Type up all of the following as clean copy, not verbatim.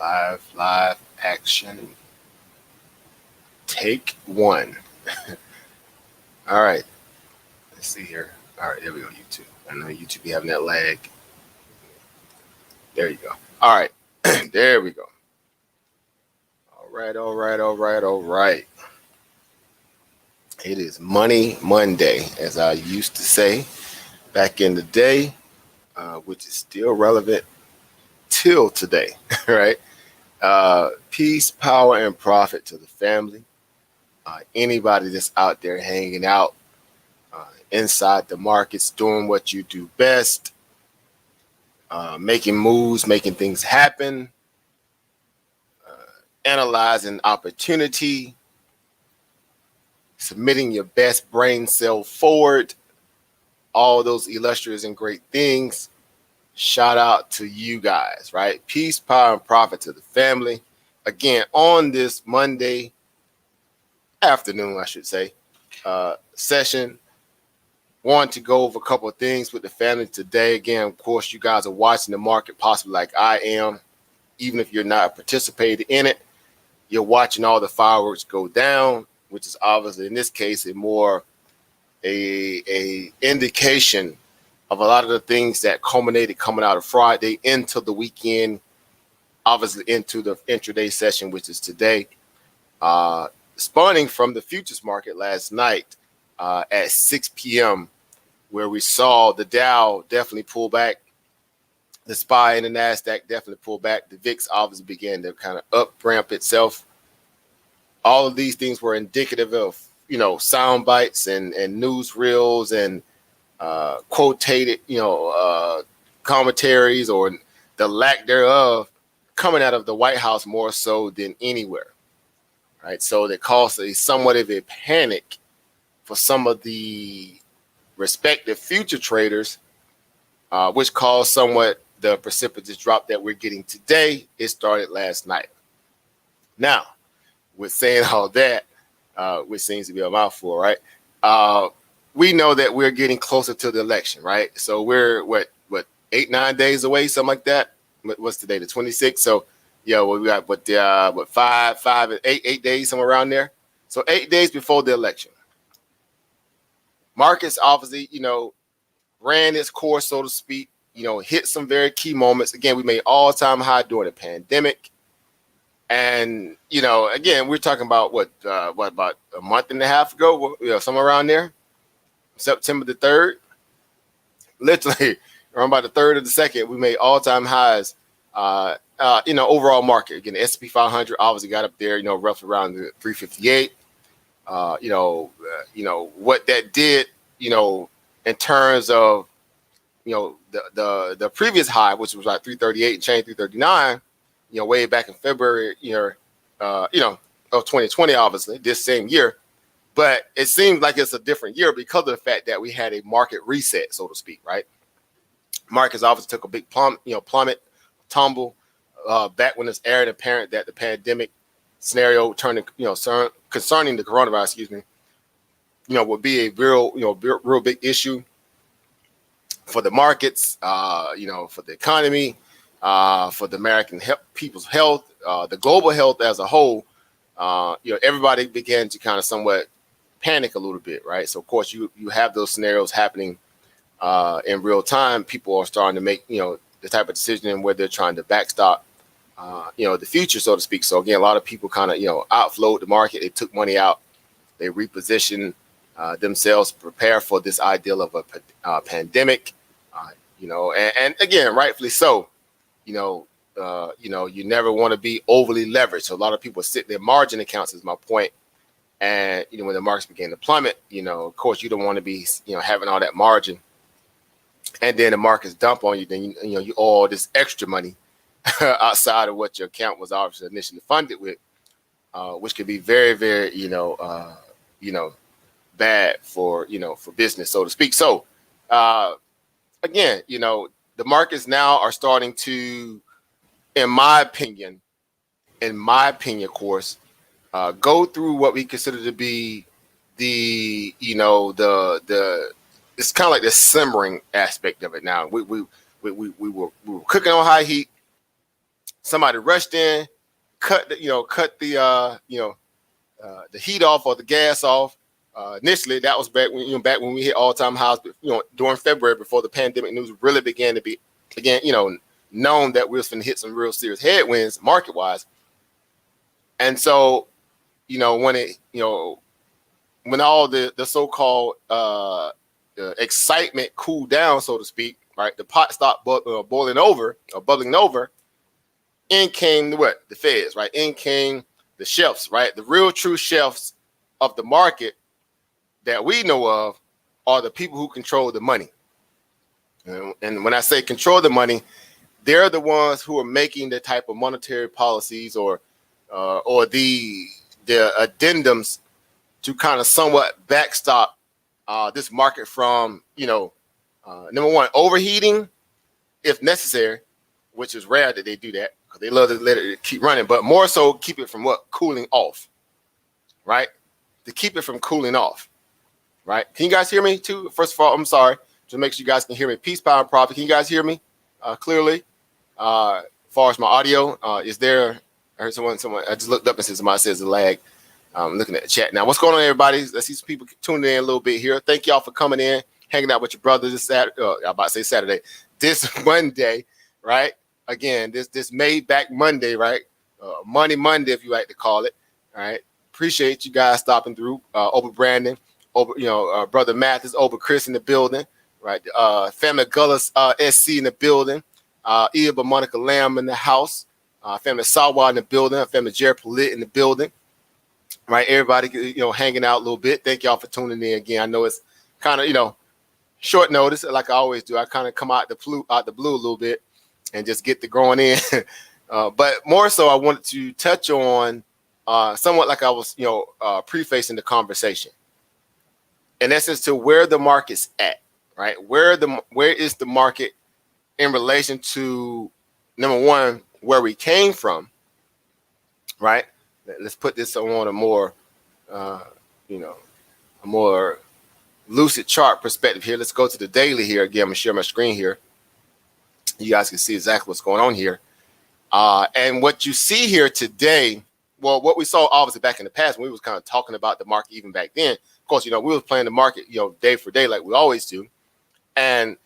Live action. Take one. All right. Let's see here. All right, there we go, YouTube. I know YouTube be having that lag. There you go. All right. There we go. All right. It is Money Monday, as I used to say back in the day, which is still relevant till today, right? Peace, power, and profit to the family. Anybody that's out there hanging out inside the markets, doing what you do best, making moves, making things happen, analyzing opportunity, submitting your best brain cell forward, all those illustrious and great things. Shout out to you guys, right? Peace, power, and profit to the family. Again, on this Monday afternoon, I should say, session, want to go over a couple of things with the family today. Again, of course, you guys are watching the market possibly like I am. Even if you're not participating in it, you're watching all the fireworks go down, which is obviously in this case a indication of a lot of the things that culminated coming out of Friday into the weekend, obviously into the intraday session, which is today. Spawning from the futures market last night at 6 p.m., where we saw the Dow definitely pull back, the SPY and the NASDAQ definitely pull back. The VIX obviously began to kind of up ramp itself. All of these things were indicative of, sound bites and news reels and quotated, commentaries or the lack thereof coming out of the White House more so than anywhere, right? So that caused somewhat of a panic for some of the respective future traders, which caused somewhat the precipitous drop that we're getting today. It started last night. Now, with saying all that, which seems to be a mouthful, right? We know that we're getting closer to the election, right? So we're what 8-9 days away, something like that. What's today, the 26th? So yeah, well, we got five, 8 days, somewhere around there. So 8 days before the election, markets obviously, ran its course, so to speak. Hit some very key moments. Again, we made all-time high during the pandemic. And, again, we're talking about what about a month and a half ago, somewhere around there, September the 3rd. Literally, around about the 3rd or the 2nd, we made all-time highs, overall market. Again, the S&P 500 obviously got up there, roughly around the 358. What that did, in terms of, the previous high, which was like 338 and change, 339, way back in February, of 2020, obviously, this same year. But it seems like it's a different year because of the fact that we had a market reset, so to speak, right? Markets obviously took a big plummet, tumble, back when it's aired apparent that the pandemic scenario concerning the coronavirus, would be a real big issue for the markets, for the economy, for the American people's health, the global health as a whole. Everybody began to kind of somewhat panic a little bit, right? So of course you have those scenarios happening in real time. People are starting to make the type of decision where they're trying to backstop the future, so to speak. So again, a lot of people kind of outflowed the market. They took money out, they repositioned themselves, prepare for this ideal of a pandemic, and again, rightfully so. You never want to be overly leveraged. So a lot of people sit their margin accounts, is my point. And when the markets begin to plummet, of course you don't want to be having all that margin, and then the markets dump on you. Then you owe all this extra money outside of what your account was obviously initially funded with, which could be very, very bad for for business, so to speak. So again, the markets now are starting to, in my opinion, of course, go through what we consider to be the it's kind of like the simmering aspect of it. Now we were cooking on high heat. somebody rushed in, cut the heat off or the gas off. Initially, that was back when we hit all-time highs. During February, before the pandemic news really began to be known that we was going to hit some real serious headwinds market-wise. And so, when all the so-called excitement cooled down, so to speak, right, the pot stopped bubbling over. In came the feds, right? In came the chefs, right? The real true chefs of the market that we know of are the people who control the money. And when I say control the money, they're the ones who are making the type of monetary policies or the addendums to kind of somewhat backstop this market from, number one, overheating if necessary, which is rare that they do that because they love to let it keep running, but more so keep it from cooling off, right? To keep it from cooling off, right? Can you guys hear me too? First of all, I'm sorry. Just make sure you guys can hear me. Peace, power, and profit. Can you guys hear me clearly? As far as my audio, is there? I heard someone. I just looked up and said somebody says a lag. I'm looking at the chat now. What's going on, everybody? Let's see some people tuning in a little bit here. Thank y'all for coming in, hanging out with your brothers this Saturday. I'm about to say Saturday. This Monday, right? Again, this made back Monday, right? Money Monday, if you like to call it. All right. Appreciate you guys stopping through. Over Brandon, over brother Mathis, over Chris in the building, right? Family Gullis SC in the building. Iba Monica Lamb in the house. Family Sawa in the building. Family Jared Palit in the building. Right, everybody, hanging out a little bit. Thank y'all for tuning in again. I know it's kind of, short notice, like I always do. I kind of come out the blue a little bit and just get the going in. But more so, I wanted to touch on somewhat like I was, prefacing the conversation. In essence, to where the market's at, right? Where is the market in relation to, number one, where we came from, right? Let's put this on a more, a more lucid chart perspective here. Let's go to the daily here. Again, I'm going to share my screen here. You guys can see exactly what's going on here. And what you see here today, well, what we saw obviously back in the past when we was kind of talking about the market even back then. Of course, we was playing the market, day for day like we always do. And,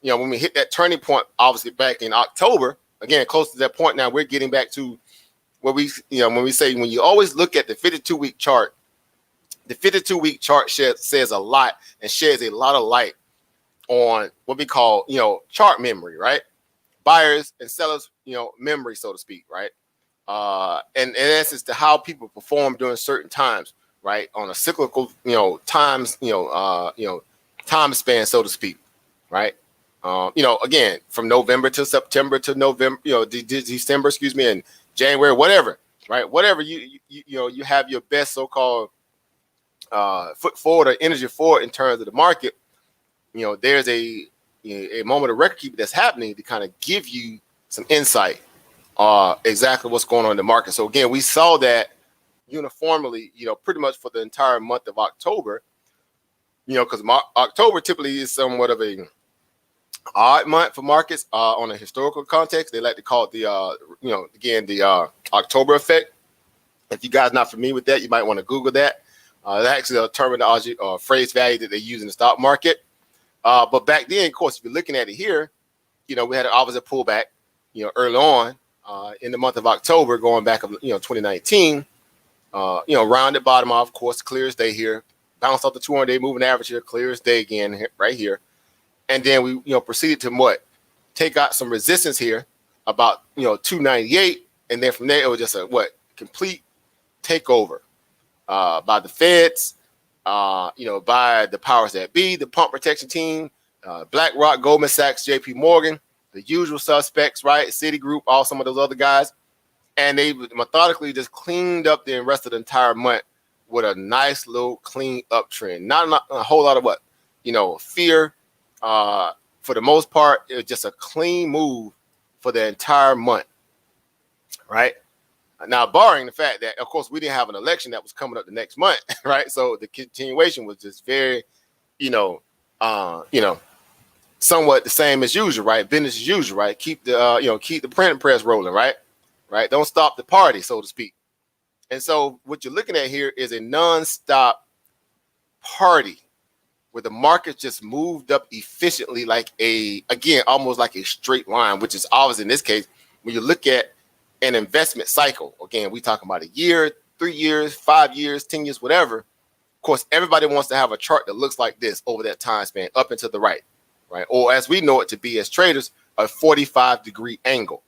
when we hit that turning point, obviously back in October, again, close to that point now, we're getting back to when you always look at the 52-week chart, the 52-week chart says a lot and sheds a lot of light on what we call, chart memory, right? Buyers and sellers, memory, so to speak, right? And in essence, to how people perform during certain times, right? On a cyclical, times, time span, so to speak, right? Again, from November to September to November, December, and January, whatever, right? Whatever you have your best so-called foot forward or energy forward in terms of the market. There's a moment of record keeping that's happening to kind of give you some insight exactly what's going on in the market. So again, we saw that uniformly, pretty much for the entire month of October, because October typically is somewhat of a odd month for markets on a historical context. They like to call it the October effect. If you guys not familiar with that, you might want to Google that. That's actually a terminology or phrase value that they use in the stock market. But back then, of course, if you're looking at it here, we had an opposite pullback, early on in the month of October, going back of 2019. Rounded bottom off, of course, clear as day here. Bounced off the 200-day moving average here, clear as day again, right here. And then we, proceeded to take out some resistance here about, 298. And then from there, it was just a complete takeover by the feds, by the powers that be, the pump protection team, BlackRock, Goldman Sachs, JP Morgan, the usual suspects, right? Citigroup, all some of those other guys. And they methodically just cleaned up the rest of the entire month with a nice little clean uptrend. Not a whole lot of fear. For the most part, it was just a clean move for the entire month, right? Now, barring the fact that, of course, we didn't have an election that was coming up the next month, right? So the continuation was just very, somewhat the same as usual, right? Business as usual, right? Keep the, keep the printing press rolling, right? right? Don't stop the party, so to speak. And so what you're looking at here is a non-stop party where the market just moved up efficiently, like almost like a straight line, which is obvious in this case. When you look at an investment cycle, again, we talking about a year, 3 years, 5 years, 10 years, whatever. Of course, everybody wants to have a chart that looks like this over that time span, up and to the right, right? Or as we know it to be as traders, a 45-degree angle,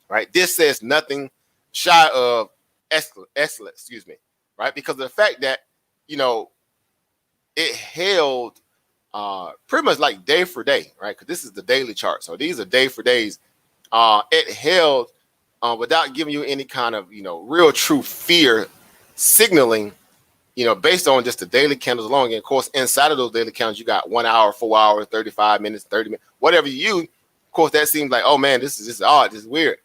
right? This says nothing shy of excellent, right? Because of the fact that, it held pretty much like day for day, right? Because this is the daily chart. So these are day for days. It held without giving you any kind of, real true fear signaling, based on just the daily candles alone. And of course, inside of those daily candles, you got 1 hour, 4 hours, 35 minutes, 30 minutes, whatever you use. Of course, that seems like, oh man, this is odd, this is weird.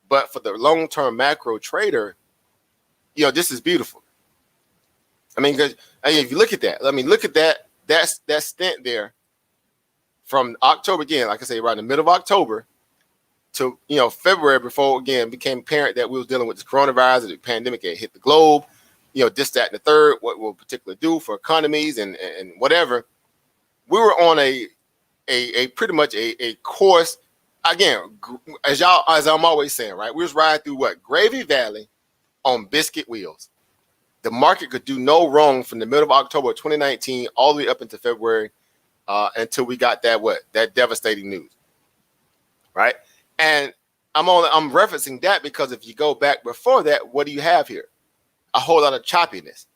But for the long-term macro trader, this is beautiful. I mean, because if you look at that, look at that stint there from October, again, like I say, around the middle of October to, February, before, again, became apparent that we was dealing with this coronavirus, the pandemic had hit the globe, this, that, and the third, what will particularly do for economies and whatever. We were on a pretty much a course, again, as I'm always saying, right? We was riding through what? Gravy Valley on biscuit wheels. The market could do no wrong from the middle of October of 2019 all the way up into February until we got that devastating news, right? And I'm referencing that because if you go back before that, what do you have here? A whole lot of choppiness,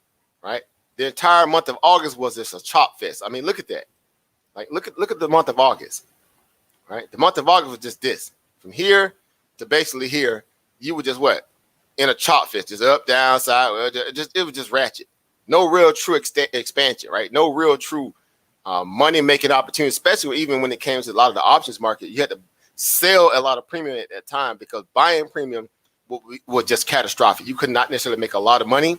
right? The entire month of August was just a chop fest. I mean, look at that. Like, look at the month of August, right? The month of August was just this. From here to basically here, you were just what? In a chop fest, just up, down, side. It was just ratchet. No real true expansion, right? No real true money making opportunity, especially even when it came to a lot of the options market. You had to sell a lot of premium at that time because buying premium was just catastrophic. You could not necessarily make a lot of money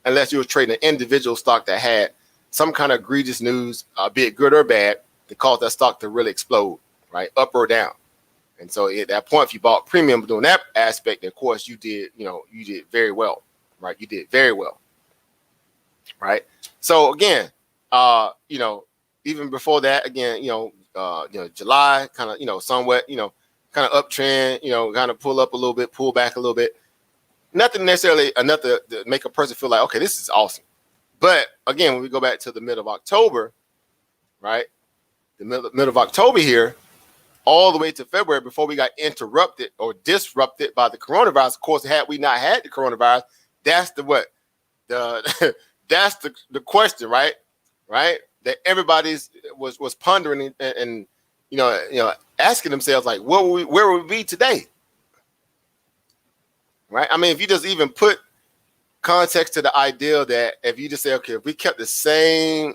unless you were trading an individual stock that had some kind of egregious news, be it good or bad, that caused that stock to really explode, right? Up or down. And so at that point, if you bought premium doing that aspect, of course you did very well, right? You did very well, right? So again, even before that, again, July kind of, somewhat, kind of uptrend, kind of pull up a little bit, pull back a little bit. Nothing necessarily enough to make a person feel like, okay, this is awesome. But again, when we go back to the middle of October, right? The middle of October here, all the way to February before we got interrupted or disrupted by the coronavirus. Of course, had we not had the coronavirus, that's that's the question, right? Right? That everybody's was pondering and asking themselves, like, where would we be today? Right? I mean, if you just even put context to the idea that if you just say, okay, if we kept the same,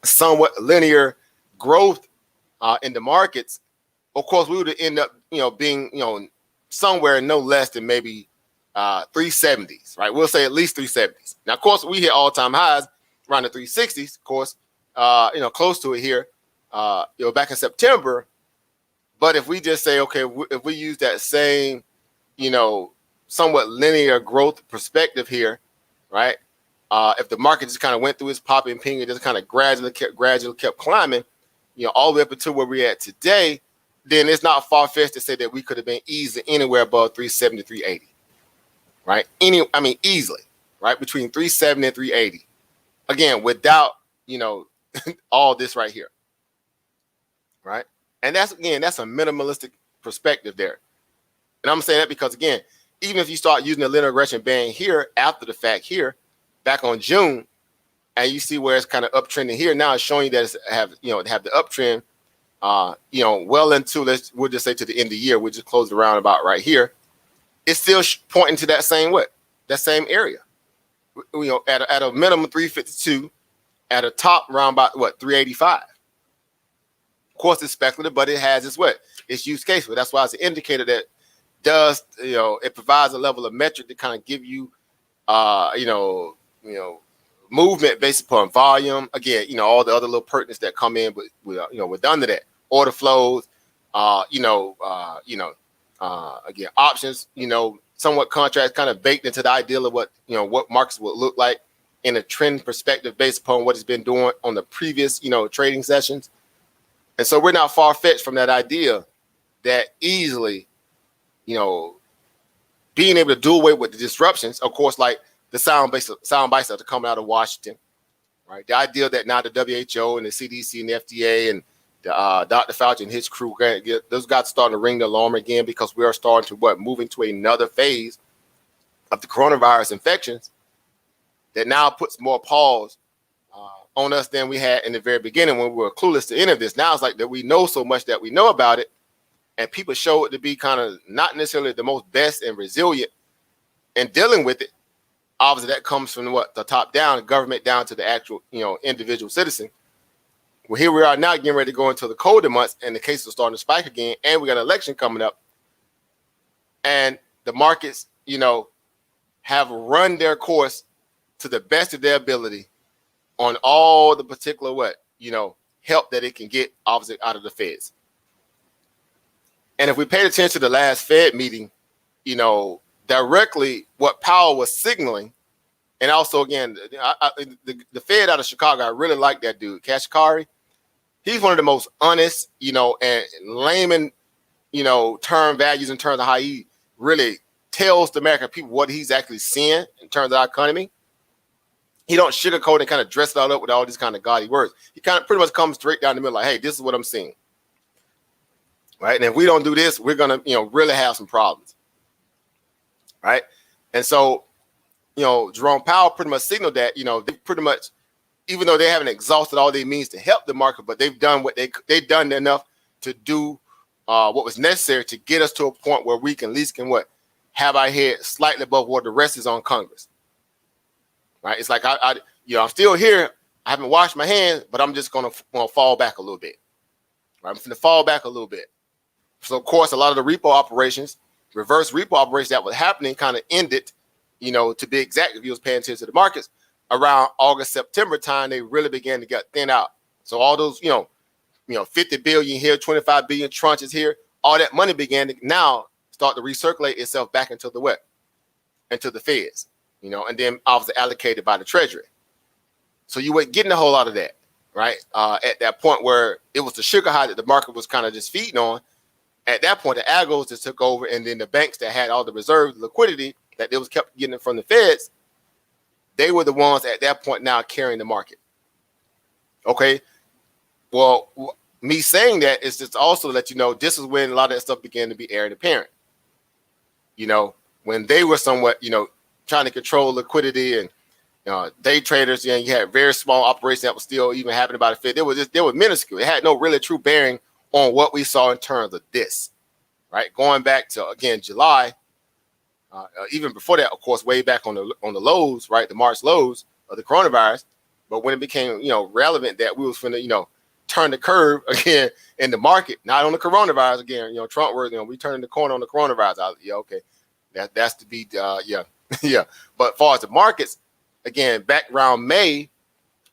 somewhat linear growth in the markets, of course, we would end up, being, somewhere no less than maybe 370s, right? We'll say at least 370s. Now, of course, we hit all-time highs around the 360s, of course, close to it here, back in September. But if we just say, okay, if we use that same, somewhat linear growth perspective here, right? If the market just kind of went through its popping ping and just kind of gradually kept climbing, all the way up until where we're at today, then it's not far-fetched to say that we could have been easily anywhere above 370, 380, right? Easily, right? Between 370 and 380. Again, without, all this right here, right? And that's a minimalistic perspective there. And I'm saying that because, again, even if you start using the linear regression band here after the fact here, back on June, and you see where it's kind of uptrending here. Now it's showing you that it's have the uptrend, well into, we'll just say to the end of the year. We just closed around about right here. It's still pointing to that same area. At a minimum 352, at a top around about 385. Of course, it's speculative, but it has its use case. But that's why it's an indicator that does, it provides a level of metric to kind of give you, movement based upon volume. Again, all the other little pertinence that come in, but with under that, order flows, Again, options, somewhat contracts kind of baked into the ideal of what markets would look like in a trend perspective based upon what it's been doing on the previous, trading sessions. And so we're not far-fetched from that idea that easily, being able to do away with the disruptions, of course, like the sound bites that are coming out of Washington, right? The idea that now the WHO and the CDC and the FDA and Dr. Fauci and his crew, those guys starting to ring the alarm again because we are starting to move into another phase of the coronavirus infections that now puts more pause on us than we had in the very beginning when we were clueless to any of this. Now it's like that we know so much that we know about it, and people show it to be kind of not necessarily the most best and resilient in dealing with it. Obviously, that comes from the top down, government down to the actual, individual citizen. Well, here we are now getting ready to go into the colder months, and the cases are starting to spike again, and we got an election coming up, and the markets, have run their course to the best of their ability on all the particular help that it can get, obviously, out of the Feds. And if we paid attention to the last Fed meeting, directly what Powell was signaling, and also, again, the Fed out of Chicago, I really like that dude, Kashkari. He's one of the most honest, and layman, term values in terms of how he really tells the American people what he's actually seeing in terms of our economy. He don't sugarcoat and kind of dress it all up with all these kind of gaudy words. He kind of pretty much comes straight down the middle, like, hey, this is what I'm seeing. Right. And if we don't do this, we're going to, really have some problems. Right. And so, Jerome Powell pretty much signaled that, they pretty much, even though they haven't exhausted all their means to help the market, but they've done what they've done enough to do what was necessary to get us to a point where we can at least have our head slightly above where the rest is on Congress. Right. It's like, I'm still here. I haven't washed my hands, but I'm just going to fall back a little bit. Right? I'm going to fall back a little bit. So, of course, a lot of the repo operations, reverse repo operations that was happening kind of ended, to be exact, if you was paying attention to the markets, around August, September time, they really began to get thin out. So all those, 50 billion here, 25 billion tranches here, all that money began to now start to recirculate itself back into into the Feds, and then obviously allocated by the Treasury. So you weren't getting a whole lot of that, right? At that point where it was the sugar high that the market was kind of just feeding on. At that point, the algos just took over, and then the banks that had all the reserve liquidity that they was kept getting from the Feds, they were the ones at that point now carrying the market. Okay. Well, me saying that is just also to let you know this is when a lot of that stuff began to be heir and apparent. When they were somewhat, trying to control liquidity and day traders, you had very small operations that was still even happening by the Fed. They were minuscule. It had no really true bearing on what we saw in terms of this, right? Going back to, again, July, even before that, of course, way back on the lows, right? The March lows of the coronavirus. But when it became, relevant that we was finna, turn the curve again in the market, not on the coronavirus again, Trump was, we turning the corner on the coronavirus. Okay. That's to be, yeah. Yeah. But as far as the markets, again, back around May,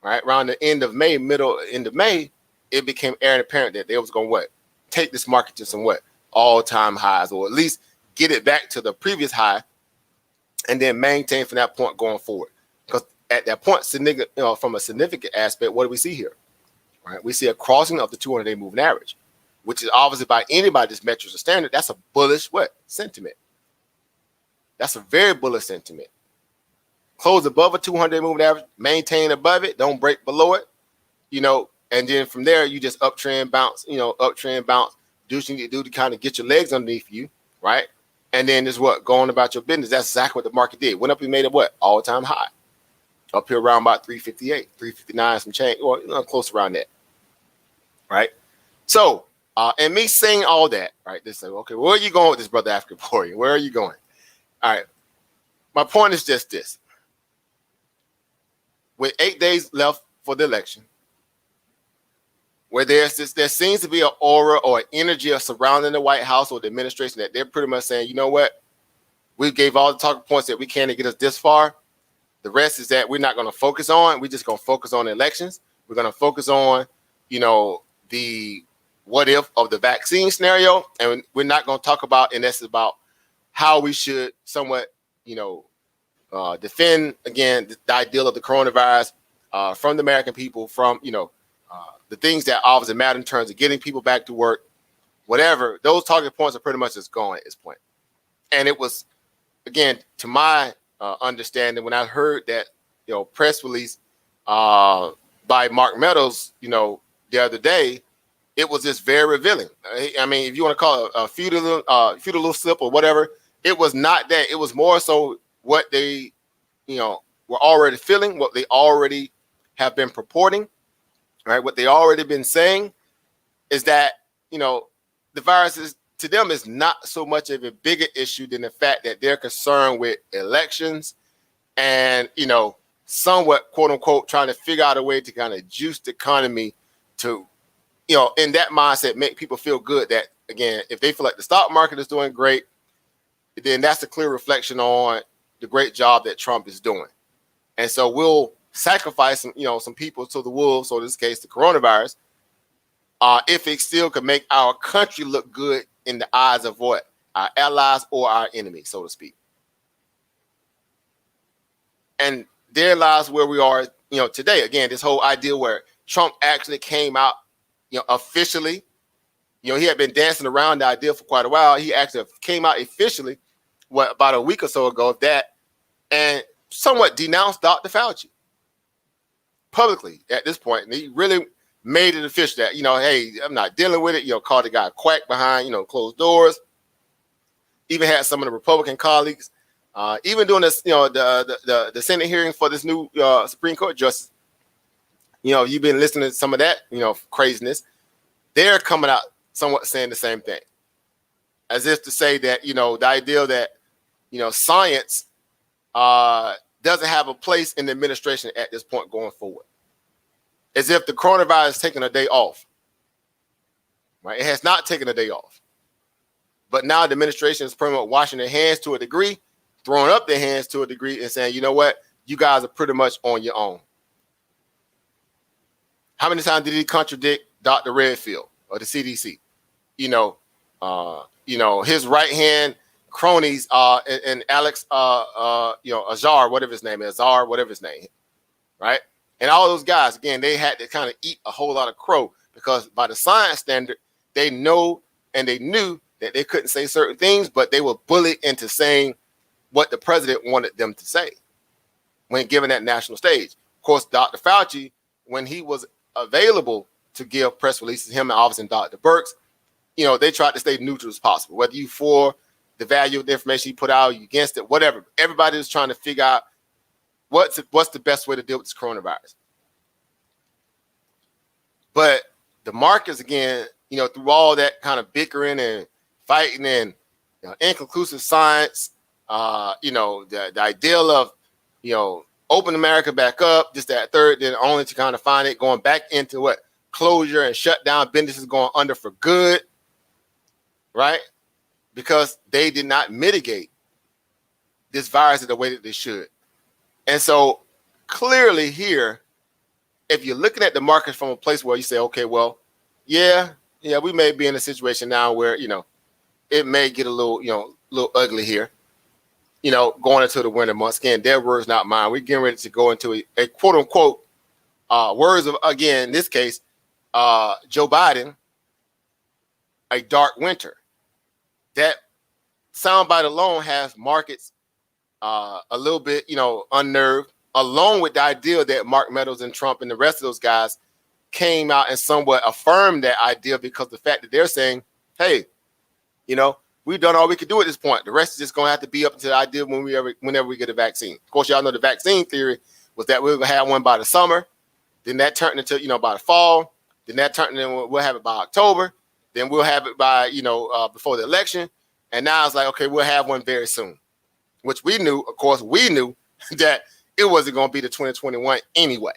right? Around the end of May, end of May, it became heir and apparent that they was going to take this market to some all-time highs, or at least get it back to the previous high, and then maintain from that point going forward. Because at that point, from a significant aspect, what do we see here? Right, we see a crossing of the 200-day moving average, which is obviously by anybody's metrics or standard, that's a bullish sentiment. That's a very bullish sentiment. Close above a 200-day moving average, maintain above it, don't break below it, and then from there, you just uptrend bounce, do what you need to do to kind of get your legs underneath you, right? And then just going about your business. That's exactly what the market did. Went up and made a all-time high. Up here around about 358, 359, some change, or close around that, right? So, and me saying all that, right? This okay, where are you going with this, brother Emporium? Where are you going? All right. My point is just this. With 8 days left for the election, where there seems to be an aura or an energy surrounding the White House or the administration that they're pretty much saying, you know what? We gave all the talking points that we can to get us this far. The rest is that we're not going to focus on. We're just going to focus on the elections. We're going to focus on, what if of the vaccine scenario, and we're not going to talk about, and this is about how we should somewhat, defend again the ideal of the coronavirus from the American people, from the things that obviously matter in terms of getting people back to work, whatever. Those talking points are pretty much just gone at this point. And it was, again, to my understanding, when I heard that press release by Mark Meadows, the other day, it was just very revealing. I mean, if you want to call it a feudal slip or whatever, it was not that. It was more so what they, were already feeling, what they already have been purporting, right? What they already been saying is that, the virus to them is not so much of a bigger issue than the fact that they're concerned with elections and, somewhat, quote unquote, trying to figure out a way to kind of juice the economy to, in that mindset, make people feel good that, again, if they feel like the stock market is doing great, then that's a clear reflection on the great job that Trump is doing. And so we'll sacrifice some people to the wolves, so in this case, the coronavirus, if it still could make our country look good in the eyes of what? Our allies or our enemies, so to speak. And there lies where we are, today. Again, this whole idea where Trump actually came out, officially. He had been dancing around the idea for quite a while. He actually came out officially, about a week or so ago, of that, and somewhat denounced Dr. Fauci publicly at this point. And he really made it official that, hey, I'm not dealing with it. Called the guy a quack behind, closed doors. Even had some of the Republican colleagues, even doing this, the Senate hearing for this new Supreme Court justice. You've been listening to some of that, craziness. They're coming out somewhat saying the same thing, as if to say that, the idea that, science doesn't have a place in the administration at this point going forward. As if the coronavirus is taking a day off, right? It has not taken a day off. But now the administration is pretty much washing their hands to a degree, throwing up their hands to a degree and saying, you know what? You guys are pretty much on your own. How many times did he contradict Dr. Redfield or the CDC? His right hand cronies and Alex Azar, whatever his name is, right? And all those guys, again, they had to kind of eat a whole lot of crow, because by the science standard, they know and they knew that they couldn't say certain things, but they were bullied into saying what the president wanted them to say when given that national stage. Of course, Dr. Fauci, when he was available to give press releases, him and obviously Dr. Birx, they tried to stay neutral as possible. Whether you for the value of the information he put out, you against it, whatever. Everybody was trying to figure out what's the best way to deal with this coronavirus. But the markets, again, through all that kind of bickering and fighting and inconclusive science, the ideal of, open America back up, just that third, then only to kind of find it going back into what? Closure and shut down, businesses going under for good, right? Because they did not mitigate this virus in the way that they should. And so clearly here, if you're looking at the market from a place where you say, okay, well, yeah, we may be in a situation now where, it may get a little ugly here, going into the winter months. Again, their words, not mine. We're getting ready to go into a quote unquote words of, again, in this case, Joe Biden, a dark winter. That soundbite alone has markets a little bit, unnerved, along with the idea that Mark Meadows and Trump and the rest of those guys came out and somewhat affirmed that idea, because the fact that they're saying, hey, we've done all we could do at this point. The rest is just going to have to be up to the idea whenever we get a vaccine. Of course, y'all know the vaccine theory was that we were going to have one by the summer. Then that turned into, by the fall. Then that turned into, we'll have it by October. Then we'll have it by, before the election. And now it's like, okay, we'll have one very soon, which we knew that it wasn't going to be the 2021 anyway.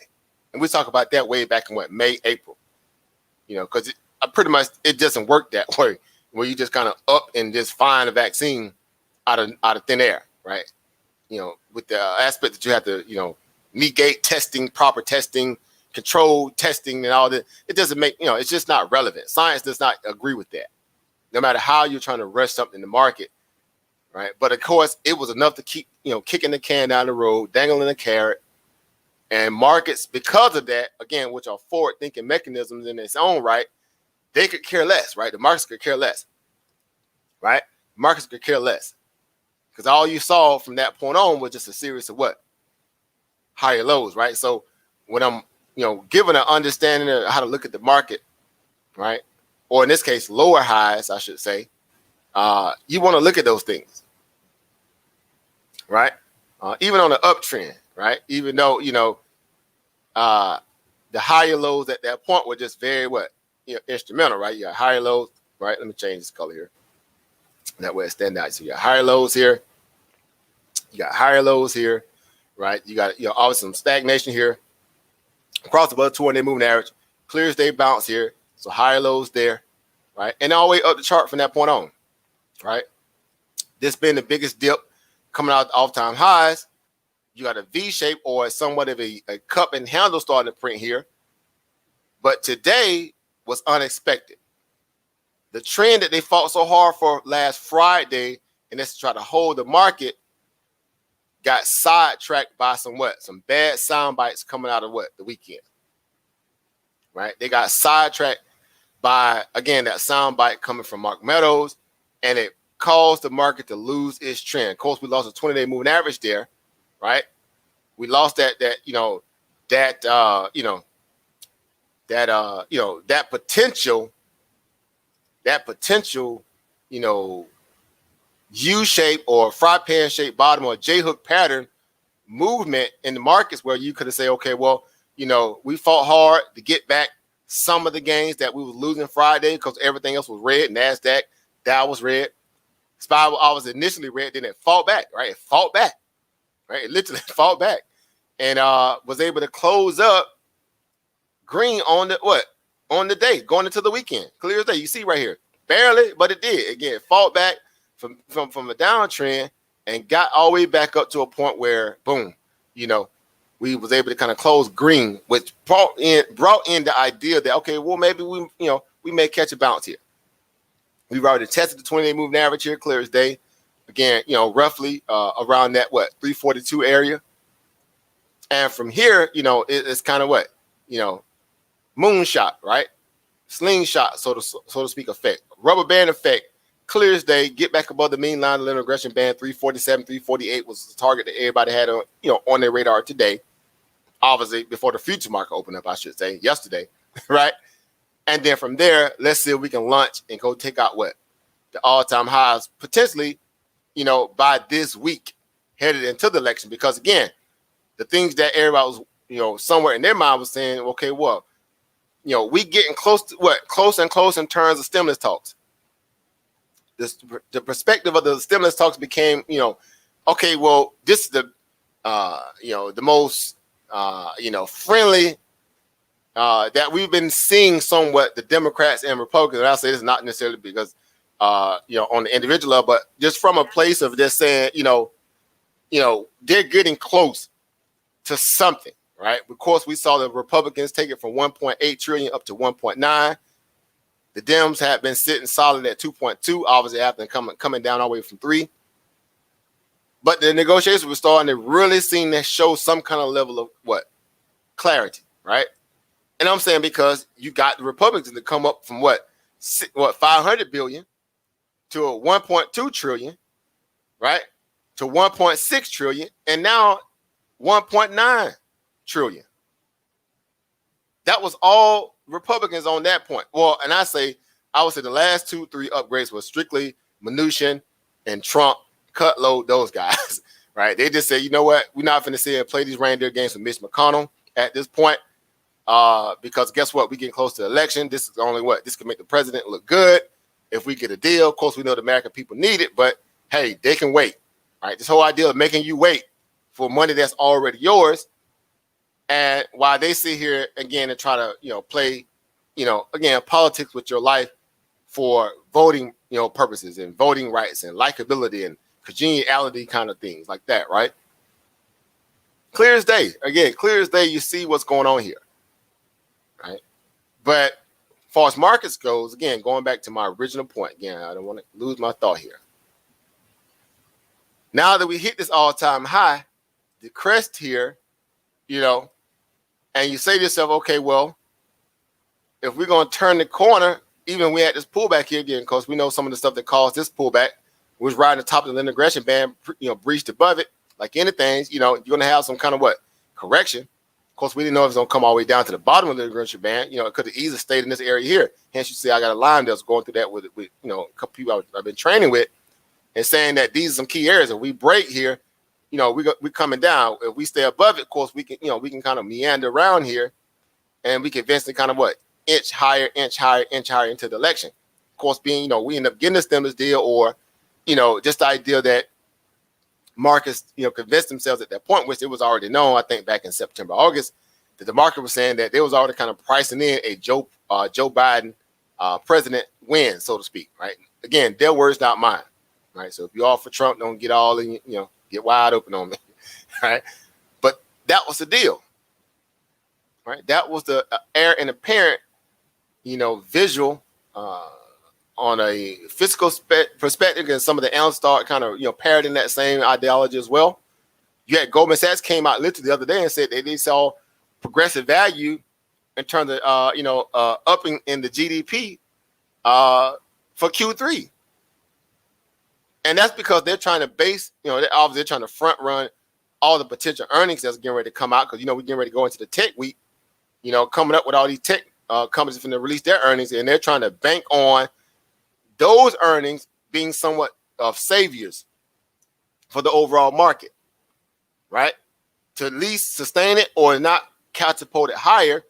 And we talk about that way back in May, April, because pretty much it doesn't work that way, where you just kind of up and just find a vaccine out of thin air, right? With the aspect that you have to, negate testing, proper testing, controlled testing and all that. It doesn't make, it's just not relevant. Science does not agree with that, no matter how you're trying to rush something in the market, right? But of course, it was enough to keep, kicking the can down the road, dangling a carrot. And markets, because of that, again, which are forward-thinking mechanisms in its own right, they could care less, right? The markets could care less, right? Markets could care less. Because all you saw from that point on was just a series of what? Higher lows, right? So when I'm, given an understanding of how to look at the market, right? Or in this case, lower highs, I should say, you want to look at those things, right? Even on the uptrend, right? Even though, the higher lows at that point were just very instrumental, right? You got higher lows, right? Let me change this color here. That way it stands out. So you got higher lows here. You got higher lows here, right? You got, obviously some stagnation here across the above 200-day moving average. Clear as day bounce here. So higher lows there, right? And all the way up the chart from that point on, right? This been the biggest dip coming out all-time highs. You got a V shape or somewhat of a cup and handle starting to print here. But today was unexpected. The trend that they fought so hard for last Friday, and that's to try to hold the market, got sidetracked by some bad sound bites coming out of the weekend, right? They got sidetracked by, again, that sound bite coming from Mark Meadows, and it caused the market to lose its trend. Of course, we lost a 20-day moving average there, right? We lost that potential, U-shape or fry pan shape bottom or J-hook pattern movement in the markets where you could have said, okay, well, we fought hard to get back some of the gains that we was losing Friday because everything else was red. NASDAQ, Dow was red. SPY was initially red, then it fought back, right? It fought back, right? It literally fought back and was able to close up green on the day, going into the weekend. Clear as day. You see right here. Barely, but it did. Again, it fought back from a downtrend and got all the way back up to a point where, boom, we was able to kind of close green, which brought in the idea that, okay, well, maybe we may catch a bounce here. We've already tested the 20-day moving average here, clear as day. Again, roughly around that 342 area. And from here, it's kind of moonshot, right? Slingshot, so to speak, effect. Rubber band effect, clear as day. Get back above the mean line of linear regression band. 347, 348 was the target that everybody had on their radar today. Obviously, before the future market opened up, I should say, yesterday, right? And then from there, let's see if we can launch and go take out the all-time highs potentially, by this week headed into the election. Because again, the things that everybody was, somewhere in their mind was saying, okay, well, we getting close and close in terms of stimulus talks. The perspective of the stimulus talks became, okay, well, this is the most, friendly that we've been seeing somewhat the Democrats and Republicans. And I'll say this is not necessarily because, on the individual level, but just from a place of just saying, they're getting close to something. Right. Of course, we saw the Republicans take it from 1.8 trillion up to 1.9. The Dems have been sitting solid at 2.2, obviously after coming down all the way from 3. But the negotiations were starting to really seem to show some kind of level of clarity, right? And I'm saying because you got the Republicans to come up from 500 billion to a 1.2 trillion, right? To 1.6 trillion, and now 1.9 trillion. That was all Republicans on that point. Well, and I would say the last 2-3 upgrades were strictly Mnuchin and Trump cut load those guys, right? They just said, you know what? We're not going to sit and play these reindeer games with Mitch McConnell at this point because guess what? We getting close to the election. This is only this can make the president look good if we get a deal. Of course, we know the American people need it, but hey, they can wait, right? This whole idea of making you wait for money that's already yours. And while they sit here again and try to, play, again, politics with your life for voting, purposes and voting rights and likability and congeniality kind of things like that, right? Clear as day. Again, clear as day, you see what's going on here. right? But as far as markets goes, again, going back to my original point, again, I don't want to lose my thought here. Now that we hit this all-time high, the crest here, and you say to yourself, okay, well, if we're going to turn the corner, even we had this pullback here again, because we know some of the stuff that caused this pullback was right on the top of the linear regression band, breached above it. Like anything, you're going to have some kind of correction. Of course, we didn't know it was going to come all the way down to the bottom of the linear regression band. It could have easily stayed in this area here. Hence, you see, I got a line that's going through that with a couple people I've been training with, and saying that these are some key areas. If we break here, we're coming down. If we stay above it, of course, we can kind of meander around here, and we can eventually kind of inch higher into the election. Of course, being, we end up getting a stimulus deal, or, just the idea that markets, convinced themselves at that point, which it was already known, I think back in September, August, that the market was saying that they was already kind of pricing in a Joe Biden president win, so to speak, right? Again, their words, not mine, right? So if you're all for Trump, don't get all in, get wide open on me, right? But that was the deal, right? That was the heir and apparent, visual on a fiscal perspective, and some of the analysts start kind of, parroting that same ideology as well. You had Goldman Sachs came out literally the other day and said that they saw progressive value in terms of, upping in the GDP for Q3. And that's because they're trying to base, they're trying to front run all the potential earnings that's getting ready to come out, because, we're getting ready to go into the tech week, coming up with all these tech companies going to release their earnings, and they're trying to bank on those earnings being somewhat of saviors for the overall market, right? To at least sustain it or not catapult it higher,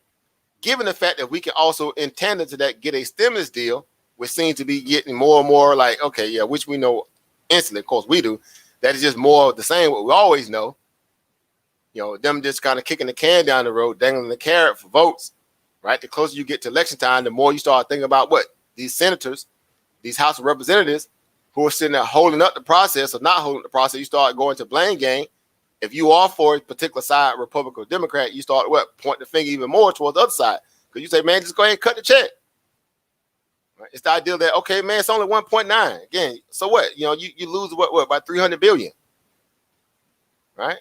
given the fact that we can also, in tandem to that, get a stimulus deal, which seems to be getting more and more like, okay, yeah, which we know instantly, of course we do, that is just more of the same, what we always know. Them just kind of kicking the can down the road, dangling the carrot for votes, right? The closer you get to election time, the more you start thinking about what these senators, these House of Representatives who are sitting there holding up the process or not holding up the process. You start going to blame game. If you are for a particular side, Republican or Democrat, you start pointing the finger even more towards the other side, because you say, man, just go ahead and cut the check. Right? It's the idea that, okay, man, it's only 1.9. Again, so what? You lose what by 300 billion, right?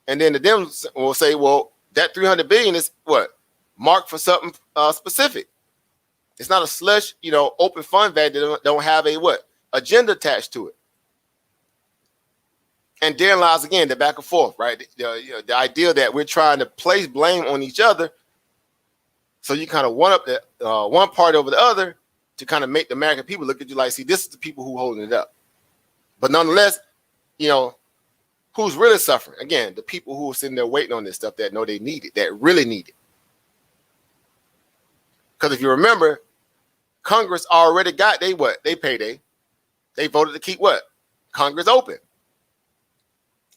And then the Dems will say, well, that 300 billion is what? Marked for something specific. It's not a slush, open fund value that don't have a agenda attached to it. And therein lies again the back and forth, right? The idea that we're trying to place blame on each other, so you kind of one up the one part over the other to kind of make the American people look at you like, see, this is the people who holding it up. But nonetheless, who's really suffering? Again, the people who are sitting there waiting on this stuff that know they need it, that really need it. Because if you remember, Congress already got they payday. They voted to keep Congress open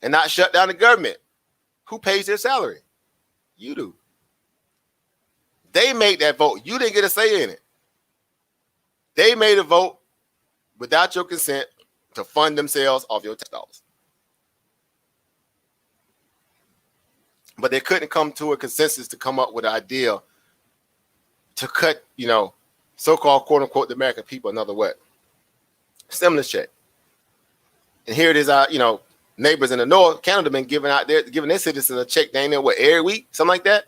and not shut down the government. Who pays their salary? You do. They made that vote. You didn't get a say in it. They made a vote without your consent to fund themselves off your tax dollars. But they couldn't come to a consensus to come up with an idea to cut, so-called quote unquote the American people another stimulus check. And here it is, neighbors in the north, Canada, been giving their citizens a check down there every week, something like that.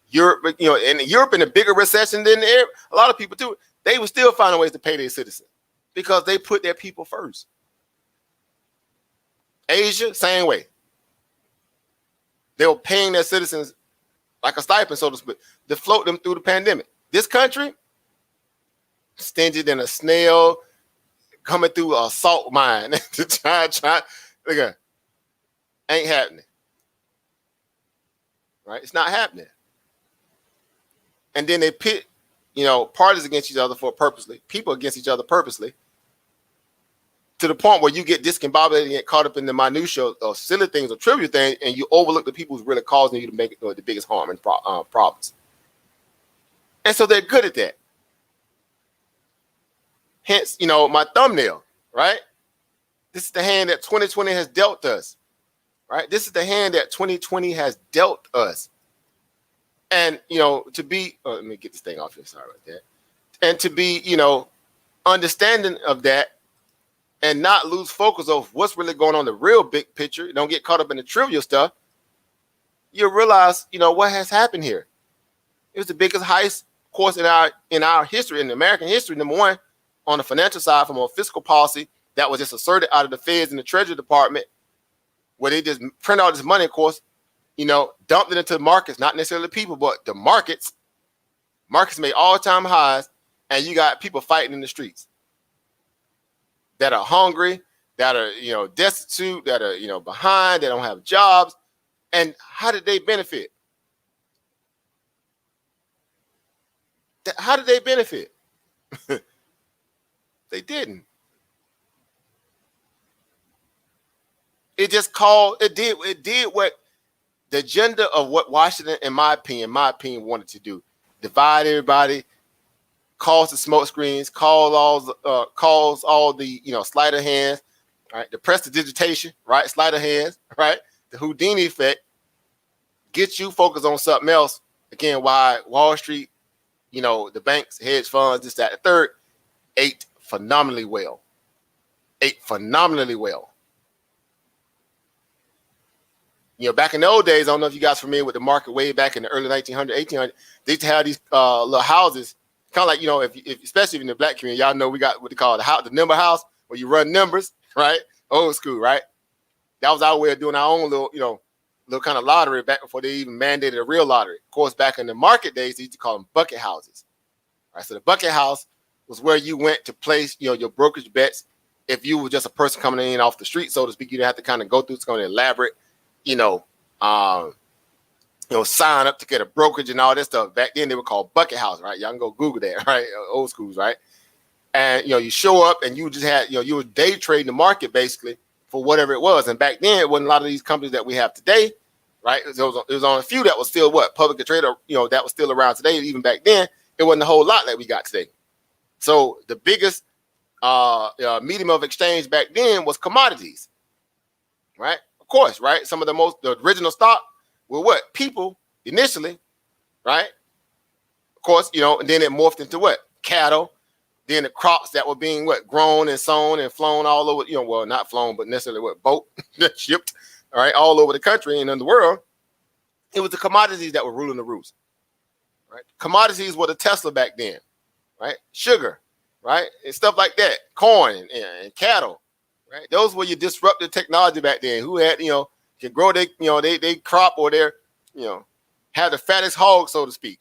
Europe, and Europe in a bigger recession than a lot of people too. They were still finding ways to pay their citizens because they put their people first. Asia, same way. They were paying their citizens like a stipend, so to speak, to float them through the pandemic. This country, stingy than a snail coming through a salt mine to try. Look at, ain't happening. Right? It's not happening. And then they pit, parties against each other people against each other purposely, to the point where you get discombobulated and get caught up in the minutiae of silly things or trivial things, and you overlook the people who's really causing you to make the biggest harm and problems. And so they're good at that. Hence, my thumbnail, right? This is the hand that 2020 has dealt us, right? This is the hand that 2020 has dealt us. And, to be, let me get this thing off here. Sorry about that. And to be, understanding of that and not lose focus of what's really going on, the real big picture. Don't get caught up in the trivial stuff. You'll realize, what has happened here. It was the biggest heist, of course, in our history, in American history. Number one, on the financial side, from a fiscal policy that was just asserted out of the Feds and the Treasury Department, where they just print all this money, of course, dumped it into the markets, not necessarily the people, but the markets. Markets made all-time highs, and you got people fighting in the streets that are hungry, that are, destitute, that are, behind, that don't have jobs. And how did they benefit? How did they benefit? They didn't. It did what the agenda of what Washington, in my opinion, wanted to do. Divide everybody, cause the smoke screens, cause all the, sleight of hands, right? The prestidigitation, right? Sleight of hands, right? The Houdini effect, get you focused on something else. Again, why Wall Street, the banks, hedge funds, this, that, the third, ate phenomenally well. Back in the old days, I don't know if you guys are familiar with the market way back in the early 1900s, 1800s, they used to have these little houses, kind of like, if especially in the black community, y'all know we got what they call the number house, where you run numbers, right? Old school, right? That was our way of doing our own little kind of lottery back before they even mandated a real lottery. Of course, back in the market days, they used to call them bucket houses. Right? So the bucket house was where you went to place, your brokerage bets. If you were just a person coming in off the street, so to speak, you didn't have to kind of go through some elaborate, sign up to get a brokerage and all this stuff. Back then they were called bucket house, right? Y'all can go Google that, right? Old schools, right? And you show up and you just had, you were day trading the market basically for whatever it was. And back then it wasn't a lot of these companies that we have today, right? It was on a few that was still publicly traded, that was still around today. Even back then, it wasn't a whole lot that we got today. So the biggest medium of exchange back then was commodities, right? Of course, right? Some of the original stock were what? People initially, right? Of course, and then it morphed into what? Cattle. Then the crops that were being grown and sown and flown all over, well, not flown, but necessarily boat shipped, all right, all over the country and in the world. It was the commodities that were ruling the roost, right? Commodities were the Tesla back then, right? Sugar, right? And stuff like that, corn and cattle, right? Those were your disruptive technology back then. Who had, can grow their, they crop or their, have the fattest hog, so to speak.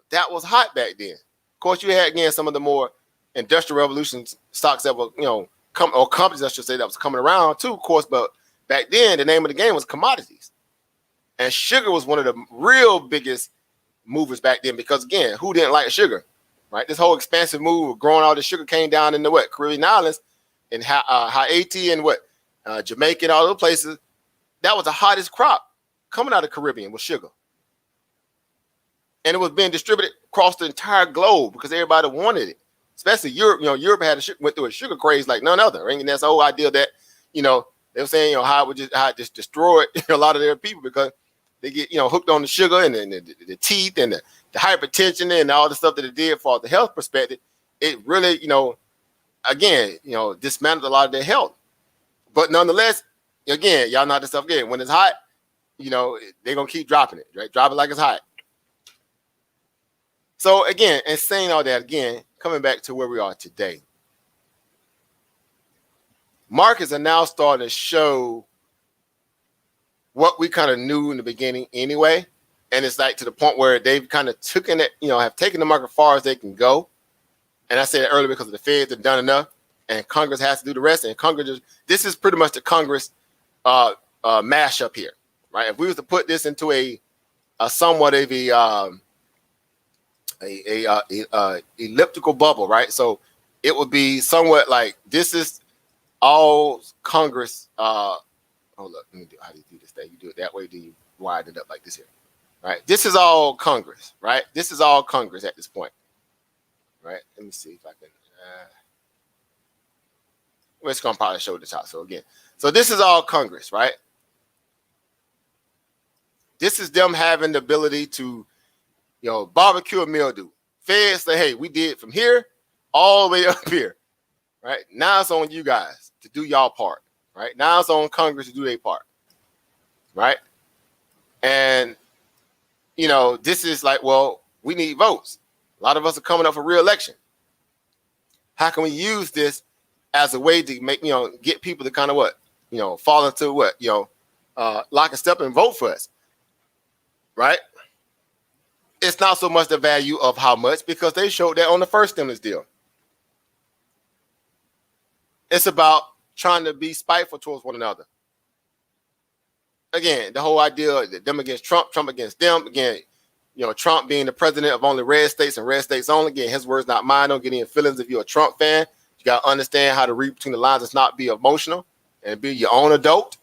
That was hot back then. Of course, you had, again, some of the more industrial revolution stocks that were, or companies, I should say, that was coming around too, of course. But back then, the name of the game was commodities. And sugar was one of the real biggest movers back then because, again, who didn't like sugar, right? This whole expansive move of growing all the sugar came down in the Caribbean islands and Haiti and Jamaica and all those places. That was the hottest crop coming out of the Caribbean was sugar. And it was being distributed across the entire globe because everybody wanted it, especially Europe. Europe went through a sugar craze like none other. Right? And that's the whole idea that, they were saying, how it just destroyed a lot of their people because they get, hooked on the sugar and the teeth and the hypertension and all the stuff that it did for the health perspective. It really, again, dismantled a lot of their health. But nonetheless, again, y'all know this stuff again. When it's hot, they're going to keep dropping it, right? Drop it like it's hot. So again, and saying all that, again, coming back to where we are today, markets are now starting to show what we kind of knew in the beginning anyway. And it's like to the point where they've kind of taken it, have taken the market as far as they can go. And I said it earlier because the Feds have done enough and Congress has to do the rest. And this is pretty much the Congress mashup here, right? If we was to put this into a somewhat of a elliptical bubble, right? So it would be somewhat like this is all Congress. Hold up, let me do. How do you do this thing? You do it that way. Do you widen it up like this here, right? This is all Congress, right? This is all Congress at this point, right? Let me see if I can. Well, it's gonna probably show the top. So again, so this is all Congress, right? This is them having the ability to, barbecue a mildew. Feds say, hey, we did from here all the way up here, right? Now it's on you guys to do y'all part, right? Now it's on Congress to do their part, right? And, this is like, well, we need votes. A lot of us are coming up for re-election. How can we use this as a way to make, get people to kind of fall into lock and step and vote for us, right? It's not so much the value of how much, because they showed that on the first stimulus deal. It's about trying to be spiteful towards one another. Again, the whole idea that them against Trump, Trump against them. Again, Trump being the president of only red states and red states only. Again, his words, not mine. Don't get any feelings if you're a Trump fan. You got to understand how to read between the lines. It's not be emotional and be your own adult.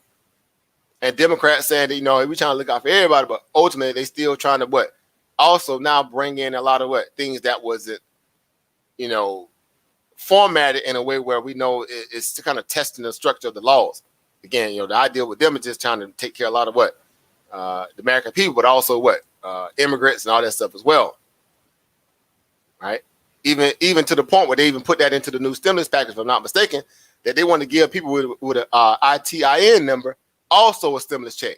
And Democrats saying that, we're trying to look out for everybody, but ultimately they still trying to also now bring in a lot of things that wasn't, formatted in a way where we know it's kind of testing the structure of the laws. Again, the idea with them is just trying to take care of a lot of the American people, but also immigrants and all that stuff as well, right? Even to the point where they even put that into the new stimulus package, if I'm not mistaken, that they want to give people with a ITIN number also a stimulus check.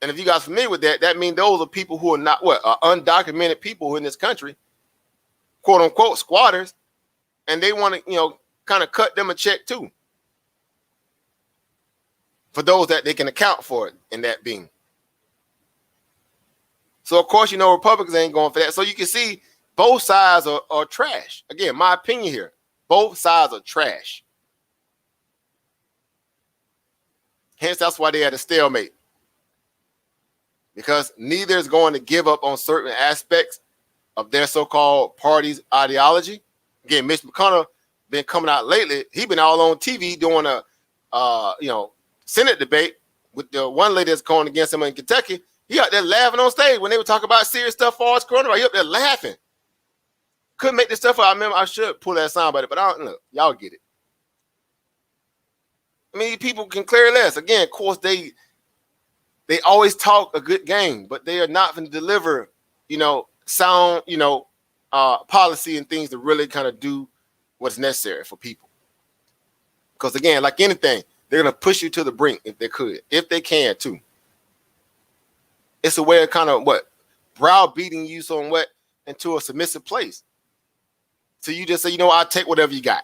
And if you guys are familiar with that, that means those are people who are not undocumented people who in this country, quote unquote squatters, and they want to kind of cut them a check too, for those that they can account for it in that being. So of course, Republicans ain't going for that. So you can see both sides are trash. Again, my opinion here, both sides are trash. Hence, that's why they had a stalemate. Because neither is going to give up on certain aspects of their so-called party's ideology. Again, Mitch McConnell been coming out lately. He been all on TV doing a Senate debate with the one lady that's going against him in Kentucky. He out there laughing on stage when they were talking about serious stuff for us coronavirus. He up there laughing. Couldn't make this stuff up. I remember I should pull that sound about it, but I don't know. Y'all get it. I mean, people can clear less. Again, of course, they always talk a good game, but they are not going to deliver, sound, policy and things to really kind of do what's necessary for people. Because again, like anything, they're going to push you to the brink if they can too. It's a way of kind of browbeating you into a submissive place. So you just say, I'll take whatever you got.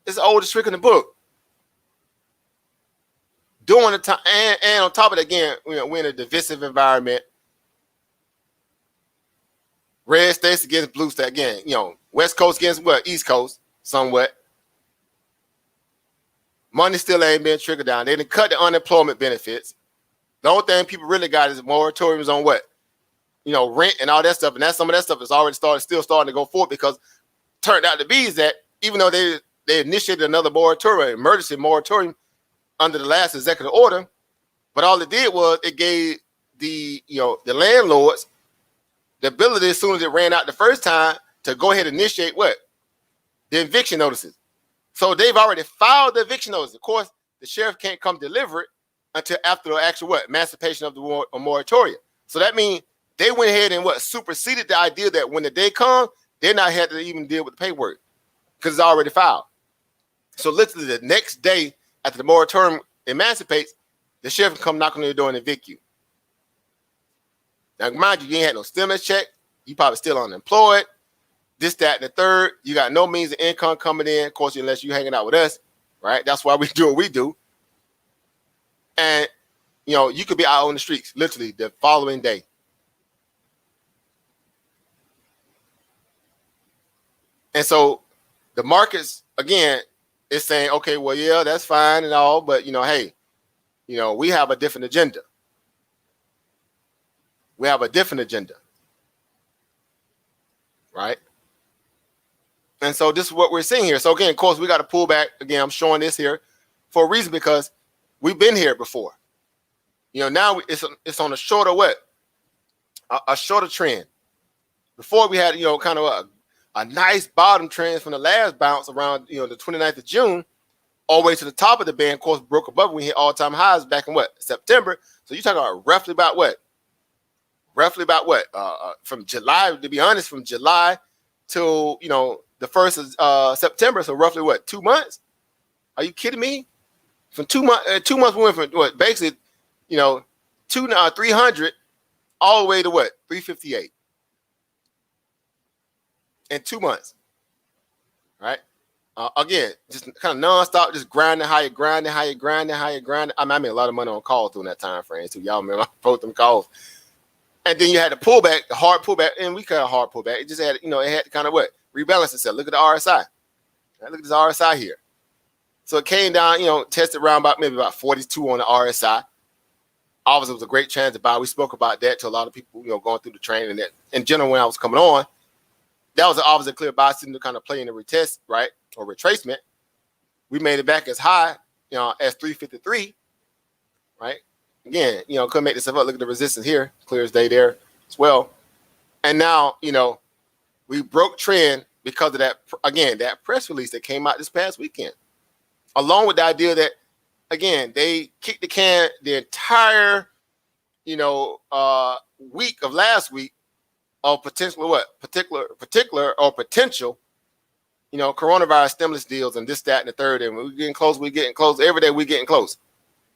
It's the oldest trick in the book. During the time, and on top of that, again, we're in a divisive environment. Red states against blue states. Again, West Coast against East Coast, somewhat. Money still ain't been trickled down. They didn't cut the unemployment benefits. The only thing people really got is moratoriums on rent and all that stuff. And that's some of that stuff is already still starting to go forward, because turned out to be is that even though they initiated another moratorium, emergency moratorium under the last executive order, but all it did was it gave the landlords the ability, as soon as it ran out the first time, to go ahead and initiate the eviction notices. So they've already filed the eviction notice. Of course, the sheriff can't come deliver it until after the actual emancipation of the moratorium. So that means they went ahead and superseded the idea that when the day comes, they're not had to even deal with the paperwork because it's already filed. So literally the next day after the moratorium emancipates, the sheriff can come knock on your door and evict you. Now, mind you, you ain't had no stimulus check. You probably still unemployed. This, that, and the third. You got no means of income coming in, of course, unless you're hanging out with us, right? That's why we do what we do. And, you could be out on the streets literally the following day. And so the markets, again, is saying, okay, well, yeah, that's fine and all, but, hey, we have a different agenda. We have a different agenda, right? And so this is what we're seeing here. So again, of course, we got to pull back. Again, I'm showing this here for a reason, because we've been here before. Now it's on a shorter a shorter trend. Before we had, kind of a nice bottom trend from the last bounce around, the 29th of June. all the way to the top of the band. Of course, broke above it. We hit all-time highs back in what? September. So you're talking about roughly about what? From July, to be honest, from July till, the 1st of September. So roughly what? 2 months? Are you kidding me? From 2 months, 2 months we went from what? Basically, 300 all the way to what? 358 in 2 months. Right? Again, just kind of nonstop, just grinding higher. I made a lot of money on calls during that time frame too. Y'all remember I wrote them calls. And then you had the pullback, the hard pullback, and we cut a hard pullback. It just had, it had to kind of what? Rebalance itself. Look at the RSI. Right? Look at this RSI here. So it came down, tested around maybe about 42 on the RSI. Obviously, it was a great chance to buy. We spoke about that to a lot of people, going through the training. And that in general, when I was coming on, that was obviously a clear buy signal to kind of play in the retest, right? Or retracement. We made it back as high, as 353, right? Again, couldn't make this up. Look at the resistance here, clear as day there as well. And now, we broke trend because of that, again, that press release that came out this past weekend, along with the idea that, again, they kicked the can the entire, week of last week of potential, coronavirus stimulus deals and this, that, and the third. And we're getting close. Every day we're getting close.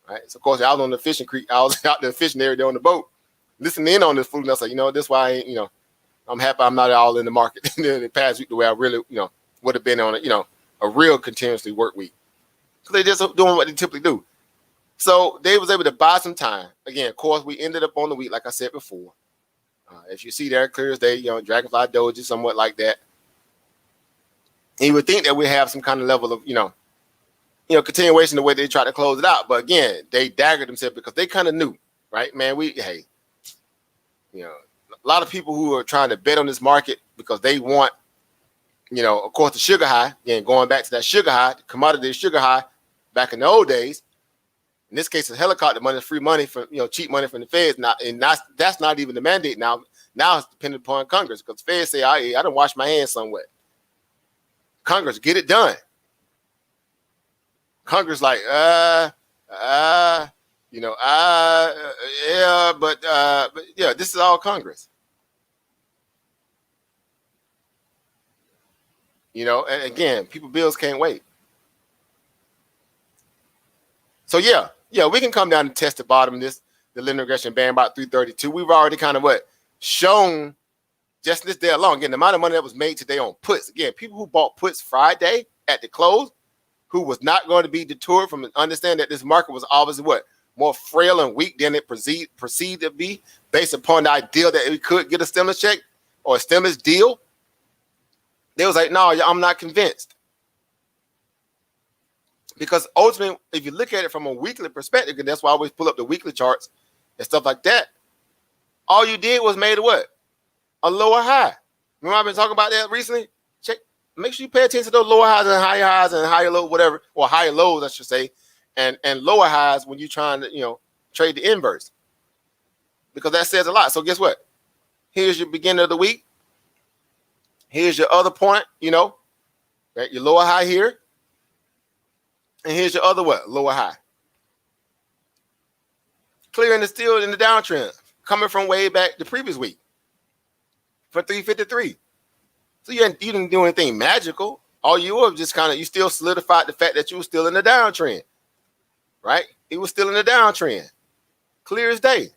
Right. So of course I was on the fishing creek. I was out there fishing every day on the boat, listening in on this food. And I was like, this is why I'm happy I'm not all in the market in the past week the way I really, would have been on a real continuously work week. So they just doing what they typically do. So they was able to buy some time. Again, of course, we ended up on the week, like I said before. If you see there, clear as day, Dragonfly Doji, somewhat like that. And you would think that we have some kind of level of, continuation the way they try to close it out. But again, they daggered themselves because they kind of knew, right? Man, a lot of people who are trying to bet on this market because they want, of course, the sugar high. Again, going back to that sugar high, the commodity sugar high back in the old days. In this case, it's helicopter money, free money from, cheap money from the feds. That's not even the mandate now. Now it's dependent upon Congress because the feds say, I don't wash my hands somewhere. Congress, get it done. Congress like, but this is all Congress. And again, people bills can't wait. So we can come down and test the bottom of this, the linear regression band about 332. We've already kind of shown just this day alone. Again, the amount of money that was made today on puts. Again, people who bought puts Friday at the close, who was not going to be detoured from understanding that this market was obviously more frail and weak than it perceived to be, based upon the idea that we could get a stimulus check or a stimulus deal. They was like, no, I'm not convinced. Because ultimately, if you look at it from a weekly perspective, and that's why I always pull up the weekly charts and stuff like that, all you did was made a lower high. Remember I've been talking about that recently? Make sure you pay attention to those lower highs and higher lows, whatever, or higher lows, I should say, and lower highs when you're trying to, trade the inverse. Because that says a lot. So guess what? Here's your beginning of the week. Here's your other point, right? Your lower high here. And here's your other lower high. Clearing is still in the downtrend, coming from way back the previous week for 353. So you didn't do anything magical. All you were just you still solidified the fact that you were still in the downtrend, right? It was still in the downtrend. Clear as day,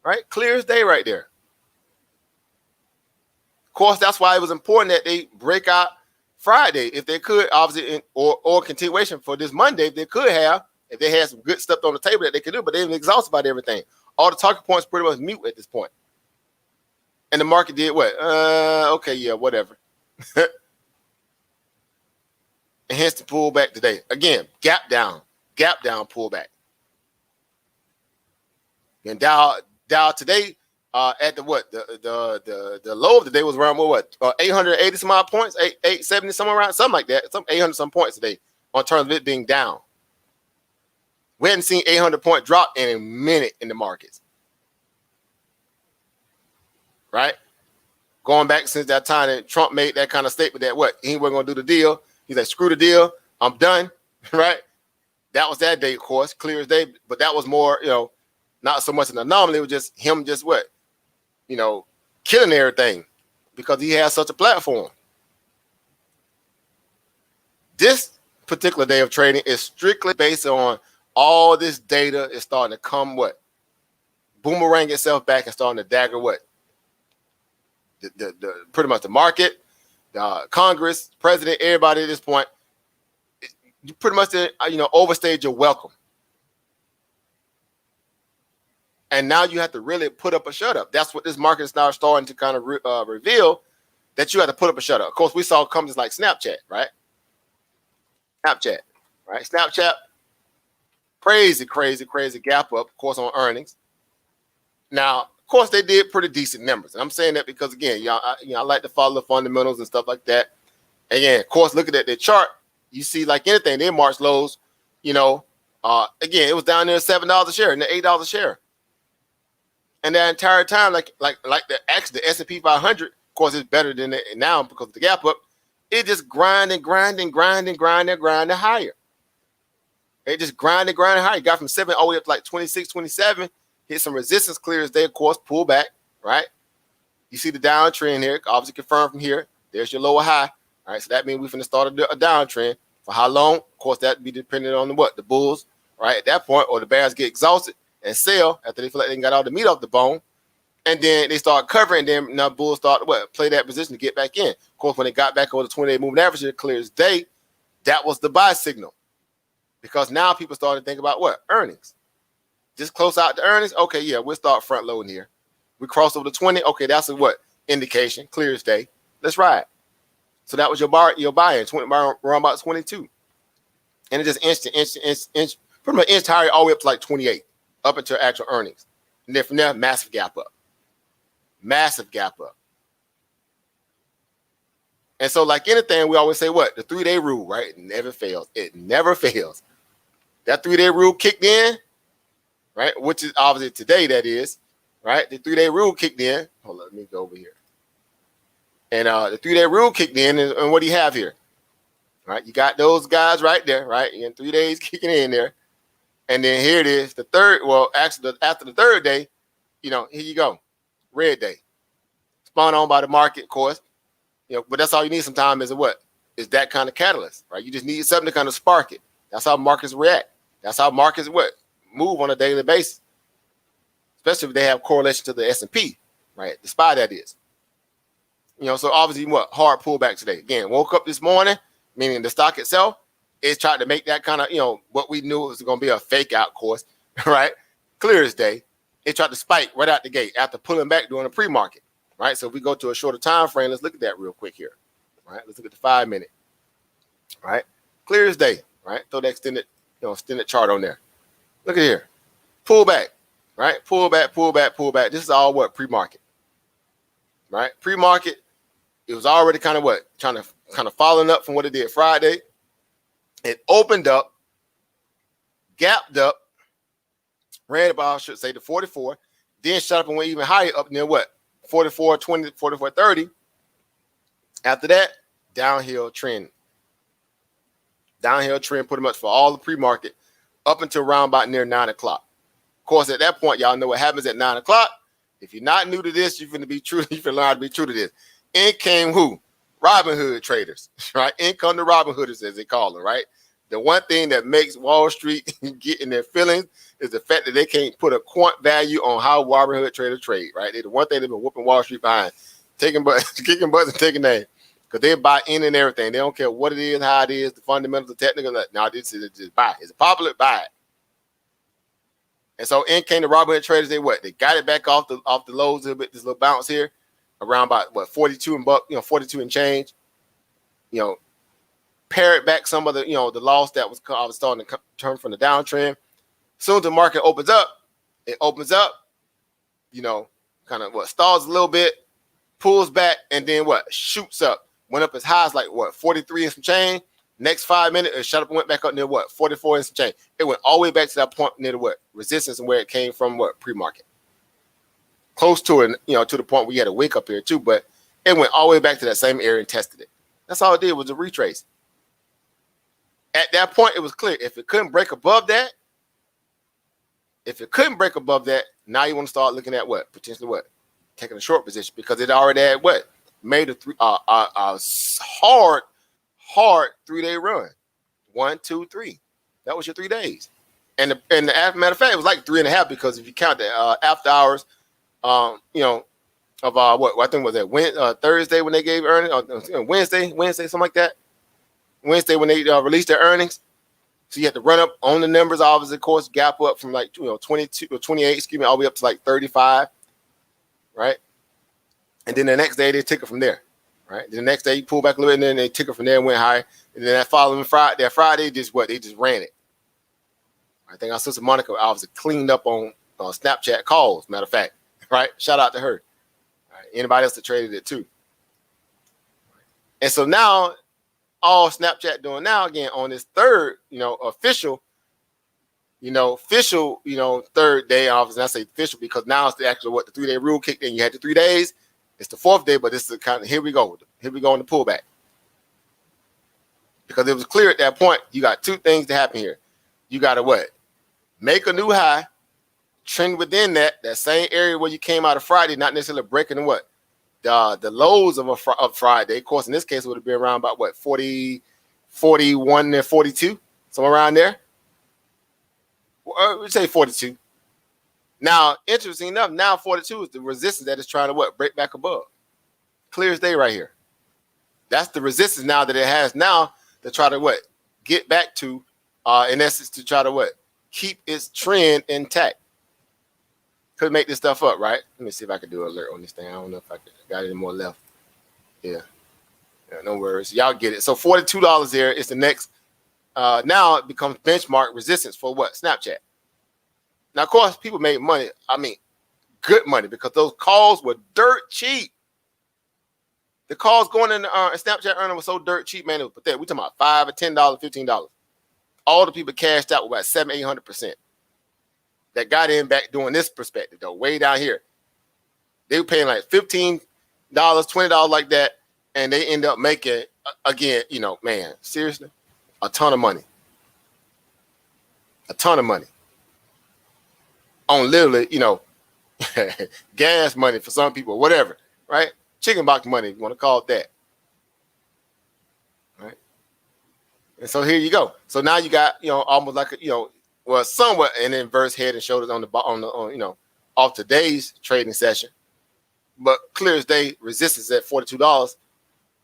right? Clear as day right there. Of course, that's why it was important that they break out Friday, if they could, obviously, or continuation for this Monday, if they could have, if they had some good stuff on the table that they could do, but they've been exhausted about everything. All the talking points pretty much mute at this point. And the market did what? Okay, yeah, whatever. And hence the pullback today. Again, gap down, pullback. And Dow today at the low of the day was around 880 some odd points, 870 somewhere around, something like that, some 800 some points today on terms of it being down. We hadn't seen 800 point drop in a minute in the markets. Right? Going back since that time that Trump made that kind of statement that he wasn't going to do the deal. He's like, screw the deal. I'm done. right? That was that day, of course, clear as day. But that was more, not so much an anomaly. It was just him, just what, killing everything because he has such a platform. This particular day of trading is strictly based on all this data is starting to come what? Boomerang itself back and starting to dagger what? The pretty much the market, Congress, president, everybody at this point. You pretty much overstayed your welcome. And now you have to really put up a shut up. That's what this market is now starting to kind of reveal, that you have to put up a shut up. Of course, we saw companies like Snapchat, right? Snapchat, crazy gap up, of course, on earnings. Now, of course, they did pretty decent numbers. And I'm saying that because, again, I like to follow the fundamentals and stuff like that. Again, of course, looking at the chart, you see, like anything, their March lows, again, it was down there $7 a share and $8 a share. And that entire time, like the S&P 500, of course, it's better than it now because of the gap up. It just grinding higher. It just grinding higher. Got from 7 all the way up to like 26, 27. Hit some resistance, clear as day, of course, pull back, right? You see the downtrend here, obviously confirmed from here. There's your lower high. All right, so that means we're going to start a downtrend. For how long? Of course, that would be dependent on the bulls, right? At that point, or the bears get exhausted and sell after they feel like they got all the meat off the bone. And then they start covering, and then now bulls start to play that position to get back in. Of course, when they got back over the 20-day moving average, it clear as day, that was the buy signal. Because now people started to think about what? Earnings. Just close out the earnings. Okay, yeah, we'll start front loading here. We cross over the 20. Okay, that's a what? Indication, clear as day. Let's ride. So that was your buy-in, around about 22. And it just inched, pretty much inched higher all the way up to like 28, up until actual earnings. And then from there, massive gap up. And so, like anything, we always say what? The 3-day rule, right? It never fails. That 3-day rule kicked in, right? Which is obviously today, that is, right? The 3-day rule kicked in. Hold on, let me go over here. And the 3-day rule kicked in, and what do you have here? All right, you got those guys right there, right? And 3 days kicking in there. And then here it is, the third, well, actually, after the third day, here you go. Red day. Spawned on by the market, of course. But that's all you need sometimes is what? Is that kind of catalyst, right? You just need something to kind of spark it. That's how markets react. That's how markets move on a daily basis. Especially if they have correlation to the S&P, right? The SPY, that is. So obviously hard pullback today. Again, woke up this morning, meaning the stock itself is trying to make that kind of, what we knew was going to be a fake out course, right? Clear as day. It tried to spike right out the gate after pulling back during the pre-market, right? So if we go to a shorter time frame, let's look at that real quick here, right? Let's look at the 5-minute, right? Clear as day, right? Throw the extended chart on there. Look at here. Pull back, right? Pull back. This is all pre-market, right? Pre-market, it was already kind of trying to following up from what it did Friday. It opened up, gapped up, ran about, I should say, to 44, then shot up and went even higher up near 44.20, 44.30. After that, downhill trend. Downhill trend pretty much for all the pre-market up until around about near 9 o'clock. Of course, at that point, y'all know what happens at 9 o'clock. If you're not new to this, you're going to be true. You can learn to be true to this. In came who? Robin Hood traders, right? In come the Robin Hooders, as they call them, right? The one thing that makes Wall Street get in their feelings is the fact that they can't put a quant value on how Robin Hood traders trade, right? They're the one thing they've been whooping Wall Street behind, kicking butts and taking names, because they buy in and everything. They don't care what it is, how it is, the fundamentals, the technical. No, this is just buy. It's popular, buy it. And so in came the Robin Hood traders. They got it back off the lows a little bit. This little bounce here, around about 42 and 42 and change. Parrot back some of the the loss that was starting to turn from the downtrend. Soon as the market opens up, kind of stalls a little bit, pulls back, and then shoots up. Went up as high as 43 and some change. Next 5 minutes, it shut up and went back up near 44 and some change. It went all the way back to that point near the resistance and where it came from pre-market. Close to it, to the point where you had a wick up here too, but it went all the way back to that same area and tested it. That's all it did was a retrace. At that point, it was clear. If it couldn't break above that, now you want to start looking at what? Potentially what? Taking a short position, because it already had what? Made a hard 3-day run. 1, 2, 3. That was your 3 days. And the matter of fact, it was like 3.5, because if you count the after hours, of what I think was that Thursday when they gave earnings, Wednesday, something like that. Wednesday when they released their earnings. So you had to run up on the numbers, obviously, of course, gap up from like 22 or 28, all the way up to like 35, right? And then the next day they took it from there, right? Then the next day you pull back a little bit, and then they took it from there and went high. And then that following Friday, they just ran it. I think our sister Monica obviously cleaned up on Snapchat calls, matter of fact, right? Shout out to her. Right. Anybody else that traded it too. And so now, all Snapchat doing now, again, on this third, official, third day, obviously I say official because now it's the actual, the 3-day rule kicked in. You had the 3 days. It's the 4th day, but this is kind of, here we go in the pullback. Because it was clear at that point, you got two things to happen here. You got to what? Make a new high, trend within that same area where you came out of Friday, not necessarily breaking the lows of Friday. Of course, in this case, it would have been around about what, 40, 41 and 42, somewhere around there. We'd say 42. Now, interesting enough, now 42 is the resistance that is trying to what? Break back above. Clear as day right here. That's the resistance now that it has now to try to what? Get back to, in essence, to try to what? Keep its trend intact. Could make this stuff up, right? Let me see if I can do an alert on this thing. I don't know if I got any more left. Yeah, no worries. Y'all get it. So $42 there is the next. Now it becomes benchmark resistance for what? Snapchat. Now, of course, people made money. I mean, good money, because those calls were dirt cheap. The calls going in Snapchat earning was so dirt cheap, man. It was pathetic. We're talking about $5 or $10, $15. All the people cashed out with about 700-800%. That got in back doing this perspective, though, way down here. They were paying like $15, $20 like that, and they end up making, again, man, seriously, a ton of money. A ton of money. On literally, gas money for some people, whatever, right? Chicken box money, if you want to call it that. Right? And so here you go. So now you got, almost like somewhat an inverse head and shoulders on off today's trading session. But clear as day, resistance at $42,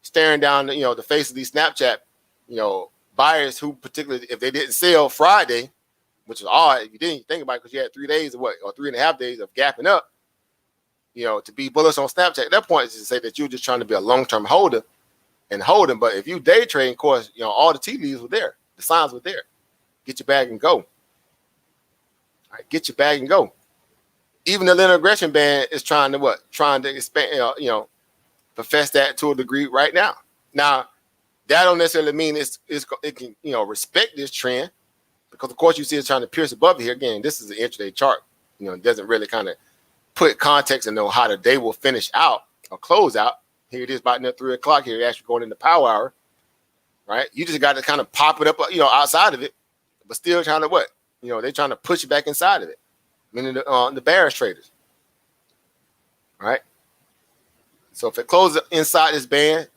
staring down the face of these Snapchat, buyers who, particularly if they didn't sell Friday, which is odd if you didn't think about it, because you had 3 days or 3.5 days of gapping up, to be bullish on Snapchat. At that point is to say that you're just trying to be a long-term holder and holding. But if you day trade, of course, all the tea leaves were there. The signs were there. Get your bag and go. All right, get your bag and go. Even the linear regression band is trying to what? Trying to expand, profess that to a degree right now. Now, that don't necessarily mean it can, respect this trend, because of course you see it's trying to pierce above it here. Again, this is an intraday chart. It doesn't really kind of put context and know how the day will finish out or close out. Here it is about 3 o'clock here, actually going into power hour, right? You just got to kind of pop it up, outside of it, but still trying to what? They're trying to push it back inside of it. Meaning the bearish traders, right? So if it closes inside this band,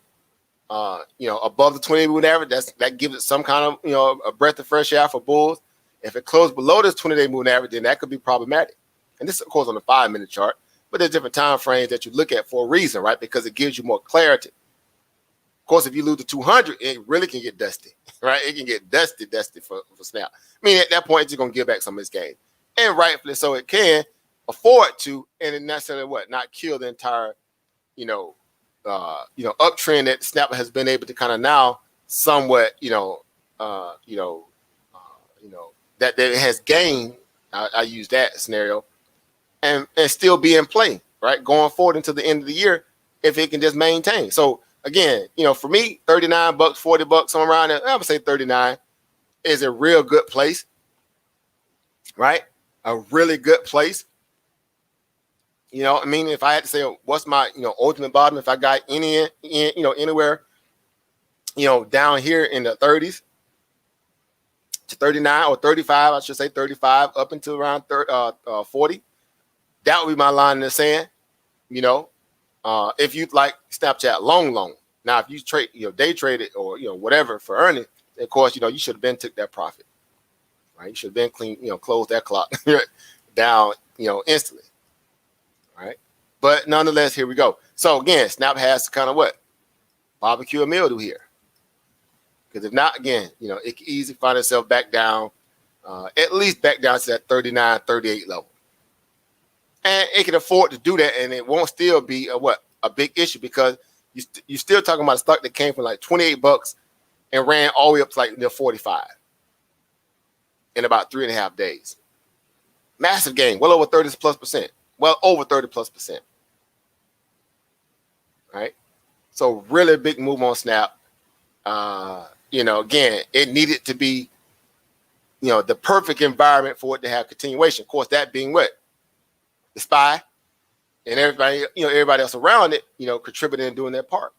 above the 20-day moving average, that gives it some kind of, a breath of fresh air for bulls. If it closed below this 20-day moving average, then that could be problematic. And this, of course, on the 5-minute chart, but there's different time frames that you look at for a reason, right? Because it gives you more clarity. Of course, if you lose the 200, it really can get dusty, right? It can get dusty for Snap. I mean, at that point, it's going to give back some of its gain. And rightfully so, it can afford to, and it necessarily not kill the entire, uptrend that Snap has been able to kind of now somewhat, that it has gained. I use that scenario, and still be in play, right? Going forward into the end of the year, if it can just maintain. So again, for me, $39, $40, somewhere around there, I would say 39 is a real good place, right? A really good place. If I had to say what's my ultimate bottom, if I got anywhere down here in the 30s, to 39 or 35, I should say 35 up until around 40. That would be my line in the sand. You know, if you like Snapchat long. Now, if you trade, day trade it or, whatever for earning, of course, you should have been took that profit, right? You should have been clean, close that clock down, instantly, right? But nonetheless, here we go. So again, Snap has to kind of barbecue a mildew here. Because if not, again, it can easily find itself back down, at least back down to that 39, 38 level. And it can afford to do that, and it won't still be a big issue, because you're still talking about a stock that came from like $28 and ran all the way up to like near 45 in about 3.5 days. Massive gain, well over 30+%. Well over 30+%. Right? So really big move on Snap. Again, it needed to be, the perfect environment for it to have continuation. Of course, that being the SPY and everybody, everybody else around it, contributing and doing their part.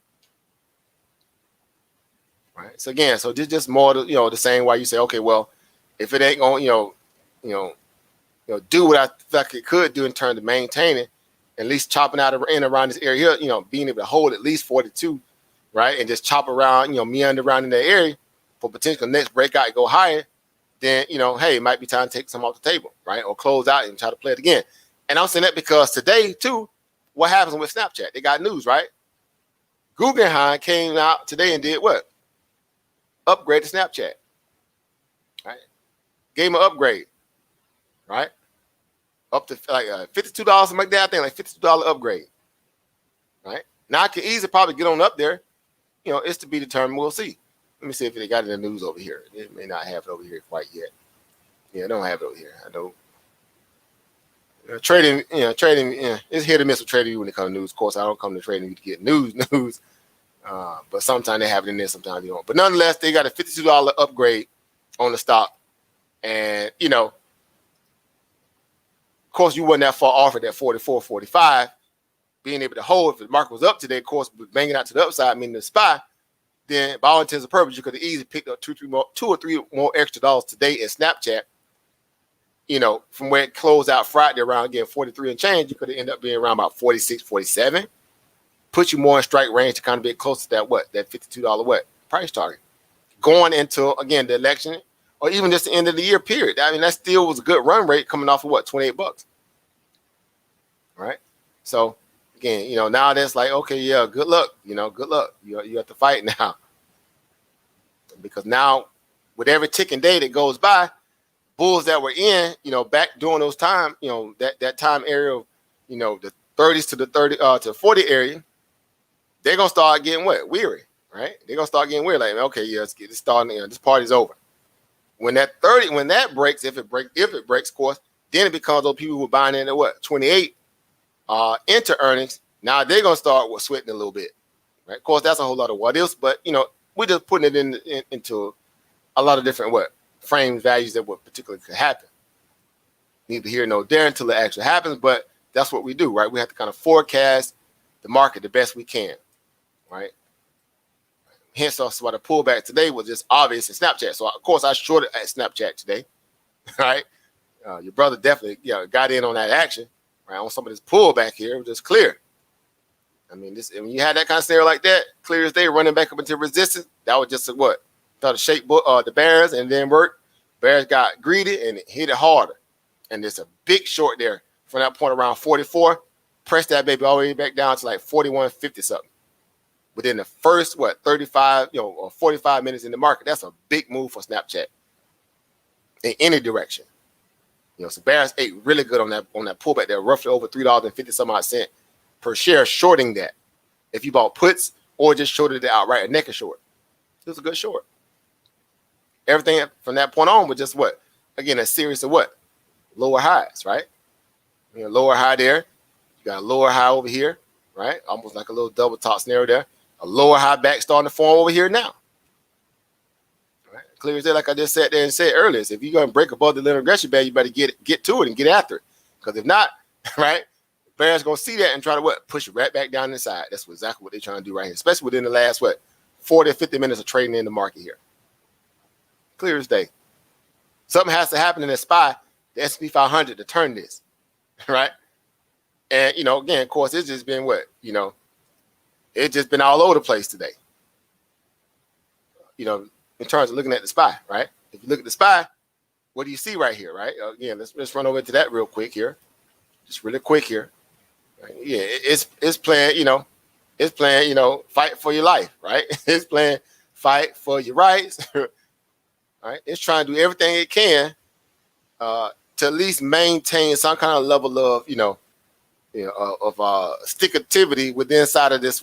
Right. So again, so this just more, the same why you say, okay, well, if it ain't going, do what I feel like it could do in terms of maintaining, at least chopping out in around this area here, being able to hold at least 42, right, and just chop around, meander around in that area for potential next breakout and go higher, then, hey, it might be time to take some off the table, right, or close out and try to play it again. And I'm saying that because today, too, what happens with Snapchat? They got news, right? Guggenheim came out today and did what? Upgrade to Snapchat, right? Gave him an upgrade, right? Up to like $52, something like that. I think like $52 upgrade, right? Now I can easily probably get on up there. It's to be determined. We'll see. Let me see if they got it in the news over here. It may not have it over here quite yet. Yeah, I don't have it over here. I know. Trading, it's hit or miss with trading when it comes to news. Of course, I don't come to trading to get news, but sometimes they have it in there, sometimes they don't. But nonetheless, they got a $52 upgrade on the stock, and of course, you wasn't that far off at that 44, 45. Being able to hold, if the market was up today, of course, banging out to the upside, meaning the SPY, then by all intents and purposes, you could have easily picked up two or three more extra dollars today in Snapchat. From where it closed out Friday around, again, 43 and change, you could have ended up being around about 46, 47. Put you more in strike range to kind of be close to that that $52 price target. Going into, again, the election, or even just the end of the year period. I mean, that still was a good run rate coming off of $28. Right? So, again, now that's like, okay, yeah, good luck. Good luck. You have to fight now. Because now, with every ticking day that goes by, bulls that were in, back during those time, that time area of, the 30s to the 30 to 40 area, they're gonna start getting weary, right? They're gonna start getting weary. Like, okay, yeah, let's get this starting. This party's over. When that breaks, if it breaks, of course, then it becomes those people who are buying in at 28 into earnings. Now they're gonna start sweating a little bit, right? Of course, that's a whole lot of what ifs, but we're just putting it into a lot of different frame values that what particularly could happen. Neither here nor there until it actually happens, but that's what we do, right? We have to kind of forecast the market the best we can, right? Hence, also why the pullback today was just obvious in Snapchat. So, of course, I shorted at Snapchat today, right? Your brother definitely got in on that action, right? On some of this pullback here, it was just clear. I mean, when you had that kind of scenario like that, clear as day, running back up into resistance, that was just thought to shape the bears and then work. Bears got greedy and hit it harder. And there's a big short there from that point around 44. Press that baby all the way back down to like 41.50 something. Within the first 35, or 45 minutes in the market, that's a big move for Snapchat in any direction. So Bears ate really good on that pullback there, roughly over $3.50 some odd cent per share, shorting that. If you bought puts or just shorted it outright, a naked short, it was a good short. Everything from that point on was just again, a series of lower highs, right? Lower high there, you got a lower high over here, right? Almost like a little double top scenario there. A lower high back starting to form over here now. Right? Clear as day, like I just said there and said earlier, if you're going to break above the linear regression band, you better get to it and get after it. Because if not, right, Bears going to see that and try to push it right back down inside. That's exactly what they're trying to do right here, especially within the last 40 or 50 minutes of trading in the market here. Clear as day. Something has to happen in the SPY, the S&P 500, to turn this, right? And, again, of course, it's just been it's just been all over the place today, in terms of looking at the SPY, right? If you look at the SPY, what do you see right here, right? Again, let's run over to that real quick here. Just really quick here. Right? Yeah, it's playing, it's playing, fight for your life, right? It's playing fight for your rights, right? It's trying to do everything it can to at least maintain some kind of level of, stickability within inside of this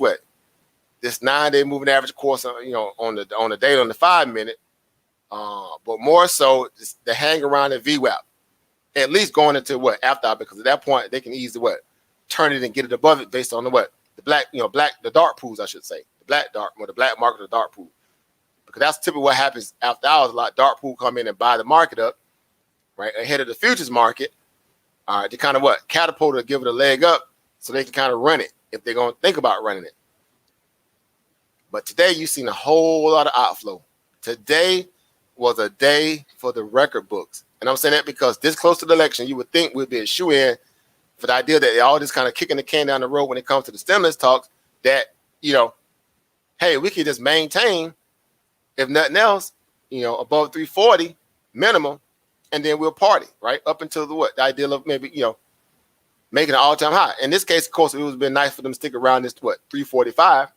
this 9-day moving average course, on the day on the 5-minute, but more so the hang around the VWAP, at least going into after, because at that point they can easily turn it and get it above it based on the the dark pools, I should say, the black market, the dark pool, because that's typically what happens after hours. A lot of dark pool come in and buy the market up, right, ahead of the futures market, to kind of catapult or give it a leg up so they can kind of run it if they're going to think about running it. But today you've seen a whole lot of outflow. Today was a day for the record books. And I'm saying that because this close to the election, you would think we'd be a shoe-in for the idea that they're all just kind of kicking the can down the road when it comes to the stimulus talks, that, hey, we can just maintain, if nothing else, above 340 minimum, and then we'll party, right? Up until the idea of maybe, making an all-time high. In this case, of course, it would have been nice for them to stick around this, 345,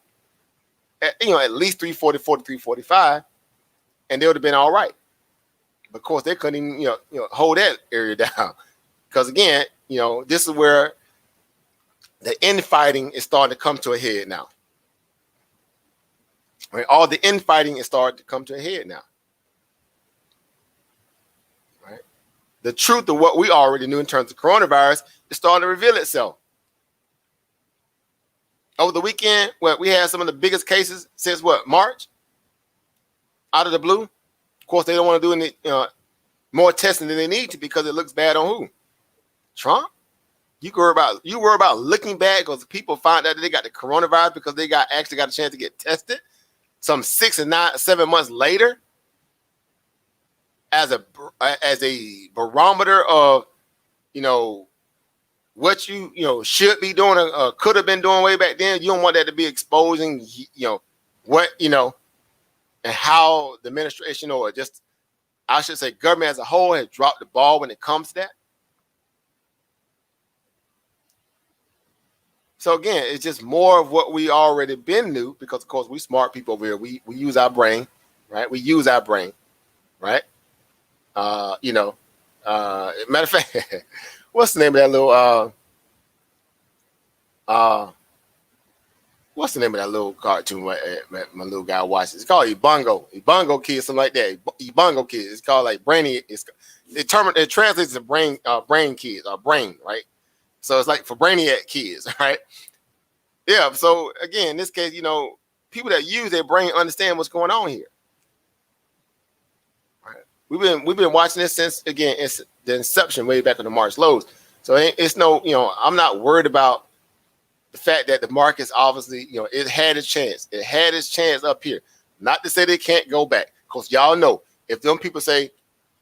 at least 344 to 345, and they would have been all right. But of course, they couldn't even, hold that area down. Because again, this is where the infighting is starting to come to a head now. Right? All the infighting is starting to come to a head now. Right? The truth of what we already knew in terms of coronavirus is starting to reveal itself. Over the weekend, we had some of the biggest cases since March? Out of the blue. Of course, they don't want to do any more testing than they need to, because it looks bad on who? Trump? You worry about looking bad because people find out that they got the coronavirus because they actually got a chance to get tested some 6 and 7 months later, as a barometer of what you should be doing or could have been doing way back then. You don't want that to be exposing what and how the administration, or just, I should say, government as a whole, has dropped the ball when it comes to that. So again, it's just more of what we already been knew, because of course we smart people over here. We use our brain, right? We use our brain, right? Matter of fact, what's the name of that little cartoon my little guy watches? It's called Ebongo Kids, something like that. Ebongo Kids. It's called like Brainy. It translates to brain kids, or brain, right? So it's like for brainiac kids, right? Yeah. So again, in this case, people that use their brain understand what's going on here. Right? We've been watching this since, again, it's the inception, way back in the March lows. So it's no, I'm not worried about the fact that the market's obviously, it had its chance. It had its chance up here. Not to say they can't go back, because y'all know, if them people say,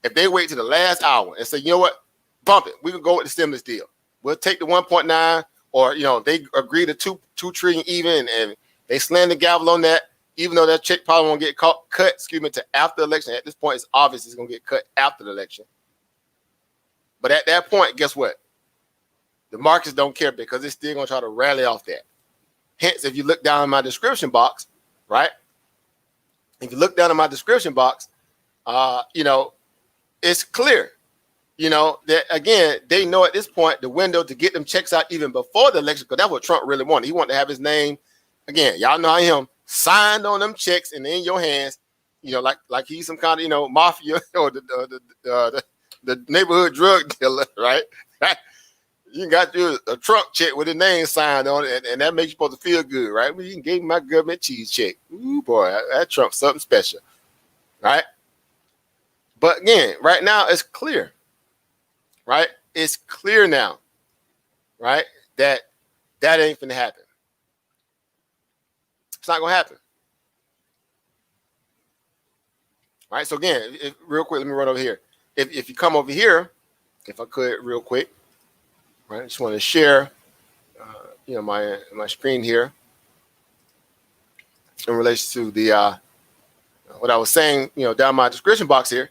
if they wait to the last hour and say, you know what, bump it, we can go with the stimulus deal. We'll take the 1.9, or they agree to 2 trillion even, and they slam the gavel on that, even though that check probably won't get cut, to after the election. At this point, it's obvious it's going to get cut after the election. But at that point, guess what? The markets don't care, because it's still going to try to rally off that. Hence, if you look down in my description box, right? If you look down in my description box, it's clear. That again, they know at this point the window to get them checks out even before the election, because that's what Trump really wanted. He wanted to have his name, again, y'all know him, signed on them checks and in your hands, like he's some kind of, mafia or the neighborhood drug dealer, right? You got you a Trump check with his name signed on it, and that makes you supposed to feel good, right? Well, you can give me my government cheese check. Ooh, boy, that Trump's something special, right? But again, right now it's clear. Right? It's clear now, right? That ain't finna happen. It's not gonna happen. Right? So again, real quick, let me run over here. if you come over here, if I could real quick, right? I just want to share, my screen here in relation to the what I was saying, down my description box here.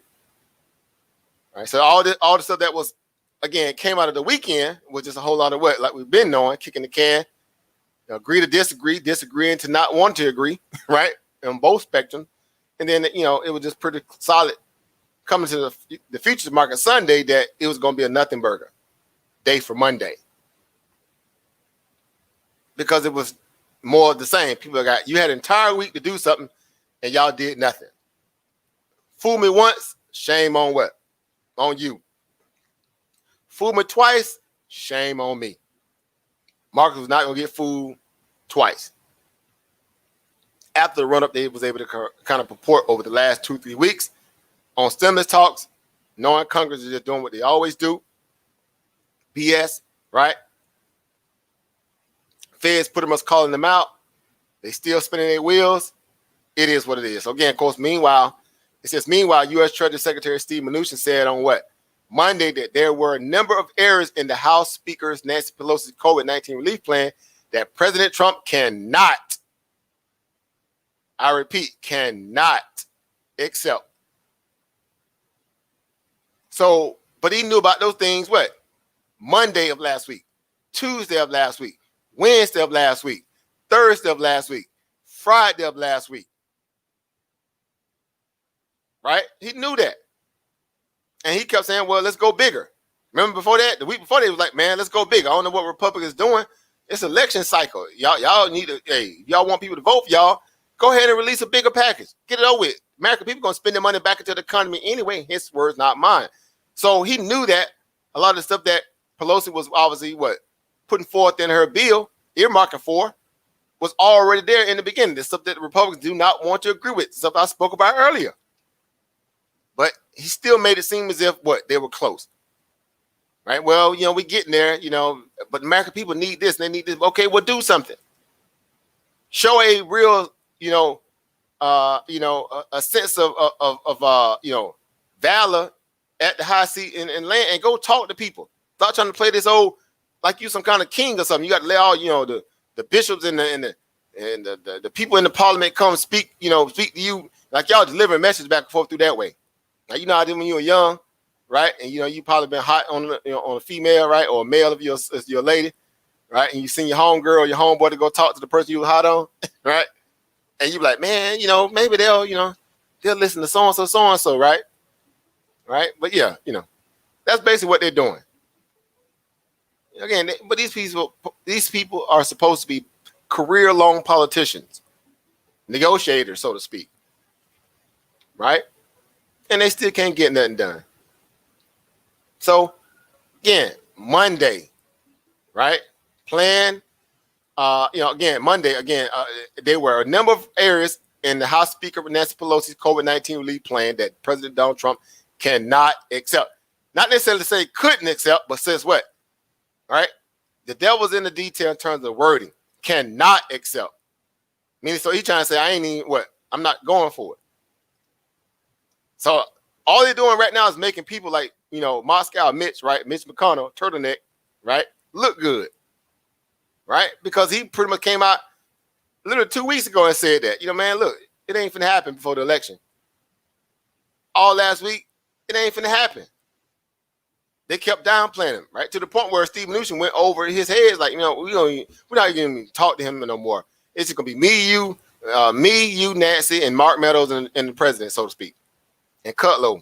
All right, so all the stuff that was, again, came out of the weekend was just a whole lot of what, like we've been knowing, kicking the can, agree to disagree, disagreeing to not want to agree, right, on both spectrums. And then, it was just pretty solid coming to the futures market Sunday that it was going to be a nothing burger day for Monday. Because it was more of the same. You had an entire week to do something and y'all did nothing. Fool me once, shame on what? On you. Fool me twice, shame on me. Marcus was not going to get fooled twice. After the run-up, they was able to kind of purport over the last 2-3 weeks on stimulus talks, knowing Congress is just doing what they always do. BS, right? Feds pretty much calling them out. They still spinning their wheels. It is what it is. So again, of course, meanwhile, U.S. Treasury Secretary Steve Mnuchin said on what? Monday that there were a number of errors in the House Speaker's Nancy Pelosi's COVID-19 relief plan that President Trump cannot, I repeat, cannot accept. So, but he knew about those things, what? Monday of last week, Tuesday of last week, Wednesday of last week, Thursday of last week, Friday of last week. Right? He knew that. And he kept saying, well, let's go bigger. Remember before that? The week before, they was like, man, let's go bigger. I don't know what Republicans doing. It's election cycle. Y'all need to, if y'all want people to vote for y'all, go ahead and release a bigger package. Get it over with. American people going to spend their money back into the economy anyway. His words, not mine. So he knew that a lot of the stuff that Pelosi was obviously putting forth in her bill, earmarking for, was already there in the beginning. The stuff that the Republicans do not want to agree with, stuff I spoke about earlier. But he still made it seem as if they were close. Right? Well, we getting there, but American people need this and they need this. Okay, well, do something. Show a real, a sense of valor at the high seat and land, and go talk to people. Stop trying to play this old like you some kind of king or something. You got to let all the bishops and the people in the parliament come speak to you like y'all delivering messages back and forth through that way. Now you know how I did when you were young, right? And you probably been hot on on a female, right, or a male if your lady, right? And you send your homegirl or your homeboy to go talk to the person you were hot on, right? And you be like, man, maybe they'll listen to so and so, right? Right? But yeah, that's basically what they're doing. Again, but these people are supposed to be career-long politicians, negotiators, so to speak, right? And they still can't get nothing done. So, again, Monday, right? Plan, Monday, there were a number of areas in the House Speaker Nancy Pelosi's COVID-19 relief plan that President Donald Trump cannot accept. Not necessarily say couldn't accept, but says what? Right? The devil's in the detail in terms of wording. Cannot accept. Meaning, so he's trying to say, I'm not going for it. So all they're doing right now is making people like, Moscow Mitch, right? Mitch McConnell, turtleneck, right? Look good. Right? Because he pretty much came out literally 2 weeks ago and said that, man, look, it ain't finna happen before the election. All last week, it ain't finna happen. They kept downplaying him, right? To the point where Steve Mnuchin went over his head, like, we're not even talk to him no more. It's just gonna be me, you, Nancy, and Mark Meadows and the president, so to speak, and Cutlow.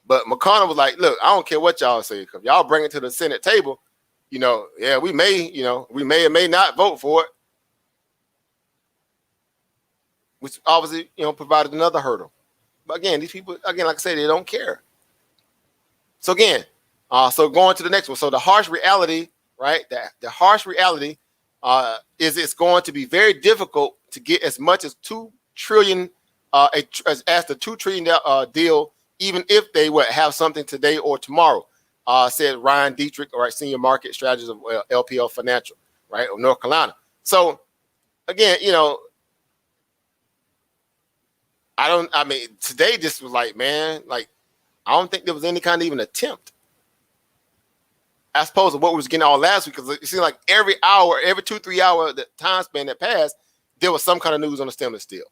But McConnell was like, look, I don't care what y'all say, because y'all bring it to the Senate table, we may or may not vote for it, which obviously, provided another hurdle. But again, these people, like I said, they don't care. So again, so going to the next one. So the harsh reality, right? The harsh reality is it's going to be very difficult to get as much as $2 trillion, as the $2 trillion deal, even if they would have something today or tomorrow, said Ryan Dietrich, right, senior market strategist of LPL Financial, right, of North Carolina. So again, I mean, today just was like, man, like, I don't think there was any kind of even attempt as opposed to what we was getting all last week. Because it seemed like every hour, every 2-3 hour the time span that passed, there was some kind of news on the stimulus still.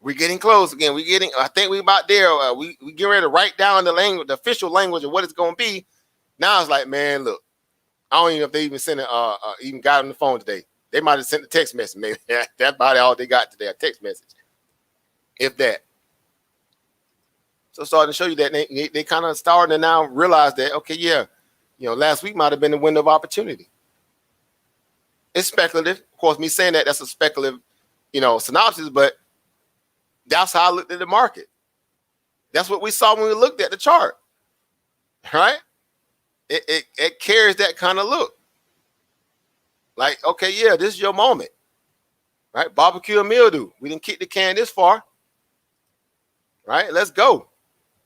We're getting close again. I think we're about there. We getting ready to write down the language, the official language of what it's going to be. Now it's like, man, look, I don't even know if they even sent even got on the phone today. They might have sent a text message. Maybe that's about all they got today, a text message, if that. So starting to show you that they kind of starting to now realize that, okay, yeah, last week might have been a window of opportunity. It's speculative. Of course, me saying that's a speculative, synopsis, but that's how I looked at the market. That's what we saw when we looked at the chart, right? It carries that kind of look. Like, okay, yeah, this is your moment, right? Barbecue and mildew. We didn't kick the can this far, right? Let's go,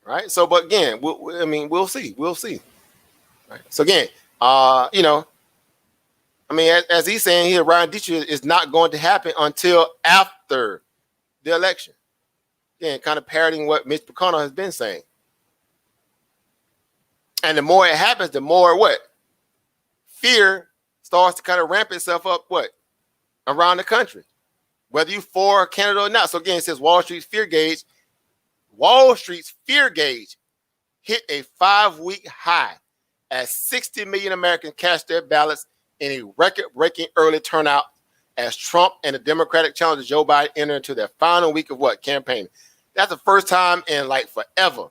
right? So, but again, we'll see. Right? So again, as he's saying here, Ryan Dietrich is not going to happen until after the election. Again, kind of parroting what Mitch McConnell has been saying. And the more it happens, the more what? Fear starts to kind of ramp itself up, around the country, whether you for a candidate or not. So again, it says Wall Street's fear gauge hit a 5-week high as 60 million Americans cast their ballots in a record-breaking early turnout as Trump and the Democratic challenger Joe Biden enter into their final week of campaign. That's the first time in like forever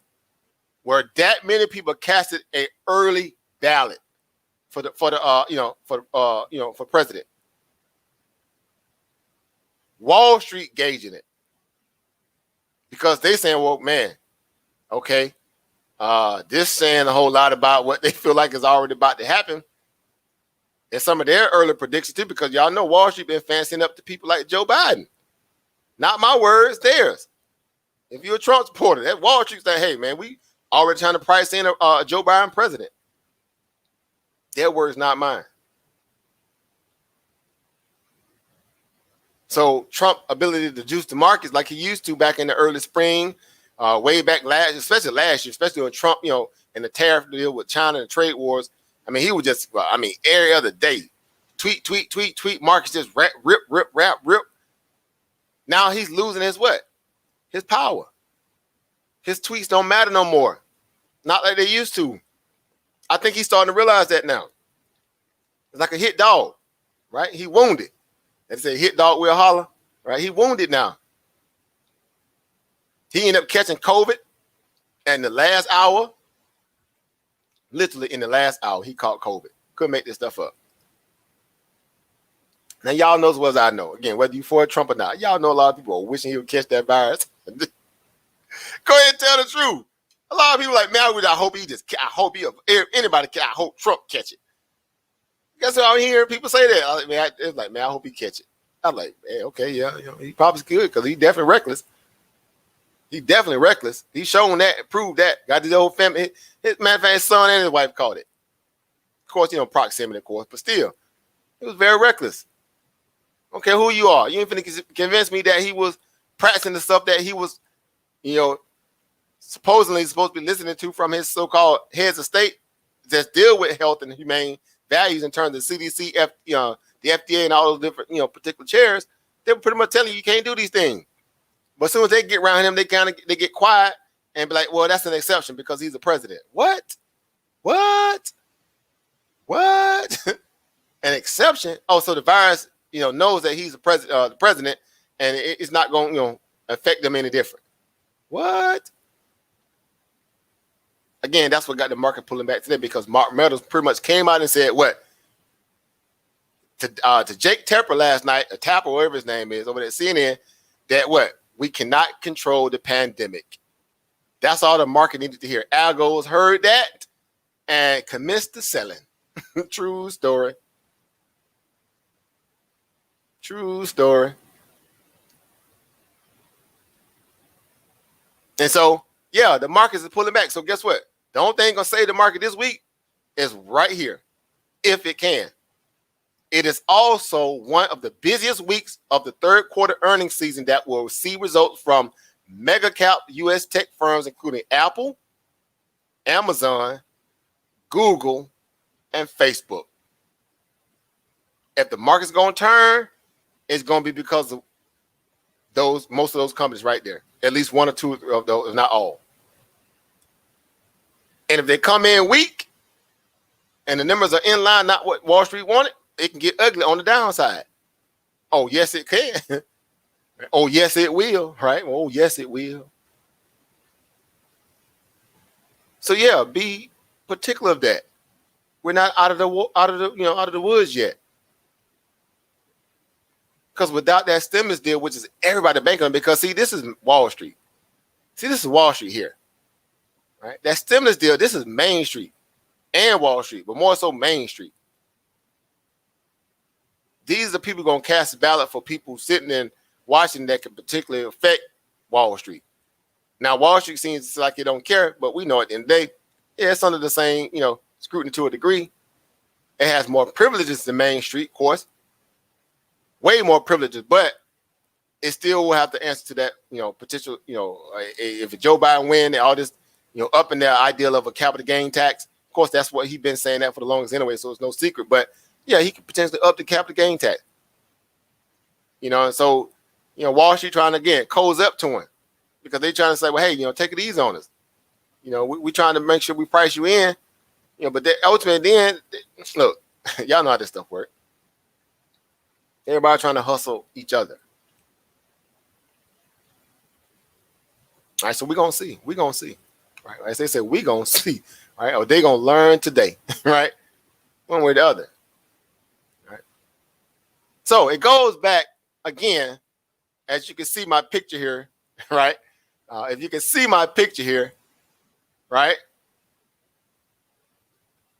where that many people casted an early ballot for president. Wall Street gauging it because they saying, well, man, okay, this saying a whole lot about what they feel like is already about to happen. And some of their early predictions too, because y'all know Wall Street been fancying up to people like Joe Biden. Not my words, theirs. If you're a Trump supporter, that Wall Street say, hey, man, we already trying to price in a Joe Biden president. Their words, not mine. So Trump's ability to juice the markets like he used to back in the early spring, way back especially last year, especially when Trump, and the tariff deal with China and trade wars. I mean, he was just, every other day, tweet, markets just rip. Now he's losing his what? His power. His tweets don't matter no more. Not like they used to. I think he's starting to realize that now. It's like a hit dog, right? He wounded. They say hit dog will holler, right? He wounded now. He ended up catching COVID in the last hour. Literally in the last hour, he caught COVID. Couldn't make this stuff up. Now, y'all know as well as I know. Again, whether you for Trump or not, y'all know a lot of people are wishing he would catch that virus. Go ahead and tell the truth. A lot of people like, man, I hope Trump catch it. Guess what I'm hearing people say that. I hope he catch it. I'm like, man, okay, yeah, he probably could because he's definitely reckless. He's shown that, proved that. Got his whole family. His matter of fact, his son and his wife caught it. Of course, proximity, of course, but still, it was very reckless. Okay, who you are? You ain't finna convince me that he was practicing the stuff that he was, supposedly supposed to be listening to from his so-called heads of state that deal with health and humane values in terms of CDC, the FDA, and all those different, particular chairs. They were pretty much telling you can't do these things. But as soon as they get around him, they get quiet and be like, well, that's an exception because he's the president. What? An exception? Oh, so the virus, knows that he's the president, and it's not going to, affect them any different. What? Again, that's what got the market pulling back today because Mark Meadows pretty much came out and said what? To Jake Tapper last night, or Tapper, whatever his name is, over at CNN, that what? We cannot control the pandemic. That's all the market needed to hear. Algos heard that and commenced to selling. True story. And so, yeah, the markets are pulling back. So guess what? The only thing gonna save the market this week is right here, if it can. It is also one of the busiest weeks of the third quarter earnings season that will see results from mega cap U.S. tech firms, including Apple, Amazon, Google, and Facebook. If the market's going to turn, it's going to be because of most of those companies right there. At least one or two of those, if not all. And if they come in weak and the numbers are in line, not what Wall Street wanted, it can get ugly on the downside. Oh, yes, it can. Oh, yes, it will. Right? Oh, yes, it will. So yeah, be particular of that. We're not out of the woods yet. Because without that stimulus deal, which is everybody banking on, because see, this is Wall Street. See, this is Wall Street here. Right? That stimulus deal, this is Main Street and Wall Street, but more so Main Street. These are the people going to cast a ballot for people sitting in Washington that can particularly affect Wall Street. Now, Wall Street seems like it don't care, but we know at the end of the day, yeah, it's under the same, scrutiny to a degree. It has more privileges than Main Street, of course. Way more privileges, but it still will have to answer to that, potential, if Joe Biden win and all this, up in their ideal of a capital gain tax. Of course, that's what he's been saying that for the longest anyway, so it's no secret. But yeah, he could potentially up the capital gain tax. And so, Wall Street trying to, again, cozy up to him because they trying to say, well, hey, take it easy on us. We trying to make sure we price you in, but ultimately then, look, y'all know how this stuff works. Everybody trying to hustle each other. All right, so we're going to see. We're going to see. Right? As they say, we're going to see. Right? Or they're going to learn today. Right? One way or the other. Right? So it goes back again, as you can see my picture here. Right? If you can see my picture here. Right?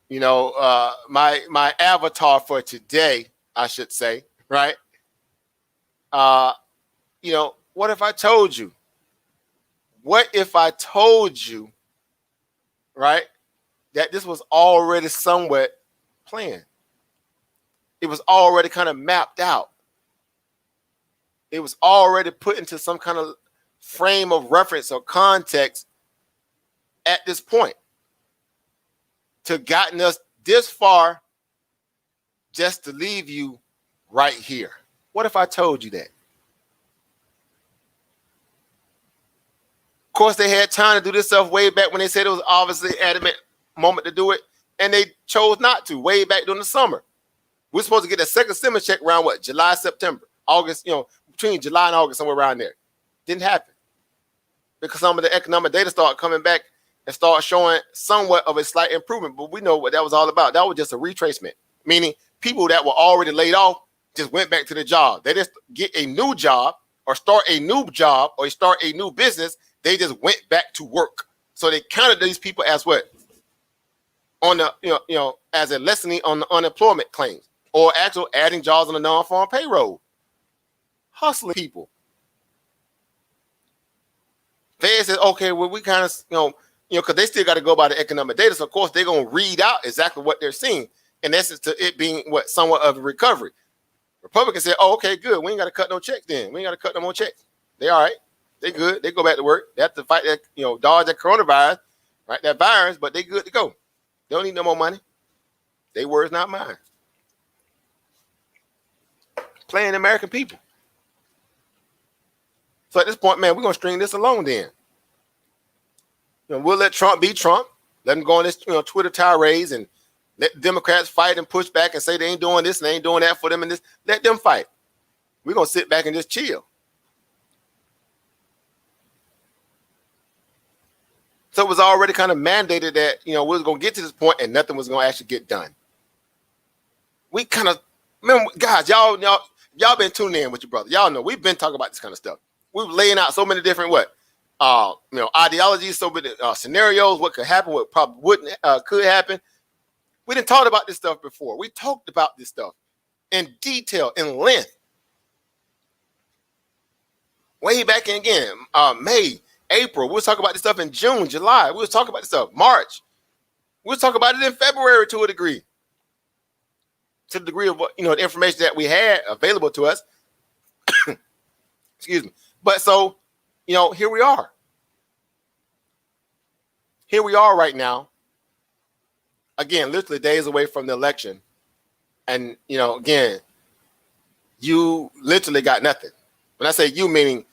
My avatar for today, I should say. Right? What if I told you? What if I told you, right, that this was already somewhat planned? It was already kind of mapped out. It was already put into some kind of frame of reference or context at this point to gotten us this far just to leave you right here. What if I told you that? Of course, they had time to do this stuff way back when they said it was obviously adamant moment to do it, and they chose not to way back during the summer. We're supposed to get a second stimulus check around what? July, September, August, between July and August, somewhere around there. Didn't happen because some of the economic data started coming back and started showing somewhat of a slight improvement, but we know what that was all about. That was just a retracement, meaning people that were already laid off just went back to the job. They just get a new job or start a new job or start a new business. They just went back to work. So they counted these people as what? On the, as a lessening on the unemployment claims or actual adding jobs on the non-farm payroll. Hustling people. They said, okay, well, we kind of, because they still got to go by the economic data. So, of course, they're going to read out exactly what they're seeing. In essence, to it being somewhat of a recovery. Republicans said, oh, okay, good. We ain't got to cut no checks then. We ain't got to cut no more checks. They all right. They good. They go back to work. They have to fight that, dodge that coronavirus, right? That virus, but they good to go. They don't need no more money. They words, not mine. Playing the American people. So at this point, man, we're going to string this along then. We'll let Trump be Trump. Let him go on this, Twitter tirades and let the Democrats fight and push back and say they ain't doing this and they ain't doing that for them and this. Let them fight. We're going to sit back and just chill. So it was already kind of mandated that, we was going to get to this point and nothing was going to actually get done. We kind of, remember, guys, y'all been tuning in with your brother. Y'all know we've been talking about this kind of stuff. We've laying out so many different ideologies, so many scenarios, what could happen, what probably wouldn't, could happen. We didn't talk about this stuff before. We talked about this stuff in detail, in length. Way back in again, May, April. We'll talk about this stuff in June, July. We'll talk about this stuff March. We'll talk about it in February to a degree. to the degree of what, the information that we had available to us. Excuse me. But so, here we are. Here we are right now. Again, literally days away from the election. And, again, you literally got nothing. When I say you, meaning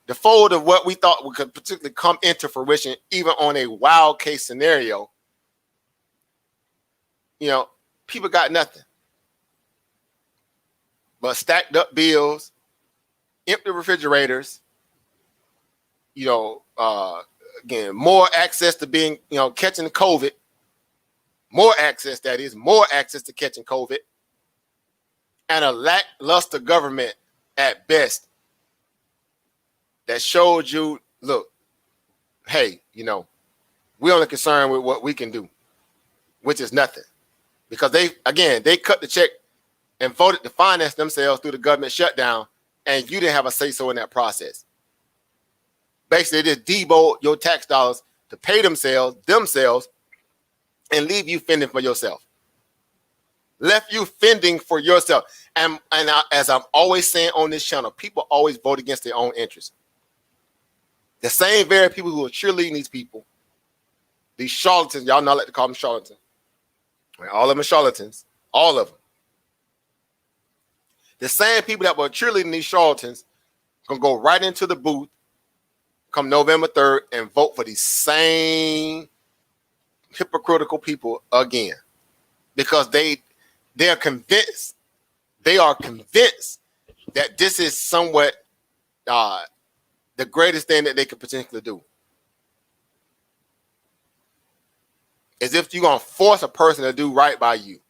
the fold of what we thought could particularly come into fruition, even on a wild case scenario, people got nothing but stacked up bills, empty refrigerators, again, more access to being, catching COVID, more access to catching COVID, and a lackluster government at best that showed you, look, hey, we're only concerned with what we can do, which is nothing. Because they cut the check and voted to finance themselves through the government shutdown, and you didn't have a say-so in that process. Basically, they just debowed your tax dollars to pay themselves, and leave you fending for yourself. Left you fending for yourself. And as I'm always saying on this channel, people always vote against their own interests. The same very people who are cheerleading these people, these charlatans, y'all know I like to call them charlatans. Right? All of them are charlatans. All of them. The same people that were cheerleading these charlatans going to go right into the booth come November 3rd and vote for these same hypocritical people again. Because they are convinced that this is somewhat the greatest thing that they could potentially do. As if you're going to force a person to do right by you.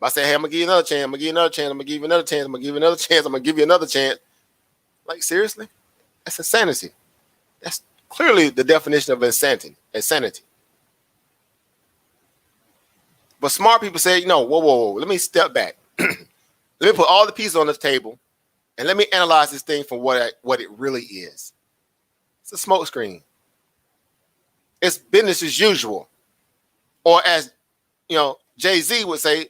By saying, hey, I'm going to give you another chance, I'm going to give you another chance, I'm going to give you another chance, I'm going to give you another chance, I'm going to give you another chance. Like, seriously? That's insanity. That's clearly the definition of insanity. But smart people say, whoa, let me step back. Let me put all the pieces on the table and let me analyze this thing for what it really is. It's a smoke screen. It's business as usual. Or as, Jay-Z would say,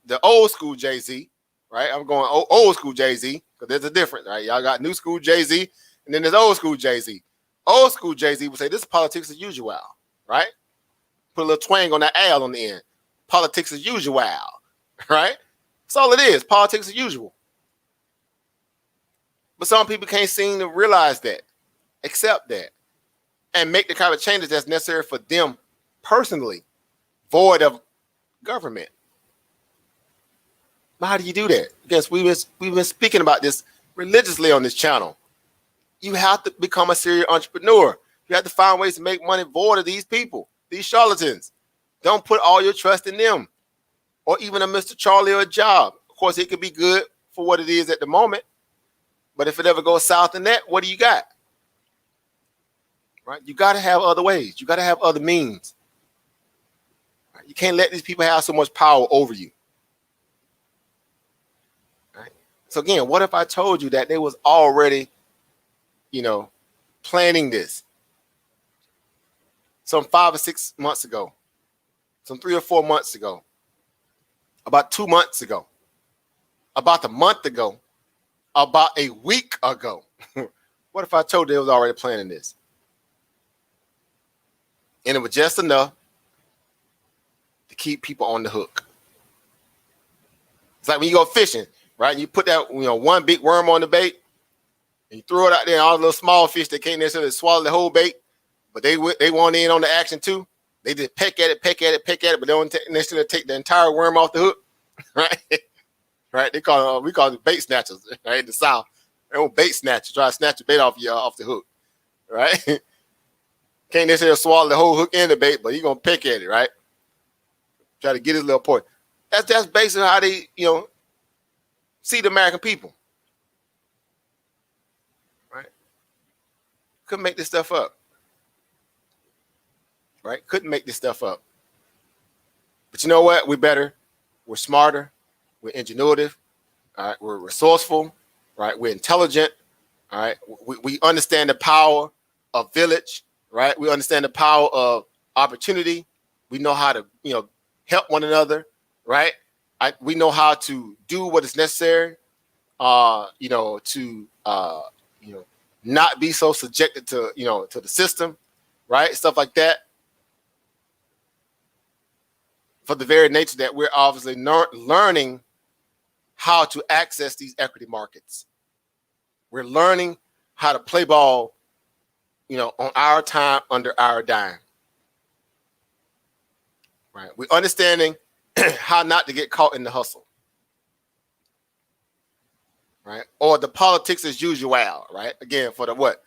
the old school Jay-Z, right? I'm going old school Jay-Z because there's a difference, right? Y'all got new school Jay-Z and then there's old school Jay-Z. Old school Jay-Z would say this is politics as usual, right? Put a little twang on that L on the end. Politics as usual, right? That's all it is, politics as usual. But some people can't seem to realize that, accept that, and make the kind of changes that's necessary for them personally, void of government. But how do you do that? Because we've been speaking about this religiously on this channel. You have to become a serial entrepreneur. You have to find ways to make money void of these people, these charlatans. Don't put all your trust in them or even a Mr. Charlie or a job. Of course, it could be good for what it is at the moment. But if it ever goes south in that, what do you got? Right? You got to have other ways. You got to have other means. Right? You can't let these people have so much power over you. Right? So again, what if I told you that they was already, planning this some 5 or 6 months ago, some 3 or 4 months ago, about 2 months ago, about a month ago, about a week ago? What if I told you they was already planning this? And it was just enough to keep people on the hook. It's like when you go fishing, right? You put that, one big worm on the bait, and you throw it out there, and all the little small fish that can't necessarily swallow the whole bait, but they want in on the action too. They just peck at it, but they don't necessarily take the entire worm off the hook, right? Right? We call it bait snatchers, right? In the South, they don't bait snatchers. Try to snatch the bait off the hook, right? Can't necessarily swallow the whole hook and the bait, but you're gonna peck at it, right? Try to get his little point. That's basically how they, see the American people. Right? Couldn't make this stuff up. Right? Couldn't make this stuff up. But you know what? We're better. We're smarter. We're ingenuitive. All right. We're resourceful. Right? We're intelligent. All right. We understand the power of village. Right? We understand the power of opportunity. We know how to, help one another. Right? We know how to do what is necessary, to not be so subjected to, to the system, right? Stuff like that. For the very nature that we're obviously learning how to access these equity markets. We're learning how to play ball, on our time, under our dime. Right? We're understanding how not to get caught in the hustle. Right? Or the politics as usual, right? Again, for the what?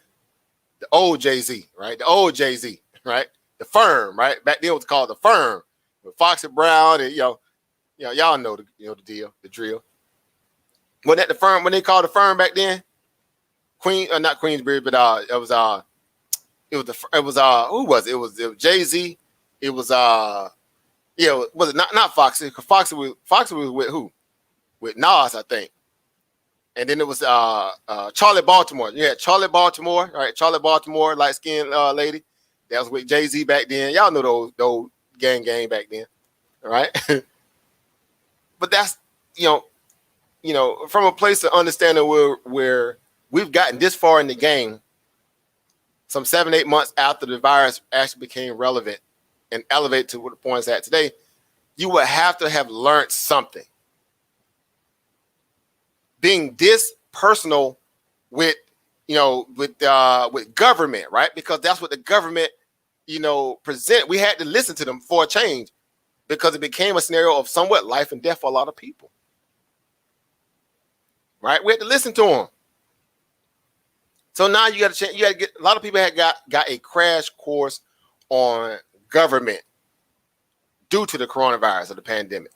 The old Jay-Z, right? The old Jay-Z, right? The firm, right? Back then it was called the firm. With Foxy Brown and y'all know the the deal, the drill. Wasn't that the firm when they called the firm back then? Not Queensbridge, but who was it? It was Jay-Z. It was was it not Foxy? Because Foxy was with who? With Nas, I think. And then it was Charlie Baltimore. Yeah, Charlie Baltimore. All right, Charlie Baltimore, light skinned lady. That was with Jay-Z back then. Y'all know those gang back then. All right. But that's from a place of understanding where we've gotten this far in the game, some 7-8 months after the virus actually became relevant and elevated to what the point it's at today, you would have to have learned something. Being this personal with government, right? Because that's what the government present. We had to listen to them for a change because it became a scenario of somewhat life and death for a lot of people. Right? We had to listen to them. So now you got to change. You got to get. A lot of people had got a crash course on government due to the coronavirus or the pandemic.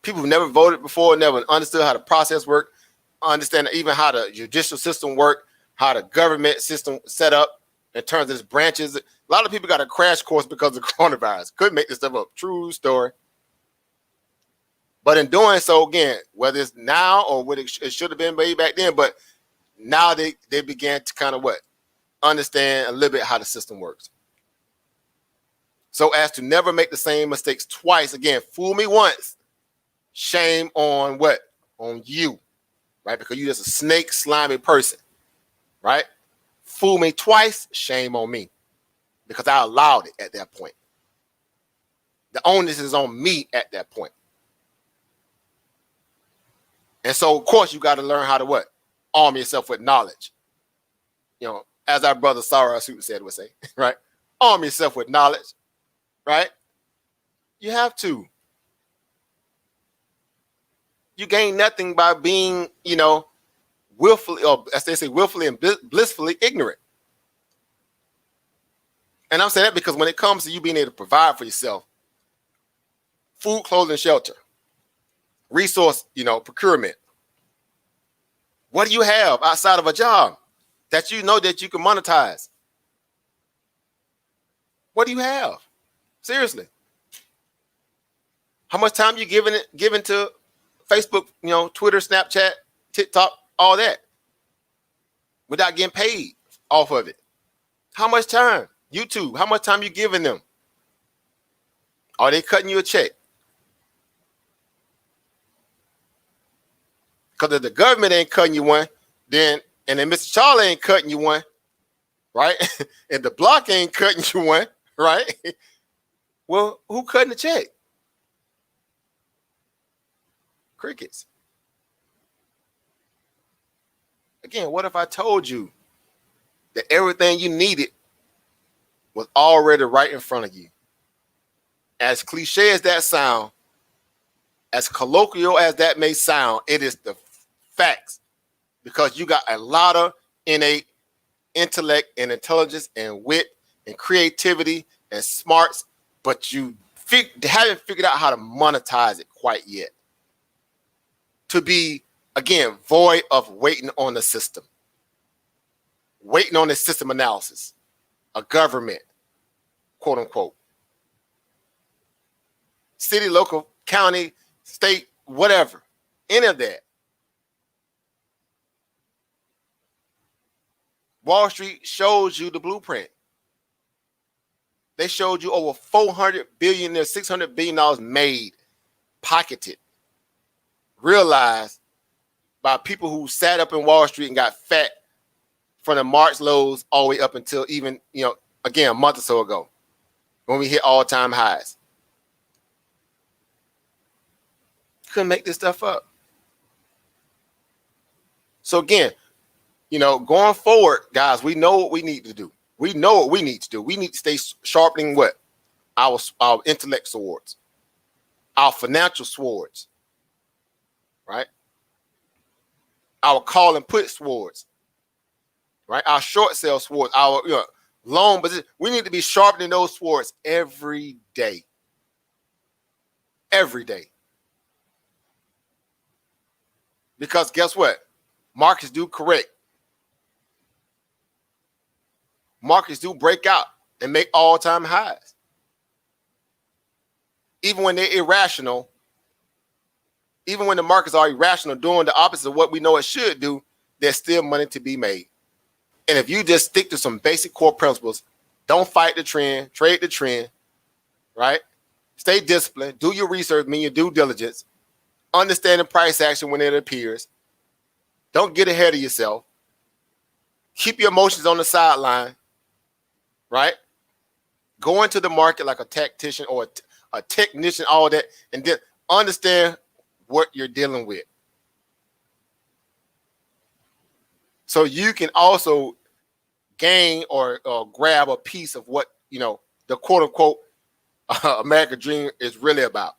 People who never voted before, never understood how the process worked, understand even how the judicial system worked, how the government system set up in terms of its branches. A lot of people got a crash course because of the coronavirus. Couldn't make this stuff up. True story. But in doing so, again, whether it's now or what it should have been way back then, but now they began to kind of understand a little bit how the system works. So as to never make the same mistakes twice. Again, fool me once, shame on what? On you, right? Because you're just a snake, slimy person, right? Fool me twice, shame on me, because I allowed it at that point. The onus is on me at that point. And so, of course, you got to learn how to arm yourself with knowledge. As our brother Sarah said would say, right? Arm yourself with knowledge, right? You have to. You gain nothing by being, willfully, or as they say, willfully and blissfully ignorant. And I'm saying that because when it comes to you being able to provide for yourself, food, clothing, shelter, resource, procurement. What do you have outside of a job that that you can monetize? What do you have? Seriously. How much time you giving to Facebook, Twitter, Snapchat, TikTok, all that without getting paid off of it? How much time? YouTube, how much time you giving them? Are they cutting you a check? Because if the government ain't cutting you one, and then Mr. Charlie ain't cutting you one, right? And the block ain't cutting you one, right? Well, who cutting the check? Crickets. Again, what if I told you that everything you needed was already right in front of you? As cliche as that sound, as colloquial as that may sound, it is the facts, because you got a lot of innate intellect and intelligence and wit and creativity and smarts, but you haven't figured out how to monetize it quite yet. To be, again, void of waiting on the system, waiting on the system analysis, a government, quote unquote, city, local, county, state, whatever, any of that. Wall Street shows you the blueprint. They showed you over $400 billion, $600 billion made, pocketed, realized by people who sat up in Wall Street and got fat from the March lows all the way up until even, again, a month or so ago when we hit all-time highs. Couldn't make this stuff up. So again, going forward, guys, we know what we need to do. We know what we need to do. We need to stay sharpening what? Our intellect swords, our financial swords, right? Our call and put swords, right? Our short sale swords, our long position. We need to be sharpening those swords every day. Every day. Because guess what? Markets do correct. Markets do break out and make all-time highs. Even when they're irrational, even when the markets are irrational, doing the opposite of what we know it should do, there's still money to be made. And if you just stick to some basic core principles, don't fight the trend, trade the trend, right? Stay disciplined, do your research, mean your due diligence, understand the price action when it appears. Don't get ahead of yourself. Keep your emotions on the sideline, right? Go into the market like a tactician or a technician, all that, and then understand what you're dealing with. So you can also gain or grab a piece of what, the quote unquote American dream is really about.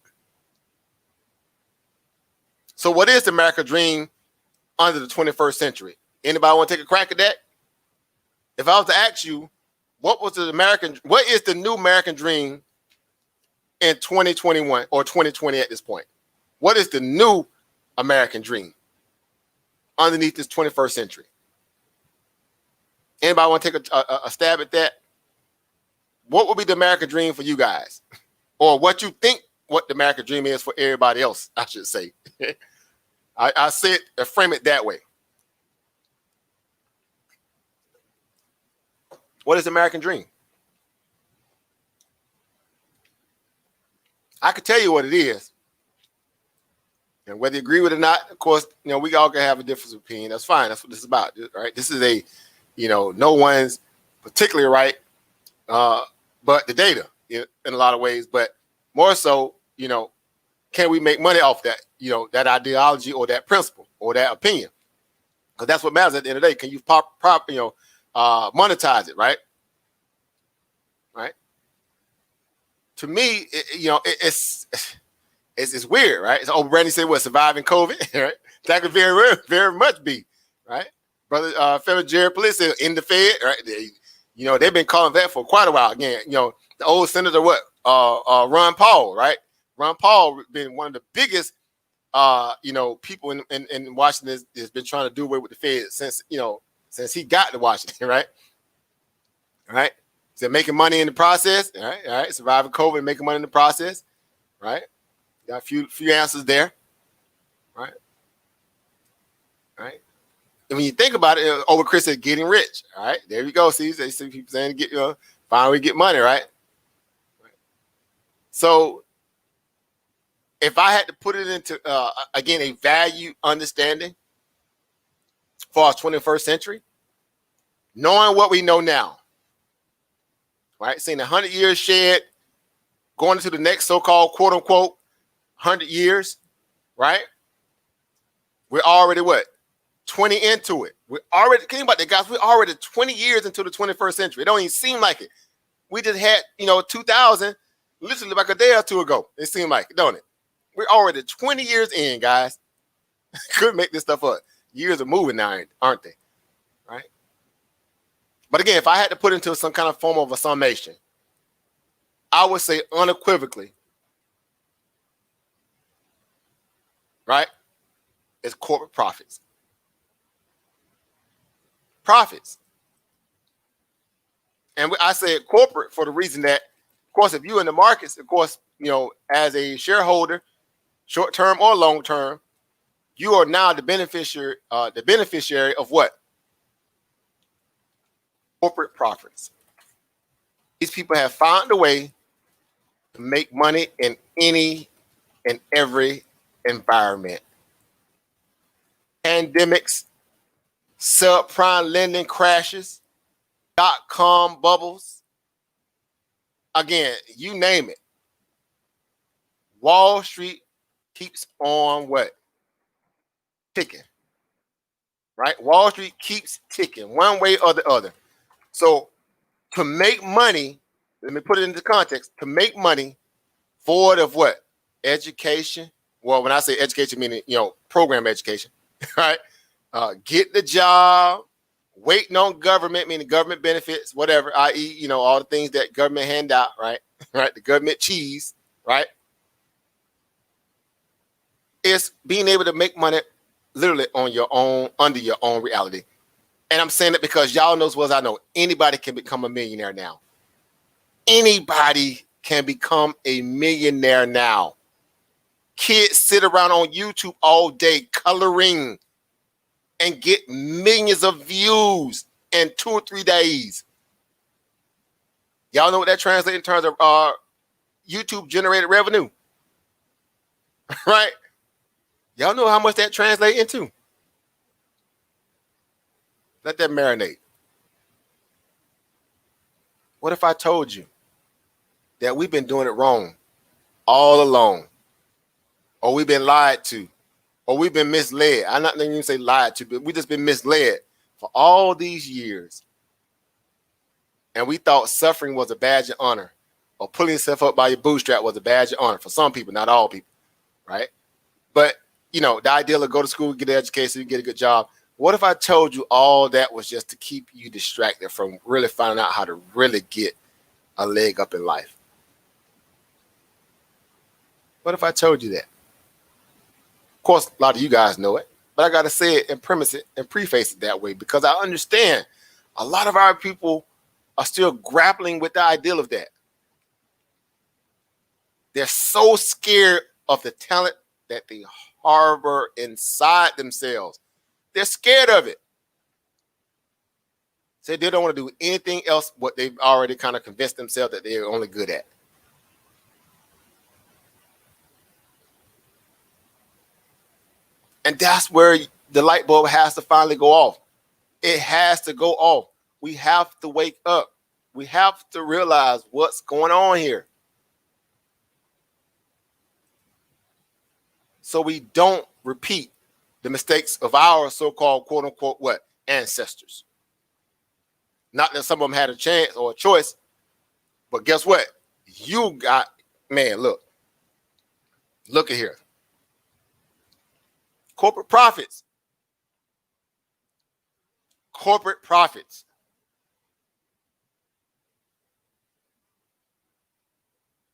So what is the American dream under the 21st century? Anybody want to take a crack at that? If I was to ask you, what is the new American dream in 2021 or 2020 at this point? What is the new American dream underneath this 21st century? Anybody want to take a stab at that? What would be the American dream for you guys? Or what you think what the American dream is for everybody else, I should say. I say it, frame it that way. What is the American dream? I could tell you what it is. And whether you agree with it or not, of course, we all can have a different opinion. That's fine. That's what this is about, right? This is no one's particularly right, but the data in a lot of ways. But more so, can we make money off that, that ideology or that principle or that opinion? Because that's what matters at the end of the day. Can you monetize it, right? Right. To me, it's weird, right? So, Brandy said, "What, surviving COVID?" Right? That could very, very much be, right? Brother, fellow Jared Police said, "In the Fed," right? They've been calling that for quite a while. Again, the old senator, Ron Paul, right? Ron Paul been one of the biggest, people in Washington has been trying to do away with the Fed since he got to Washington, right? All right. So making money in the process, all right. Surviving COVID and making money in the process, right? Got a few answers there, right? All right. And when you think about it, over Chris said getting rich, all right? There you go. See, they see people saying finally get money, right? So if I had to put it into, again, a value understanding for our 21st century, knowing what we know now, right? Seeing 100 years shed, going into the next so-called quote unquote 100 years, right? We're already 20 into it. We're already, think about that, guys. We're already 20 years into the 21st century. It don't even seem like it. We just had, 2000, literally like a day or two ago. It seemed like it, don't it? We're already 20 years in, guys. Couldn't make this stuff up. Years are moving now, aren't they? Right? But again, if I had to put into some kind of form of a summation, I would say unequivocally, right, it's corporate profits. Profits. And I say corporate for the reason that, of course, if you're in the markets, of course, as a shareholder, short term or long term, you are now the beneficiary of what? Corporate profits. These people have found a way to make money in any and every environment. Pandemics, subprime lending crashes, dot-com bubbles. Again, you name it. Wall Street keeps on what? Ticking. Right? Wall Street keeps ticking one way or the other. So to make money, let me put it into context, to make money void of what? Education. Well, when I say education, meaning, program education, right? Get the job, waiting on government, meaning government benefits, whatever, i.e., all the things that government hand out, right? Right? The government cheese, right? It's being able to make money literally on your own, under your own reality. And I'm saying it because y'all know as well as I know, anybody can become a millionaire now. Anybody can become a millionaire now. Kids sit around on YouTube all day coloring and get millions of views in 2 or 3 days. Y'all know what that translates in terms of YouTube generated revenue, right? Y'all know how much that translates into. Let that marinate. What if I told you that we've been doing it wrong all along, or we've been lied to, or we've been misled? I'm not even say lied to, but we just been misled for all these years. And we thought suffering was a badge of honor, or pulling yourself up by your bootstrap was a badge of honor for some people, not all people, right? But, the ideal of go to school, get an education, get a good job. What if I told you all that was just to keep you distracted from really finding out how to really get a leg up in life? What if I told you that? Of course, a lot of you guys know it, but I got to say it and premise it and preface it that way because I understand a lot of our people are still grappling with the ideal of that. They're so scared of the talent that they harbor inside themselves. They're scared of it. So they don't want to do anything else what they've already kind of convinced themselves that they're only good at. And that's where the light bulb has to finally go off. It has to go off. We have to wake up. We have to realize what's going on here. So we don't repeat the mistakes of our so-called quote unquote what? Ancestors. Not that some of them had a chance or a choice, but guess what? You got, man, look at here. Corporate profits. Corporate profits.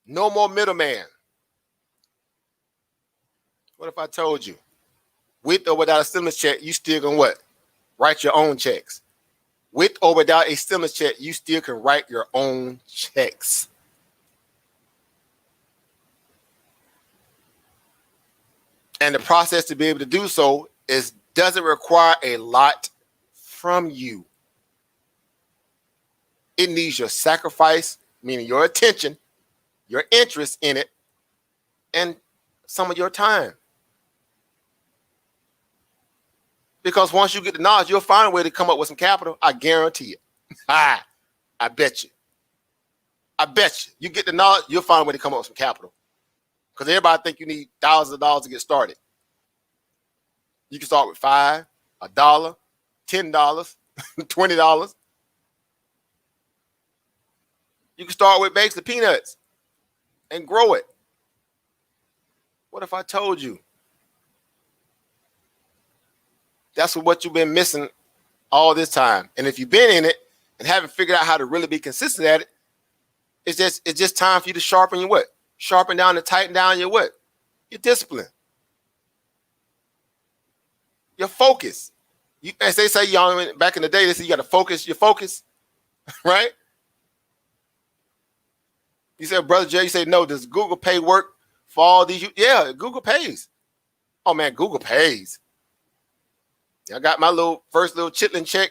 No more middleman. What if I told you, with or without a stimulus check, you still gonna what? Write your own checks. With or without a stimulus check, you still can write your own checks. And the process to be able to do so doesn't require a lot from you. It needs your sacrifice, meaning your attention, your interest in it, and some of your time. Because once you get the knowledge, you'll find a way to come up with some capital. I guarantee it. I bet you. I bet you. You get the knowledge, you'll find a way to come up with some capital. Because everybody think you need thousands of dollars to get started. You can start with $5, $1, $10, $20. You can start with basically peanuts and grow it. What if I told you? That's what you've been missing all this time. And if you've been in it and haven't figured out how to really be consistent at it, it's just time for you to sharpen your what? Sharpen down and tighten down your what? Your discipline. Your focus. As they say, y'all, back in the day, they say you got to focus your focus, right? You said, Brother Jay, you say, no, does Google Pay work for all these? Yeah, Google pays. Oh, man, Google pays. I got my first little chitlin check,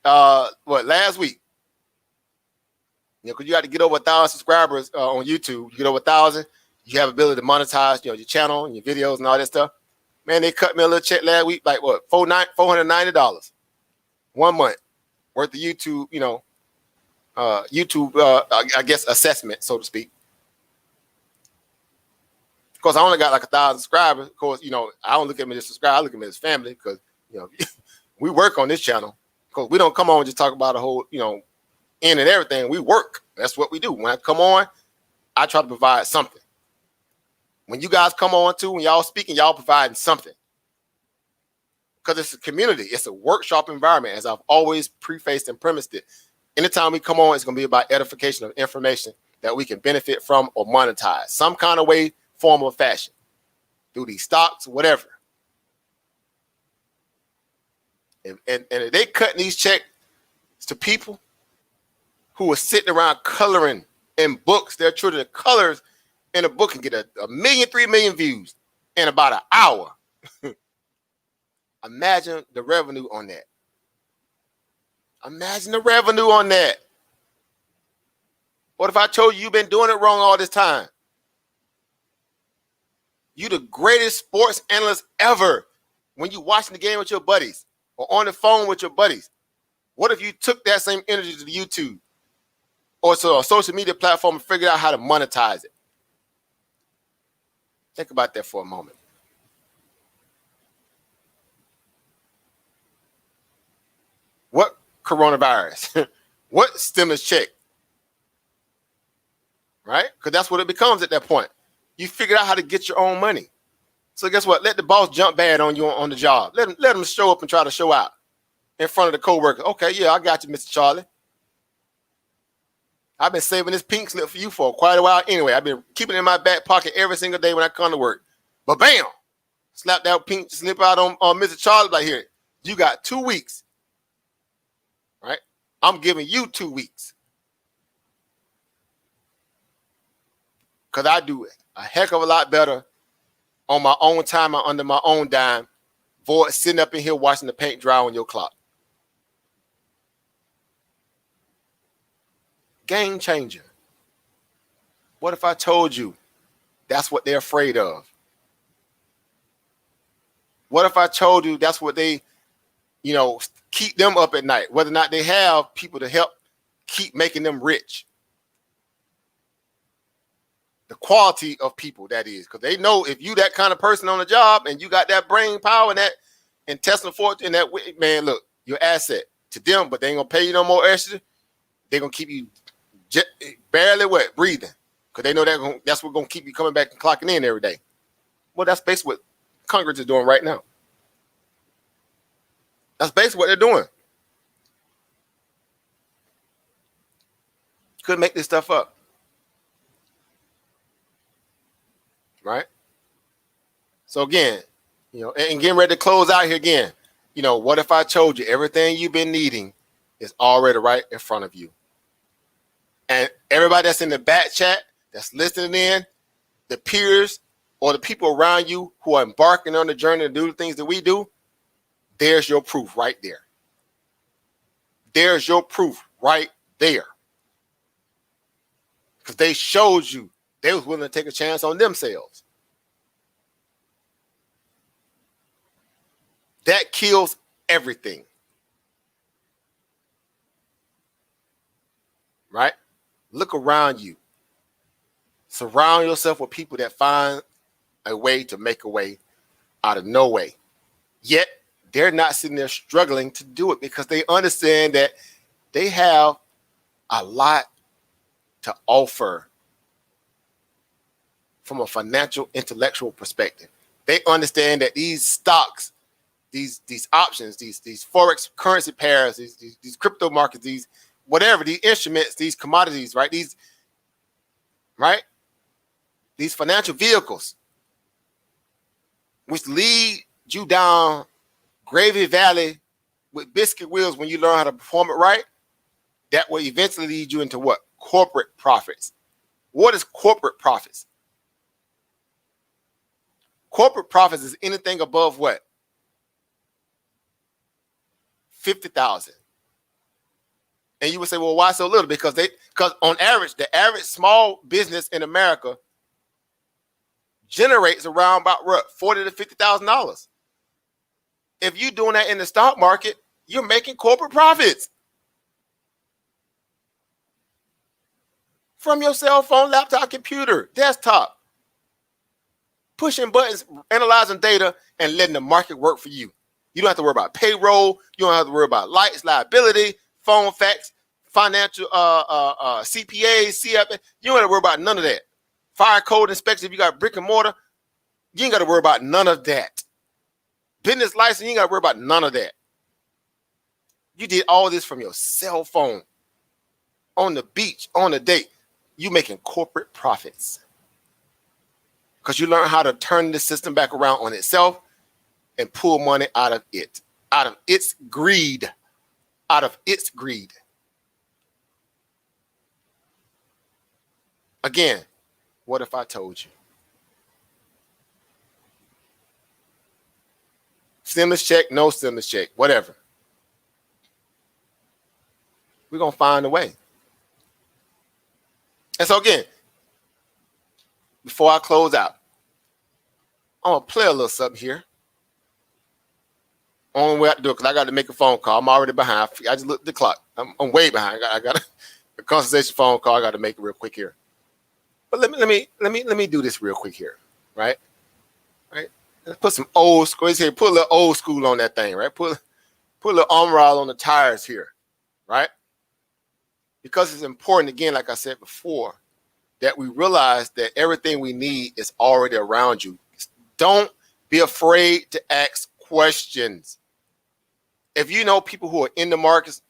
last week. because you got to get over 1,000 subscribers on YouTube. You get over 1,000, you have ability to monetize, your channel and your videos and all that stuff. Man, they cut me a little check last week, like what, $490, 1 month worth of YouTube, I guess assessment, so to speak. Of course, I only got like 1,000 subscribers. Of course, I don't look at me as subscriber. I look at me as family because, we work on this channel. Because we don't come on and just talk about a whole, in and everything. We work. That's what we do. When I come on, I try to provide something. When you guys come on too, when y'all speaking, y'all providing something. Because it's a community. It's a workshop environment, as I've always prefaced and premised it. Anytime we come on, it's going to be about edification of information that we can benefit from or monetize. Some kind of way, form, or fashion. Through these stocks, whatever. And if they cutting these checks to people who are sitting around coloring in books, their children colors in a book and get a million, 3 million views in about an hour. Imagine the revenue on that. Imagine the revenue on that. What if I told you you've been doing it wrong all this time? You the greatest sports analyst ever when you watching the game with your buddies or on the phone with your buddies. What if you took that same energy to the YouTube or to a social media platform and figured out how to monetize it? Think about that for a moment. What coronavirus? What stimulus check? Right? Because that's what it becomes at that point. You figured out how to get your own money. So guess what? Let the boss jump bad on you on the job. Let him show up and try to show out in front of the coworker. Okay, yeah, I got you, Mr. Charlie. I've been saving this pink slip for you for quite a while anyway. I've been keeping it in my back pocket every single day when I come to work. But bam, slap that pink slip out on Mr. Charlie like, here, you got 2 weeks. Right? I'm giving you 2 weeks. Because I do it a heck of a lot better on my own time and under my own dime, avoid sitting up in here watching the paint dry on your clock. Game changer. What if I told you that's what they're afraid of? What if I told you that's what they, keep them up at night, whether or not they have people to help keep making them rich? The quality of people, that is, because they know if you that kind of person on the job and you got that brain power and that intestinal fortune and that, man, look, your asset to them, but they ain't gonna pay you no more extra. They're gonna keep you barely wet, breathing, because they know that's what's gonna keep you coming back and clocking in every day. Well, that's basically what Congress is doing right now. That's basically what they're doing. Couldn't make this stuff up. Right? So again, and getting ready to close out here again, what if I told you everything you've been needing is already right in front of you? And everybody that's in the back chat, that's listening in, the peers or the people around you who are embarking on the journey to do the things that we do, there's your proof right there. There's your proof right there. Because they showed you they was willing to take a chance on themselves. That kills everything. Right? Look around you. Surround yourself with people that find a way to make a way out of no way. Yet, they're not sitting there struggling to do it because they understand that they have a lot to offer from a financial, intellectual perspective. They understand that these stocks, these options, these forex currency pairs, these crypto markets, these whatever, these instruments, these commodities, right? These financial vehicles, which lead you down gravy valley with biscuit wheels when you learn how to perform it right, that will eventually lead you into what? Corporate profits. What is corporate profits? Corporate profits is anything above what? 50,000. And you would say, well, why so little? Because on average, the average small business in America generates around about what, $40,000 to $50,000. If you're doing that in the stock market, you're making corporate profits from your cell phone, laptop, computer, desktop, pushing buttons, analyzing data, and letting the market work for you. You don't have to worry about payroll. You don't have to worry about lights, liability, phone fax, financial CPAs, CFA. You don't have to worry about none of that. Fire code inspection, if you got brick and mortar, you ain't got to worry about none of that. Business license, you ain't got to worry about none of that. You did all this from your cell phone, on the beach, on a date. You making corporate profits because you learn how to turn the system back around on itself and pull money out of it, out of its greed, out of its greed. Again, what if I told you? Stimulus check, no stimulus check, whatever. We're going to find a way. And so again, before I close out, I'm going to play a little something here. Only way I have to do it because I got to make a phone call. I'm already behind. I just looked at the clock. I'm way behind. I got a consultation phone call. I got to make it real quick here. But let me do this real quick here, right? Right. Let's put some old school. Put a little old school on that thing, right? Put a little arm rod on the tires here, right? Because it's important, again, like I said before, that we realize that everything we need is already around you. Don't be afraid to ask questions. If you know people who are in the markets,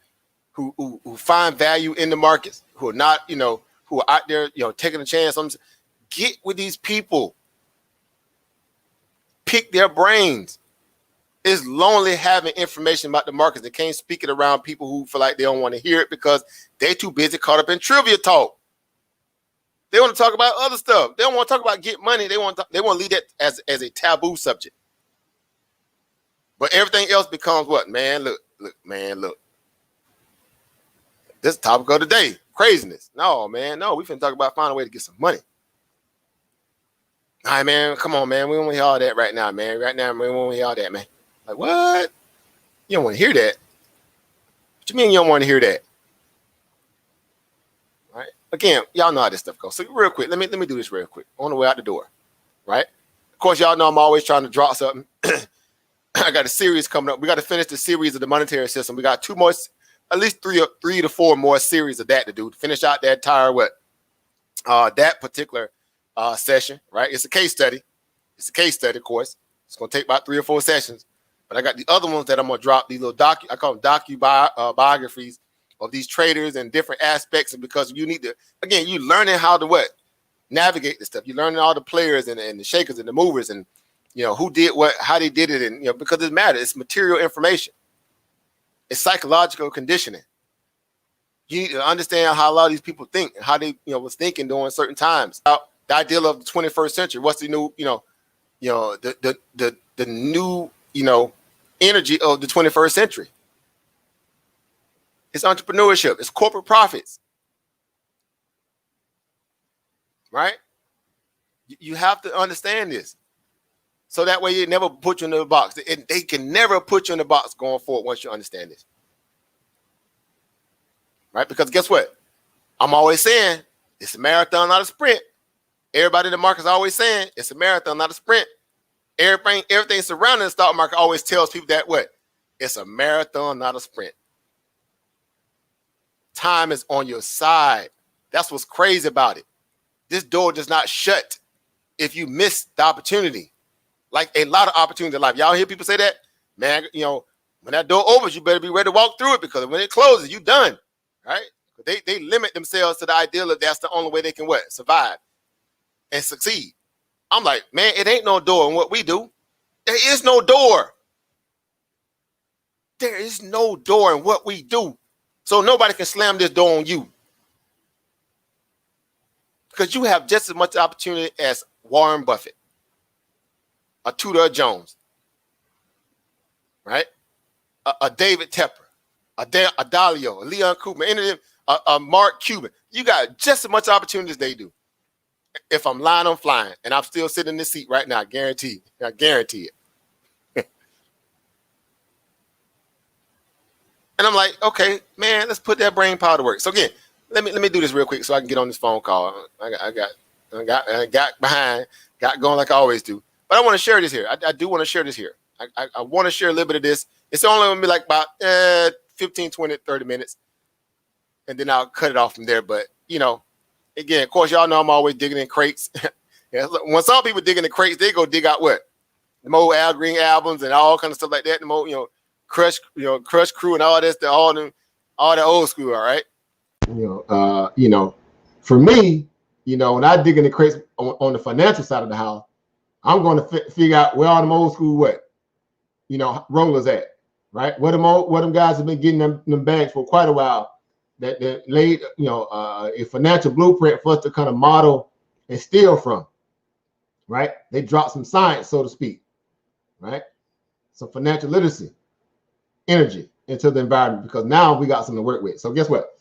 who find value in the markets, who are not, who are out there, taking a chance on, get with these people. Pick their brains. It's lonely having information about the markets that can't speak it around people who feel like they don't want to hear it because they're too busy caught up in trivia talk. They want to talk about other stuff. They don't want to talk about get money. They want to leave that as a taboo subject. But everything else becomes what? Man, look. This is the topic of the day. Craziness. No, man. No, we finna talk about finding a way to get some money. All right, man. Come on, man. We don't want to hear all that right now, man. Right now, we don't want to hear all that, man. Like, what? You don't want to hear that? What you mean you don't want to hear that? Right? Again, y'all know how this stuff goes. So real quick, let me do this real quick. On the way out the door. Right? Of course, y'all know I'm always trying to drop something. I got a series coming up. We got to finish the series of the monetary system. We got two more, at least three to four more series of that to do to finish out that entire that particular session, right? It's a case study. It's a case study, of course. It's going to take about 3 or 4 sessions. But I got the other ones that I'm going to drop, these little I call them biographies of these traders and different aspects. And because you need to, again, you learning how to navigate this stuff. You're learning all the players and the shakers and the movers and, who did what, how they did it. And, because it matters. It's material information. It's psychological conditioning. You need to understand how a lot of these people think, how they, was thinking during certain times. The ideal of the 21st century. What's the new, the new, energy of the 21st century. It's entrepreneurship. It's corporate profits. Right? You have to understand this. So that way it never put you in the box. They can never put you in the box going forward once you understand this. Right? Because guess what? I'm always saying it's a marathon, not a sprint. Everybody in the market is always saying it's a marathon, not a sprint. Everything surrounding the stock market always tells people that what? It's a marathon, not a sprint. Time is on your side. That's what's crazy about it. This door does not shut if you miss the opportunity. Like a lot of opportunity in life. Y'all hear people say that? Man, when that door opens, you better be ready to walk through it because when it closes, you done. Right? They limit themselves to the ideal that that's the only way they can survive and succeed. I'm like, man, it ain't no door in what we do. There is no door. There is no door in what we do. So nobody can slam this door on you. Because you have just as much opportunity as Warren Buffett, a Tudor Jones, right? A David Tepper, a Dalio, a Leon Koopman, any of them, a Mark Cuban. You got just as much opportunity as they do. If I'm lying, I'm flying, and I'm still sitting in this seat right now. I guarantee it. And I'm like, okay, man, let's put that brain power to work. So again, let me do this real quick so I can get on this phone call. I got behind, got going like I always do. But I want to share this here. I do want to share this here. I want to share a little bit of this. It's only going to be like about 15, 20, 30 minutes. And then I'll cut it off from there. But, you know, again, of course, y'all know I'm always digging in crates. When some people dig in the crates, they go dig out what? The more Al Green albums and all kind of stuff like that. The more, Crush Crew and all this, all the old school, all right? For me, when I dig in the crates on the financial side of the house, I'm going to figure out where all them old school rollers at, right? Where them guys have been getting them bags for quite a while that laid, a financial blueprint for us to kind of model and steal from, right? They dropped some science, so to speak, right? Some financial literacy, energy into the environment, because now we got something to work with. So guess what?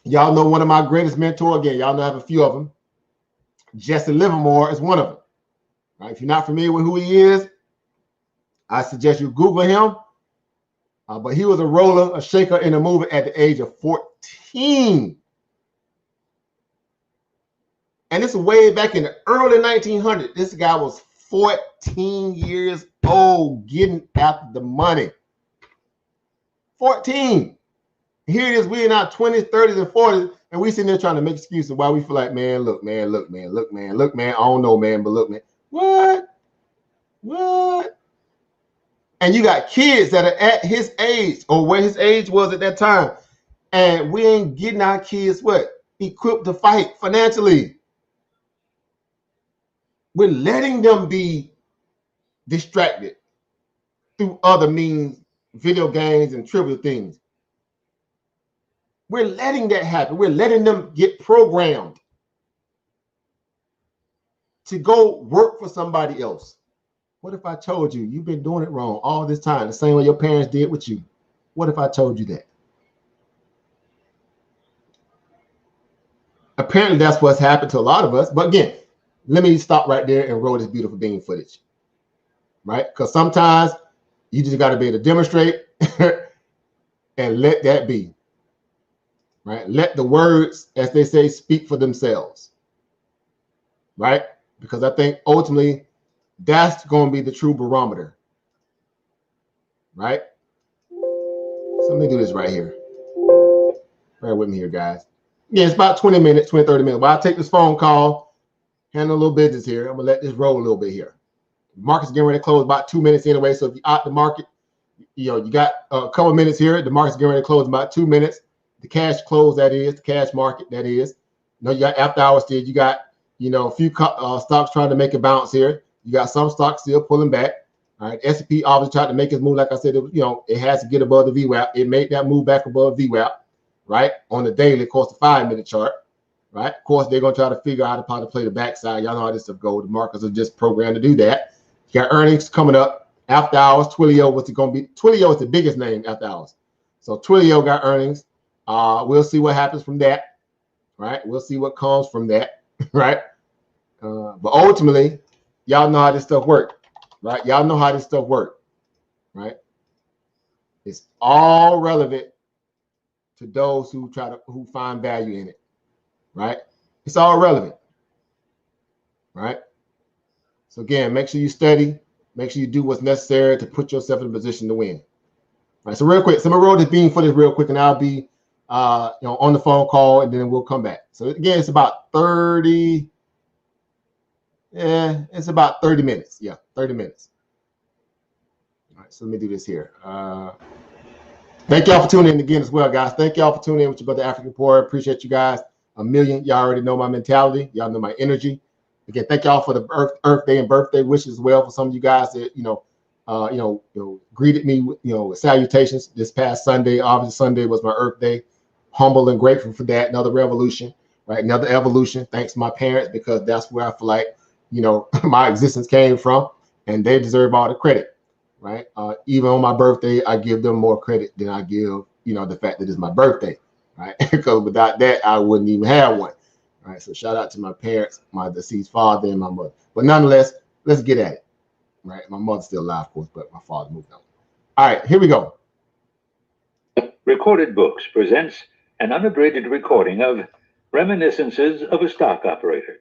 Y'all know one of my greatest mentors, again, y'all know I have a few of them. Jesse Livermore is one of them. Right? If you're not familiar with who he is, I suggest you Google him. But he was a roller, a shaker, and a mover at the age of 14. And this is way back in the early 1900s. This guy was 14 years old getting after the money. 14. Here it is, we're in our 20s, 30s, and 40s, and we sitting there trying to make excuses why we feel like, man, look, man, I don't know, man, but look, man. What? And you got kids that are at his age or where his age was at that time, and we ain't getting our kids equipped to fight financially. We're letting them be distracted through other means, video games and trivial things. We're letting that happen. We're letting them get programmed to go work for somebody else. What if I told you you've been doing it wrong all this time, the same way your parents did with you? What if I told you that? Apparently that's what's happened to a lot of us. But again, let me stop right there and roll this beautiful bean footage, right? Because sometimes you just got to be able to demonstrate and let that be, right? Let the words, as they say, speak for themselves, right? Because I think ultimately that's going to be the true barometer, right? So let me do this right here. Bear with me here, guys. Yeah, it's about 20 minutes, 20, 30 minutes. While I take this phone call, handle a little business here, I'm going to let this roll a little bit here. The market's getting ready to close about 2 minutes anyway. So if you're out the market, you got a couple minutes here. The market's getting ready to close in about 2 minutes. The cash close, that is, the cash market, that is. You got after hours still. You got, a few stocks trying to make a bounce here. You got some stocks still pulling back. All right, S&P obviously tried to make its move. Like I said, it has to get above the VWAP. It made that move back above VWAP, right? On the daily, of course, the 5-minute chart, right? Of course, they're going to try to figure out how to play the backside. Y'all know how this stuff goes. The markets are just programmed to do that. You got earnings coming up after hours. Twilio, what's it going to be? Twilio is the biggest name after hours. So Twilio got earnings. We'll see what happens from that, right? We'll see what comes from that, right? But ultimately, y'all know how this stuff works, right? Y'all know how this stuff works, right? It's all relevant to those who find value in it, right? It's all relevant, right? So again, make sure you study, make sure you do what's necessary to put yourself in a position to win. All right, so real quick, so I'm gonna roll this bean footage real quick, and I'll be on the phone call, and then we'll come back. So again, it's about 30. Yeah, it's about 30 minutes. Yeah, 30 minutes. All right, so let me do this here. Thank y'all for tuning in again as well, guys. Thank y'all for tuning in with your brother African Poor. Appreciate you guys a million. Y'all already know my mentality. Y'all know my energy. Again, thank y'all for the Earth Day and birthday wishes as well. For some of you guys that greeted me with salutations this past Sunday. Obviously, Sunday was my Earth Day. Humble and grateful for that. Another revolution, right? Another evolution. Thanks to my parents, because that's where I feel like my existence came from, and they deserve all the credit, right? Even on my birthday, I give them more credit than I give, the fact that it's my birthday, right? Because without that, I wouldn't even have one, right? So shout out to my parents, my deceased father and my mother. But nonetheless, let's get at it, right? My mother's still alive, of course, but my father moved on. All right, here we go. Recorded Books presents an unabridged recording of Reminiscences of a Stock Operator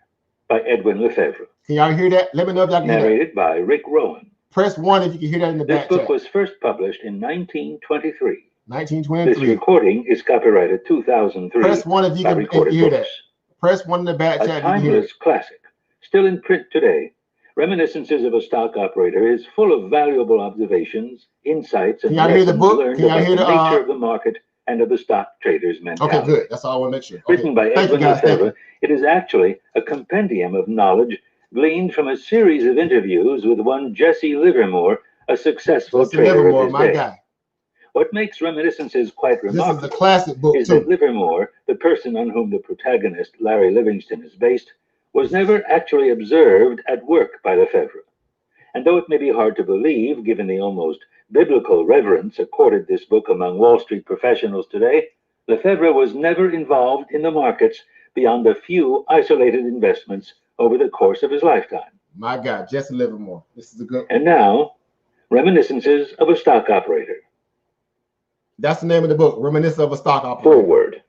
by Edwin Lefebvre. Can y'all hear that? Let me know if y'all can hear that. Narrated by Rick Rowan. Press 1 if you can hear that in the This back book chat. was first published in 1923. 1923. This recording is copyrighted 2003 Press 1 if you by can Recorded hear Books. that. Press 1 in the back chat if you can hear it. A timeless classic, still in print today, Reminiscences of a Stock Operator is full of valuable observations, insights, and lessons learned about the nature of the market and of the stock trader's mentality. Okay, good. That's all I want to make sure. Okay. Written by Edwin Lefebvre, it is actually a compendium of knowledge gleaned from a series of interviews with one Jesse Livermore, a successful trader of his day. Guy. What makes Reminiscences quite remarkable this is a classic book is that Livermore, the person on whom the protagonist, Larry Livingston, is based, was never actually observed at work by Lefebvre. And though it may be hard to believe, given the almost biblical reverence accorded this book among Wall Street professionals today, Lefebvre was never involved in the markets beyond a few isolated investments over the course of his lifetime. My God, Jesse Livermore. This is a good one. And now, Reminiscences of a Stock Operator. That's the name of the book, Reminiscences of a Stock Operator. Forward.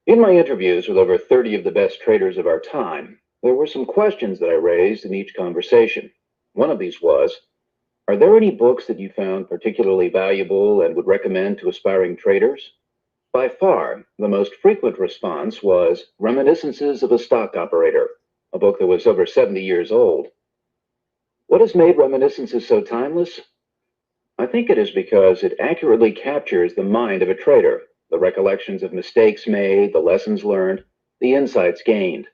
In my interviews with over 30 of the best traders of our time, there were some questions that I raised in each conversation. One of these was, are there any books that you found particularly valuable and would recommend to aspiring traders? By far, the most frequent response was Reminiscences of a Stock Operator, a book that was over 70 years old. What has made Reminiscences so timeless? I think it is because it accurately captures the mind of a trader, the recollections of mistakes made, the lessons learned, the insights gained.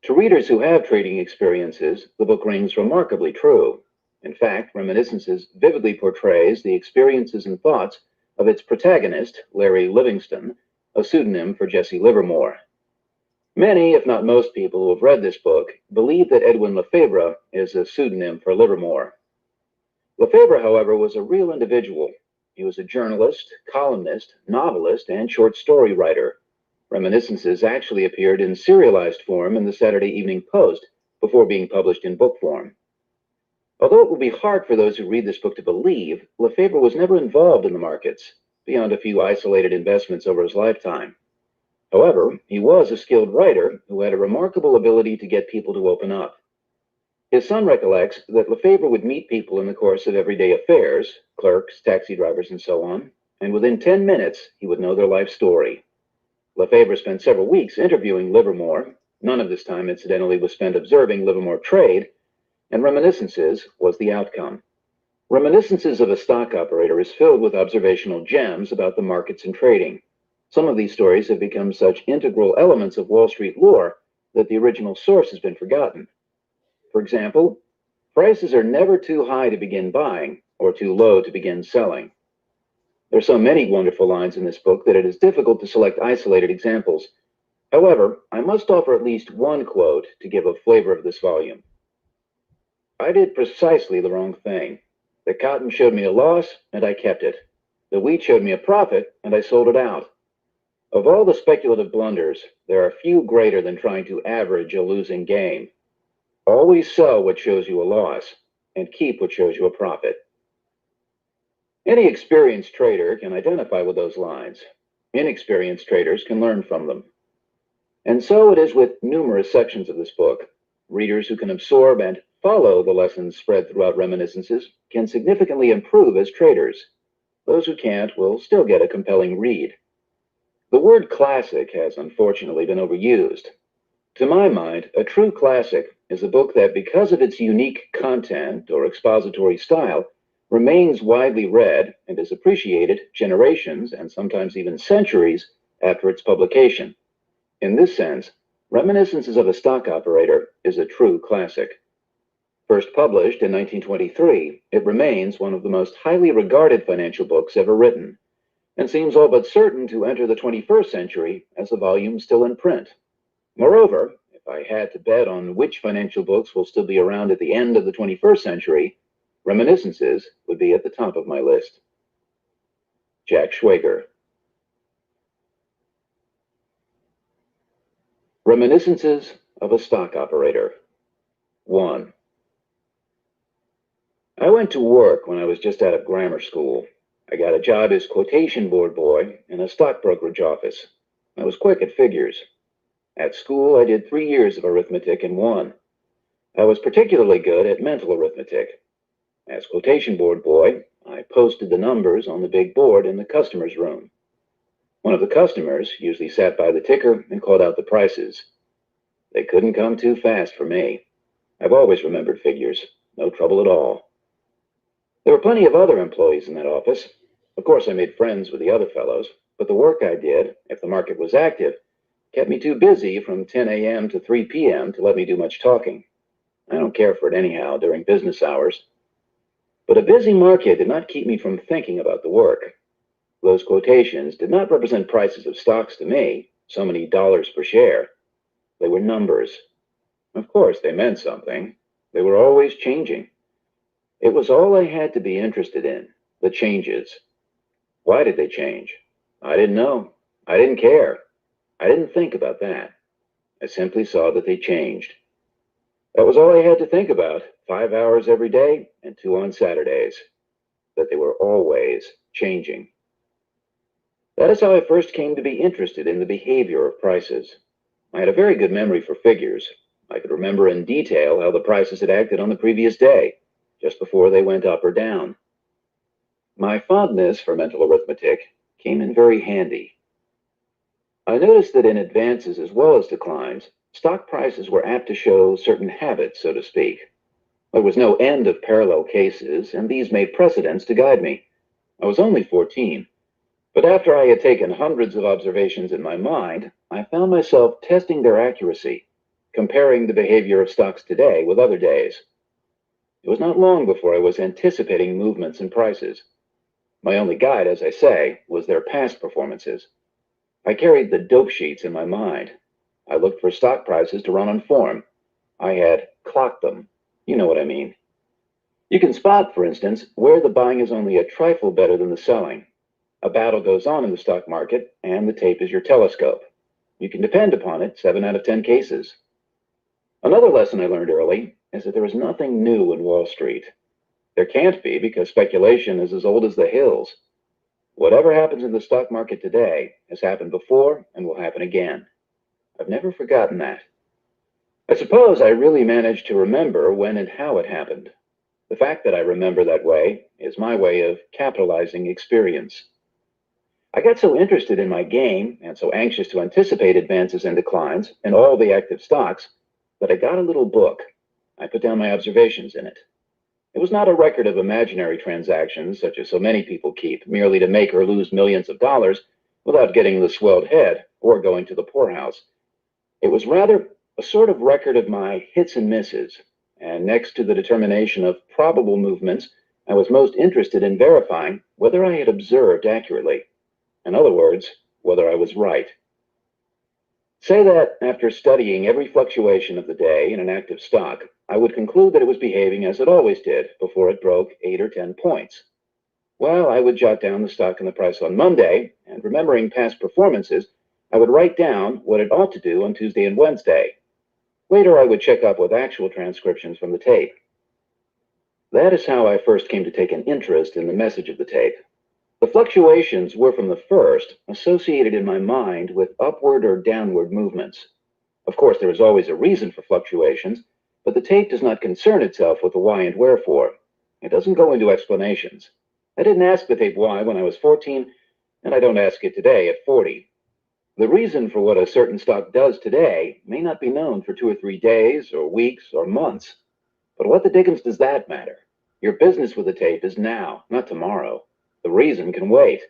To readers who have trading experiences, the book rings remarkably true. In fact, Reminiscences vividly portrays the experiences and thoughts of its protagonist, Larry Livingston, a pseudonym for Jesse Livermore. Many, if not most people who have read this book, believe that Edwin Lefebvre is a pseudonym for Livermore. Lefebvre, however, was a real individual. He was a journalist, columnist, novelist, and short story writer. Reminiscences actually appeared in serialized form in the Saturday Evening Post before being published in book form. Although it will be hard for those who read this book to believe, Lefebvre was never involved in the markets, beyond a few isolated investments over his lifetime. However, he was a skilled writer who had a remarkable ability to get people to open up. His son recollects that Lefebvre would meet people in the course of everyday affairs, clerks, taxi drivers, and so on, and within 10 minutes, he would know their life story. Lefebvre spent several weeks interviewing Livermore. None of this time, incidentally, was spent observing Livermore trade, and Reminiscences was the outcome. Reminiscences of a Stock Operator is filled with observational gems about the markets and trading. Some of these stories have become such integral elements of Wall Street lore that the original source has been forgotten. For example, prices are never too high to begin buying or too low to begin selling. There are so many wonderful lines in this book that it is difficult to select isolated examples. However, I must offer at least one quote to give a flavor of this volume. I did precisely the wrong thing. The cotton showed me a loss, and I kept it. The wheat showed me a profit, and I sold it out. Of all the speculative blunders, there are few greater than trying to average a losing game. Always sell what shows you a loss, and keep what shows you a profit. Any experienced trader can identify with those lines. Inexperienced traders can learn from them. And so it is with numerous sections of this book. Readers who can absorb and follow the lessons spread throughout Reminiscences can significantly improve as traders. Those who can't will still get a compelling read. The word classic has unfortunately been overused. To my mind, a true classic is a book that, because of its unique content or expository style, remains widely read and is appreciated generations and sometimes even centuries after its publication. In this sense, Reminiscences of a Stock Operator is a true classic. First published in 1923, it remains one of the most highly regarded financial books ever written, and seems all but certain to enter the 21st century as a volume still in print. Moreover, if I had to bet on which financial books will still be around at the end of the 21st century, Reminiscences would be at the top of my list. Jack Schwager. Reminiscences of a Stock Operator. 1. I went to work when I was just out of grammar school. I got a job as quotation board boy in a stock brokerage office. I was quick at figures. At school, I did 3 years of arithmetic in one. I was particularly good at mental arithmetic. As quotation board boy, I posted the numbers on the big board in the customer's room. One of the customers usually sat by the ticker and called out the prices. They couldn't come too fast for me. I've always remembered figures, no trouble at all. There were plenty of other employees in that office. Of course, I made friends with the other fellows, but the work I did, if the market was active, kept me too busy from 10 a.m. to 3 p.m. to let me do much talking. I don't care for it anyhow during business hours. But a busy market did not keep me from thinking about the work. Those quotations did not represent prices of stocks to me, so many dollars per share. They were numbers. Of course, they meant something. They were always changing. It was all I had to be interested in, the changes. Why did they change? I didn't know. I didn't care. I didn't think about that. I simply saw that they changed. That was all I had to think about, 5 hours every day and 2 on Saturdays. That they were always changing. That is how I first came to be interested in the behavior of prices. I had a very good memory for figures. I could remember in detail how the prices had acted on the previous day, just before they went up or down. My fondness for mental arithmetic came in very handy. I noticed that in advances as well as declines, stock prices were apt to show certain habits, so to speak. There was no end of parallel cases, and these made precedents to guide me. I was only 14, but after I had taken hundreds of observations in my mind, I found myself testing their accuracy, comparing the behavior of stocks today with other days. It was not long before I was anticipating movements in prices. My only guide, as I say, was their past performances. I carried the dope sheets in my mind. I looked for stock prices to run on form. I had clocked them. You know what I mean. You can spot, for instance, where the buying is only a trifle better than the selling. A battle goes on in the stock market, and the tape is your telescope. You can depend upon it 7 out of 10 cases. Another lesson I learned early is that there is nothing new in Wall Street. There can't be, because speculation is as old as the hills. Whatever happens in the stock market today has happened before and will happen again. I've never forgotten that. I suppose I really managed to remember when and how it happened. The fact that I remember that way is my way of capitalizing experience. I got so interested in my game and so anxious to anticipate advances and declines in all the active stocks that I got a little book. I put down my observations in it. It was not a record of imaginary transactions such as so many people keep, merely to make or lose millions of dollars without getting the swelled head or going to the poorhouse. It was rather a sort of record of my hits and misses, and next to the determination of probable movements, I was most interested in verifying whether I had observed accurately. In other words, whether I was right. Say that after studying every fluctuation of the day in an active stock, I would conclude that it was behaving as it always did before it broke 8 or 10 points. Well, I would jot down the stock and the price on Monday, and remembering past performances, I would write down what it ought to do on Tuesday and Wednesday. Later, I would check up with actual transcriptions from the tape. That is how I first came to take an interest in the message of the tape. The fluctuations were from the first associated in my mind with upward or downward movements. Of course, there is always a reason for fluctuations, but the tape does not concern itself with the why and wherefore. It doesn't go into explanations. I didn't ask the tape why when I was 14, and I don't ask it today at 40. The reason for what a certain stock does today may not be known for 2 or 3 days or weeks or months. But what the dickens does that matter? Your business with the tape is now, not tomorrow. The reason can wait.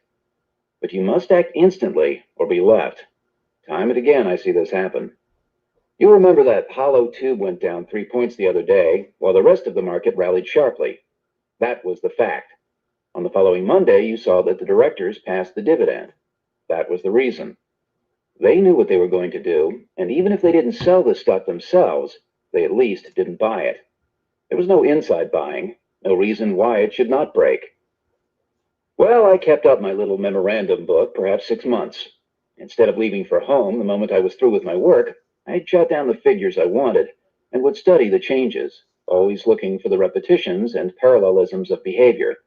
But you must act instantly or be left. Time and again I see this happen. You remember that hollow tube went down 3 points the other day, while the rest of the market rallied sharply. That was the fact. On the following Monday, you saw that the directors passed the dividend. That was the reason. They knew what they were going to do, and even if they didn't sell the stock themselves, they at least didn't buy it. There was no inside buying. no reason why it should not break. Well, I kept up my little memorandum book perhaps 6 months. Instead of leaving for home the moment I was through with my work, I'd jot down the figures I wanted and would study the changes, always looking for the repetitions and parallelisms of behavior,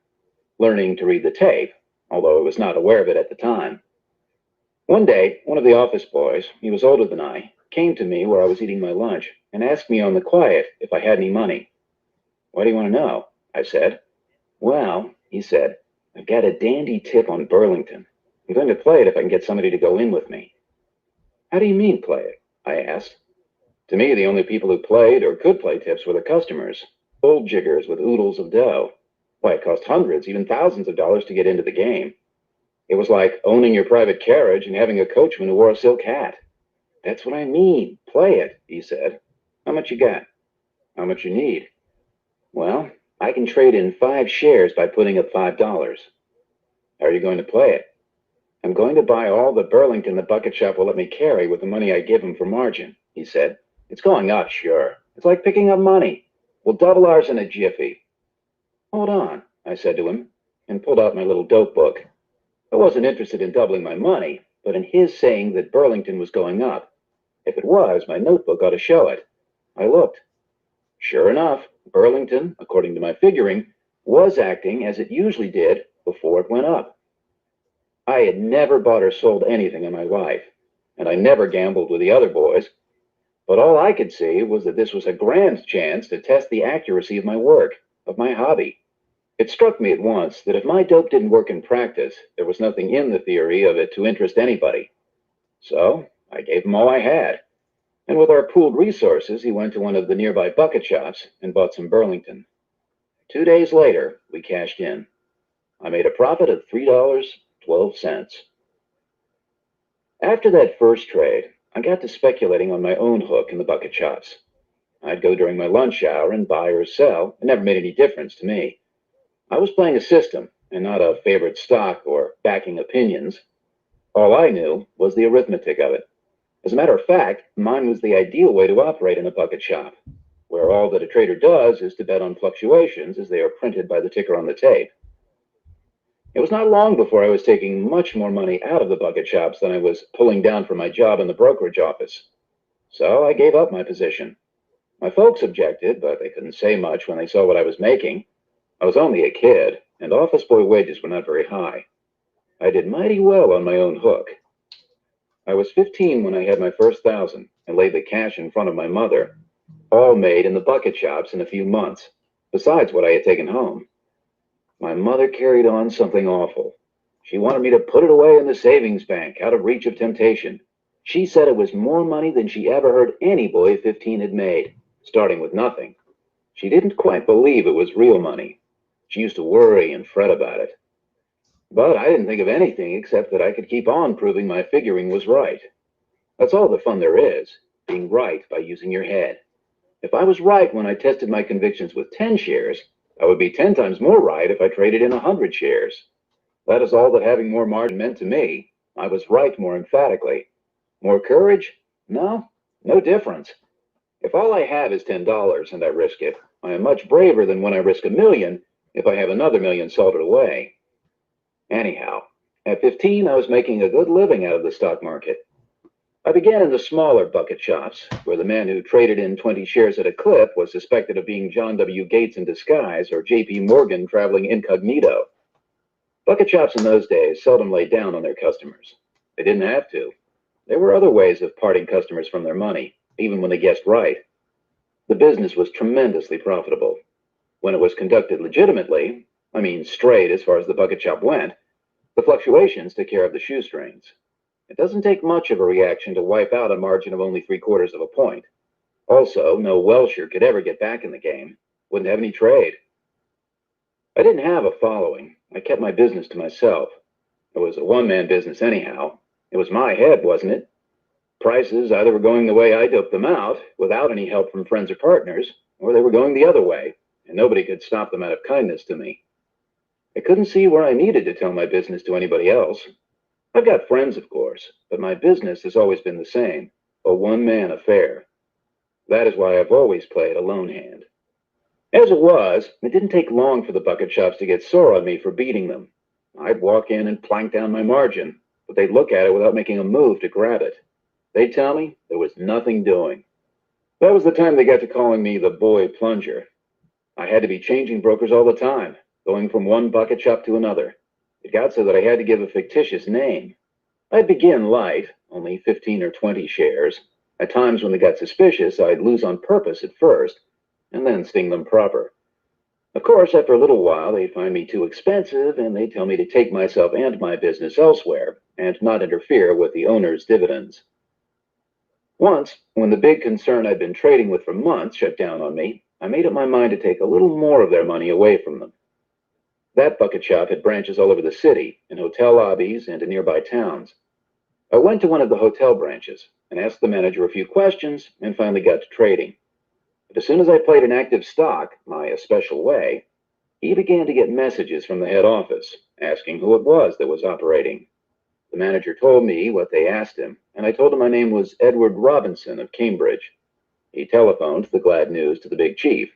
learning to read the tape, although I was not aware of it at the time. One day, one of the office boys, he was older than I, came to me where I was eating my lunch and asked me on the quiet if I had any money. "What do you want to know?" I said. "Well," he said, "I've got a dandy tip on Burlington. I'm going to play it if I can get somebody to go in with me." "How do you mean play it?" I asked. To me, the only people who played or could play tips were the customers, old jiggers with oodles of dough. Why, it cost hundreds, even thousands of dollars to get into the game. It was like owning your private carriage and having a coachman who wore a silk hat. "That's what I mean. Play it," he said. "How much you got?" "How much you need?" "Well, I can trade in 5 shares by putting up $5. "How are you going to play it?" "I'm going to buy all the Burlington the bucket shop will let me carry with the money I give him for margin," he said. "It's going up, sure. It's like picking up money. We'll double ours in a jiffy." "Hold on," I said to him, and pulled out my little dope book. I wasn't interested in doubling my money, but in his saying that Burlington was going up. If it was, my notebook ought to show it. I looked. Sure enough, Burlington, according to my figuring, was acting as it usually did before it went up. I had never bought or sold anything in my life, and I never gambled with the other boys, but all I could see was that this was a grand chance to test the accuracy of my work, of my hobby. It struck me at once that if my dope didn't work in practice, there was nothing in the theory of it to interest anybody. So I gave him all I had, and with our pooled resources, he went to one of the nearby bucket shops and bought some Burlington. 2 days later, we cashed in. I made a profit of $3.12. After that first trade, I got to speculating on my own hook in the bucket shops. I'd go during my lunch hour and buy or sell. It never made any difference to me. I was playing a system and not a favorite stock or backing opinions. All I knew was the arithmetic of it. As a matter of fact, mine was the ideal way to operate in a bucket shop, where all that a trader does is to bet on fluctuations as they are printed by the ticker on the tape. It was not long before I was taking much more money out of the bucket shops than I was pulling down from my job in the brokerage office. So I gave up my position. My folks objected, but they couldn't say much when they saw what I was making. I was only a kid, and office boy wages were not very high. I did mighty well on my own hook. I was 15 when I had my first 1,000 and laid the cash in front of my mother, all made in the bucket shops in a few months, besides what I had taken home. My mother carried on something awful. She wanted me to put it away in the savings bank, out of reach of temptation. She said it was more money than she ever heard any boy of 15 had made, starting with nothing. She didn't quite believe it was real money. She used to worry and fret about it. But I didn't think of anything except that I could keep on proving my figuring was right. That's all the fun there is, being right by using your head. If I was right when I tested my convictions with 10 shares, I would be 10 times more right if I traded in 100 shares. That is all that having more margin meant to me. I was right more emphatically. More courage? No, no difference. If all I have is $10 and I risk it, I am much braver than when I risk $1 million if I have another million salted away. Anyhow, at 15, I was making a good living out of the stock market. I began in the smaller bucket shops, where the man who traded in 20 shares at a clip was suspected of being John W. Gates in disguise or J.P. Morgan traveling incognito. Bucket shops in those days seldom laid down on their customers. They didn't have to. There were other ways of parting customers from their money, even when they guessed right. The business was tremendously profitable. When it was conducted legitimately, I mean straight as far as the bucket shop went, the fluctuations took care of the shoestrings. It doesn't take much of a reaction to wipe out a margin of only 3/4 of a point. Also, no Welsher could ever get back in the game. Wouldn't have any trade. I didn't have a following. I kept my business to myself. It was a one-man business anyhow. It was my head, wasn't it? Prices either were going the way I doped them out, without any help from friends or partners, or they were going the other way, and nobody could stop them out of kindness to me. I couldn't see where I needed to tell my business to anybody else. I've got friends, of course, but my business has always been the same, a one-man affair. That is why I've always played a lone hand. As it was, it didn't take long for the bucket shops to get sore on me for beating them. I'd walk in and plank down my margin, but they'd look at it without making a move to grab it. They'd tell me there was nothing doing. That was the time they got to calling me the boy plunger. I had to be changing brokers all the time, going from one bucket shop to another. It got so that I had to give a fictitious name. I'd begin light, only 15 or 20 shares. At times when they got suspicious, I'd lose on purpose at first, and then sting them proper. Of course, after a little while, they'd find me too expensive, and they'd tell me to take myself and my business elsewhere, and not interfere with the owner's dividends. Once, when the big concern I'd been trading with for months shut down on me, I made up my mind to take a little more of their money away from them. That bucket shop had branches all over the city, in hotel lobbies and in nearby towns. I went to one of the hotel branches and asked the manager a few questions and finally got to trading. But as soon as I played an active stock, my especial way, he began to get messages from the head office asking who it was that was operating. The manager told me what they asked him, and I told him my name was Edward Robinson of Cambridge. He telephoned the glad news to the big chief,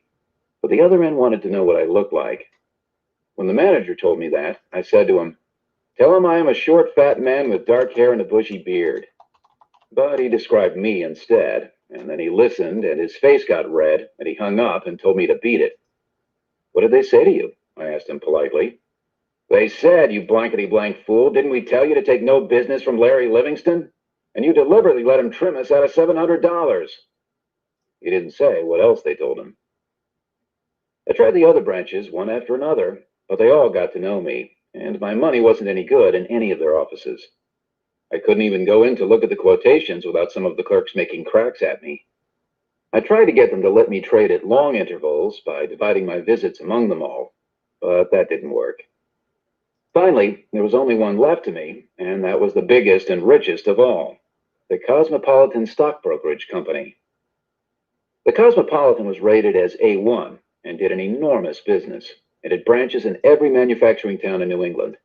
but the other end wanted to know what I looked like. When the manager told me that, I said to him, "Tell him I am a short, fat man with dark hair and a bushy beard." But he described me instead, and then he listened, and his face got red, and he hung up and told me to beat it. "What did they say to you?" I asked him politely. "They said, you blankety-blank fool, didn't we tell you to take no business from Larry Livingston? And you deliberately let him trim us out of $700. He didn't say what else they told him. I tried the other branches one after another, but they all got to know me, and my money wasn't any good in any of their offices. I couldn't even go in to look at the quotations without some of the clerks making cracks at me. I tried to get them to let me trade at long intervals by dividing my visits among them all, but that didn't work. Finally, there was only one left to me, and that was the biggest and richest of all, the Cosmopolitan Stock Brokerage Company. The Cosmopolitan was rated as A1 and did an enormous business. It had branches in every manufacturing town in New England.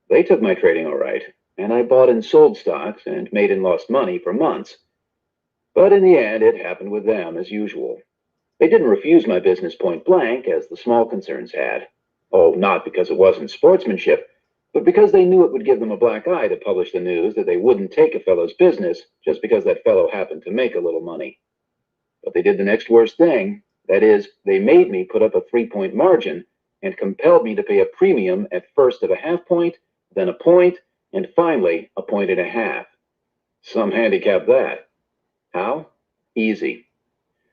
They took my trading all right, and I bought and sold stocks and made and lost money for months. But in the end, it happened with them as usual. They didn't refuse my business point blank, as the small concerns had. Oh, not because it wasn't sportsmanship, but because they knew it would give them a black eye to publish the news that they wouldn't take a fellow's business just because that fellow happened to make a little money. But they did the next worst thing. That is, they made me put up a 3-point margin and compelled me to pay a premium at first of a half point, then a point, and finally a point and a half. Some handicap that. How? Easy.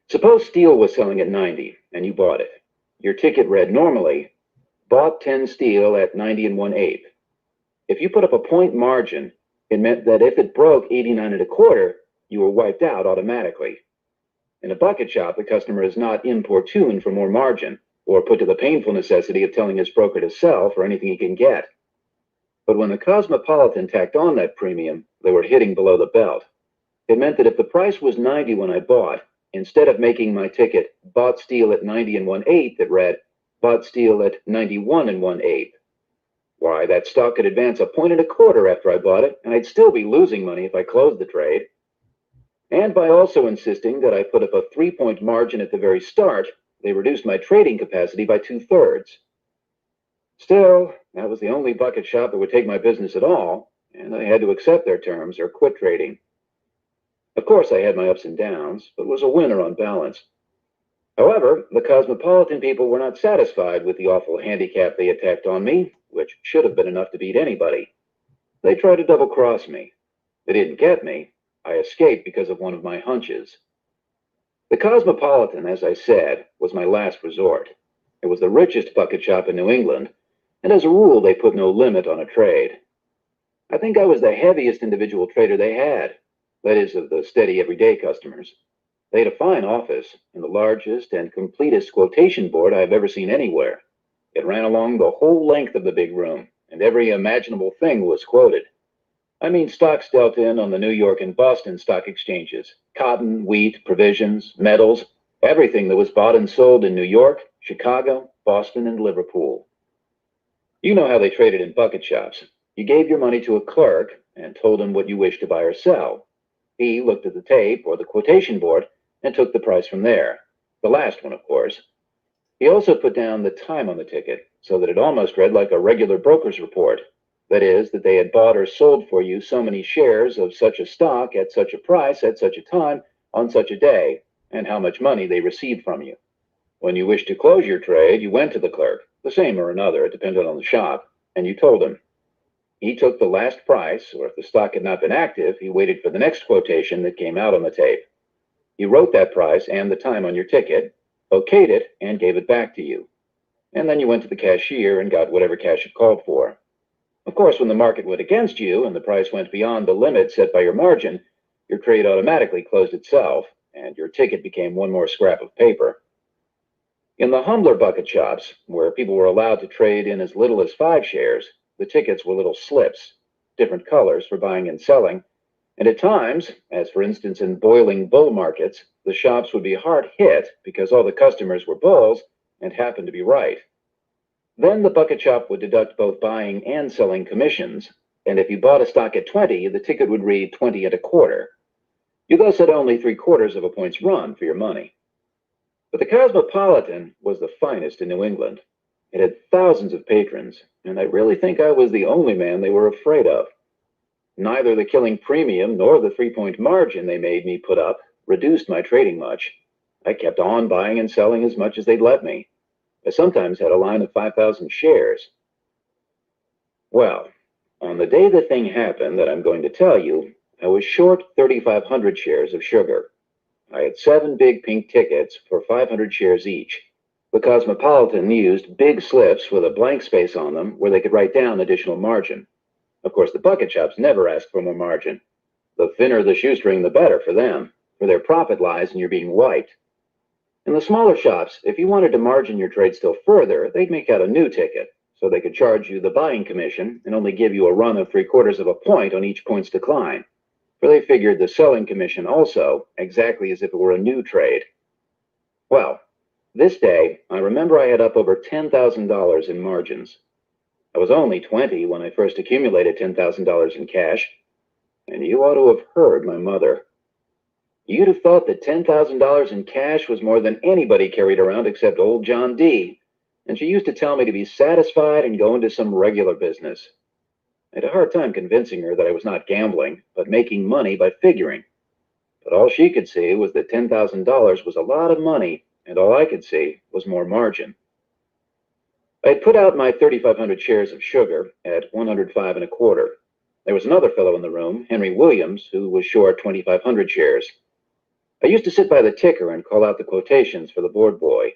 Suppose steel was selling at 90 and you bought it. Your ticket read normally, bought 10 steel at 90 1/8. If you put up a point margin, it meant that if it broke 89 1/4, you were wiped out automatically. In a bucket shop, the customer is not importuned for more margin or put to the painful necessity of telling his broker to sell for anything he can get. But when the Cosmopolitan tacked on that premium, they were hitting below the belt. It meant that if the price was 90 when I bought, instead of making my ticket bought steel at 90 1/8, it read bought steel at 91 1/8. Why, that stock could advance a point and a quarter after I bought it, and I'd still be losing money if I closed the trade. And by also insisting that I put up a 3-point margin at the very start, they reduced my trading capacity by 2/3. Still, that was the only bucket shop that would take my business at all, and I had to accept their terms or quit trading. Of course, I had my ups and downs, but was a winner on balance. However, the Cosmopolitan people were not satisfied with the awful handicap they attacked on me, which should have been enough to beat anybody. They tried to double-cross me. They didn't get me. I escaped because of one of my hunches. The Cosmopolitan, as I said, was my last resort. It was the richest bucket shop in New England, and as a rule, they put no limit on a trade. I think I was the heaviest individual trader they had, that is, of the steady everyday customers. They had a fine office and the largest and completest quotation board I have ever seen anywhere. It ran along the whole length of the big room, and every imaginable thing was quoted. I mean stocks dealt in on the New York and Boston stock exchanges, cotton, wheat, provisions, metals, everything that was bought and sold in New York, Chicago, Boston, and Liverpool. You know how they traded in bucket shops. You gave your money to a clerk and told him what you wished to buy or sell. He looked at the tape or the quotation board and took the price from there. The last one, of course. He also put down the time on the ticket so that it almost read like a regular broker's report. That is, that they had bought or sold for you so many shares of such a stock at such a price at such a time on such a day, and how much money they received from you. When you wished to close your trade, you went to the clerk, the same or another, it depended on the shop, and you told him. He took the last price, or if the stock had not been active, he waited for the next quotation that came out on the tape. He wrote that price and the time on your ticket, okayed it, and gave it back to you. And then you went to the cashier and got whatever cash it called for. Of course, when the market went against you and the price went beyond the limit set by your margin, your trade automatically closed itself, and your ticket became one more scrap of paper. In the humbler bucket shops, where people were allowed to trade in as little as 5 shares, the tickets were little slips, different colors for buying and selling, and at times, as for instance in boiling bull markets, the shops would be hard hit because all the customers were bulls and happened to be right. Then the bucket shop would deduct both buying and selling commissions, and if you bought a stock at 20, the ticket would read 20 and a quarter. You thus had only 3/4 of a point's run for your money. But the Cosmopolitan was the finest in New England. It had thousands of patrons, and I really think I was the only man they were afraid of. Neither the killing premium nor the 3-point margin they made me put up reduced my trading much. I kept on buying and selling as much as they'd let me. I sometimes had a line of 5,000 shares. Well, on the day the thing happened that I'm going to tell you, I was short 3,500 shares of sugar. I had 7 big pink tickets for 500 shares each. The Cosmopolitan used big slips with a blank space on them where they could write down additional margin. Of course, the bucket shops never ask for more margin. The thinner the shoestring, the better for them, for their profit lies in your being wiped. In the smaller shops, if you wanted to margin your trade still further, they'd make out a new ticket, so they could charge you the buying commission and only give you a run of 3/4 of a point on each point's decline, for they figured the selling commission also, exactly as if it were a new trade. Well, this day, I remember I had up over $10,000 in margins. I was only 20 when I first accumulated $10,000 in cash, and you ought to have heard my mother. You'd have thought that $10,000 in cash was more than anybody carried around except old John D., and she used to tell me to be satisfied and go into some regular business. I had a hard time convincing her that I was not gambling, but making money by figuring. But all she could see was that $10,000 was a lot of money, and all I could see was more margin. I had put out my 3,500 shares of sugar at 105 and a quarter. There was another fellow in the room, Henry Williams, who was short 2,500 shares. I used to sit by the ticker and call out the quotations for the board boy.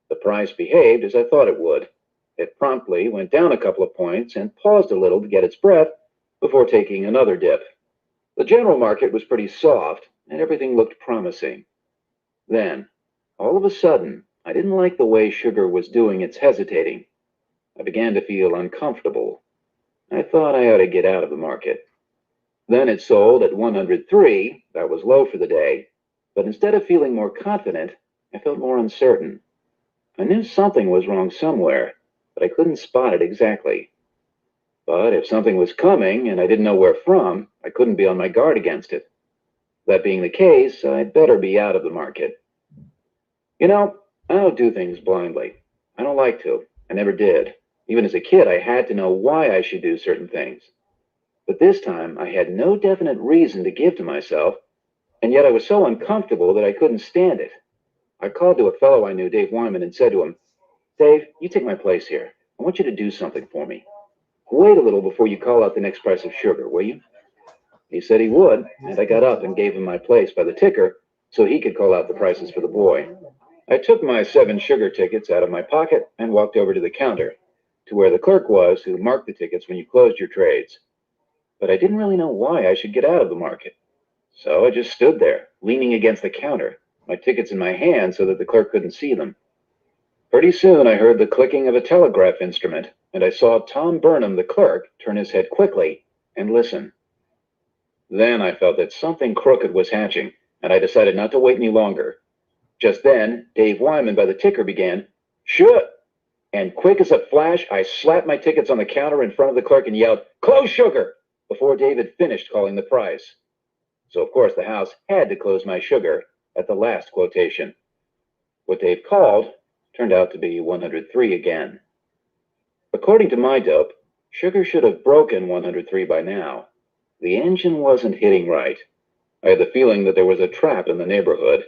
The price behaved as I thought it would. It promptly went down a couple of points and paused a little to get its breath before taking another dip. The general market was pretty soft, and everything looked promising. Then, all of a sudden, I didn't like the way sugar was doing its hesitating. I began to feel uncomfortable. I thought I ought to get out of the market. Then it sold at 103, that was low for the day, but instead of feeling more confident, I felt more uncertain. I knew something was wrong somewhere, but I couldn't spot it exactly. But if something was coming and I didn't know where from, I couldn't be on my guard against it. That being the case, I'd better be out of the market. You know, I don't do things blindly. I don't like to. I never did. Even as a kid, I had to know why I should do certain things. But this time, I had no definite reason to give to myself, and yet I was so uncomfortable that I couldn't stand it. I called to a fellow I knew, Dave Wyman, and said to him, "Dave, you take my place here. I want you to do something for me. Wait a little before you call out the next price of sugar, will you?" He said he would, and I got up and gave him my place by the ticker so he could call out the prices for the boy. I took my 7 sugar tickets out of my pocket and walked over to the counter, to where the clerk was who marked the tickets when you closed your trades. But I didn't really know why I should get out of the market. So I just stood there, leaning against the counter, my tickets in my hand so that the clerk couldn't see them. Pretty soon I heard the clicking of a telegraph instrument, and I saw Tom Burnham, the clerk, turn his head quickly and listen. Then I felt that something crooked was hatching, and I decided not to wait any longer. Just then, Dave Wyman by the ticker began, "Shoot!" And quick as a flash, I slapped my tickets on the counter in front of the clerk and yelled, "Close sugar!" before David finished calling the price. So of course the house had to close my sugar at the last quotation. What Dave called turned out to be 103 again. According to my dope, sugar should have broken 103 by now. The engine wasn't hitting right. I had the feeling that there was a trap in the neighborhood.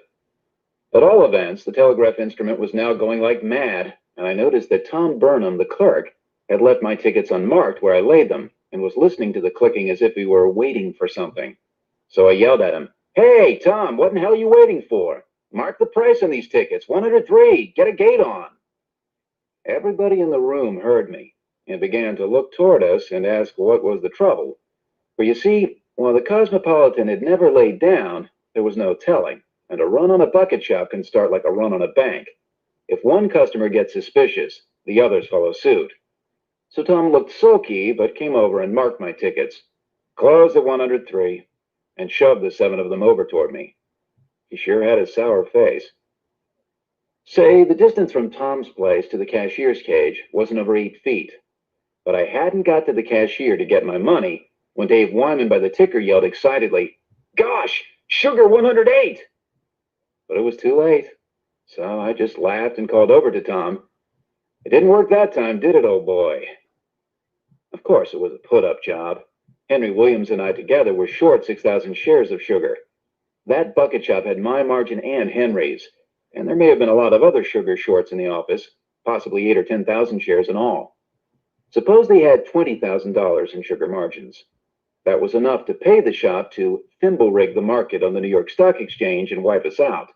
At all events, the telegraph instrument was now going like mad, and I noticed that Tom Burnham, the clerk, had left my tickets unmarked where I laid them and was listening to the clicking as if he were waiting for something. So I yelled at him, "Hey, Tom, what in hell are you waiting for? Mark the price on these tickets, 103, get a gate on." Everybody in the room heard me and began to look toward us and ask what was the trouble. For you see, while the Cosmopolitan had never laid down, there was no telling, and a run on a bucket shop can start like a run on a bank. If one customer gets suspicious, the others follow suit. So Tom looked sulky, but came over and marked my tickets, closed at 103, and shoved the 7 of them over toward me. He sure had a sour face. Say, the distance from Tom's place to the cashier's cage wasn't over 8 feet, but I hadn't got to the cashier to get my money when Dave Wyman by the ticker yelled excitedly, "Gosh, sugar 108!" But it was too late, so I just laughed and called over to Tom. "It didn't work that time, did it, old boy?" Of course, it was a put-up job. Henry Williams and I together were short 6,000 shares of sugar. That bucket shop had my margin and Henry's, and there may have been a lot of other sugar shorts in the office, possibly 8 or 10,000 shares in all. Suppose they had $20,000 in sugar margins. That was enough to pay the shop to thimble rig the market on the New York Stock Exchange and wipe us out.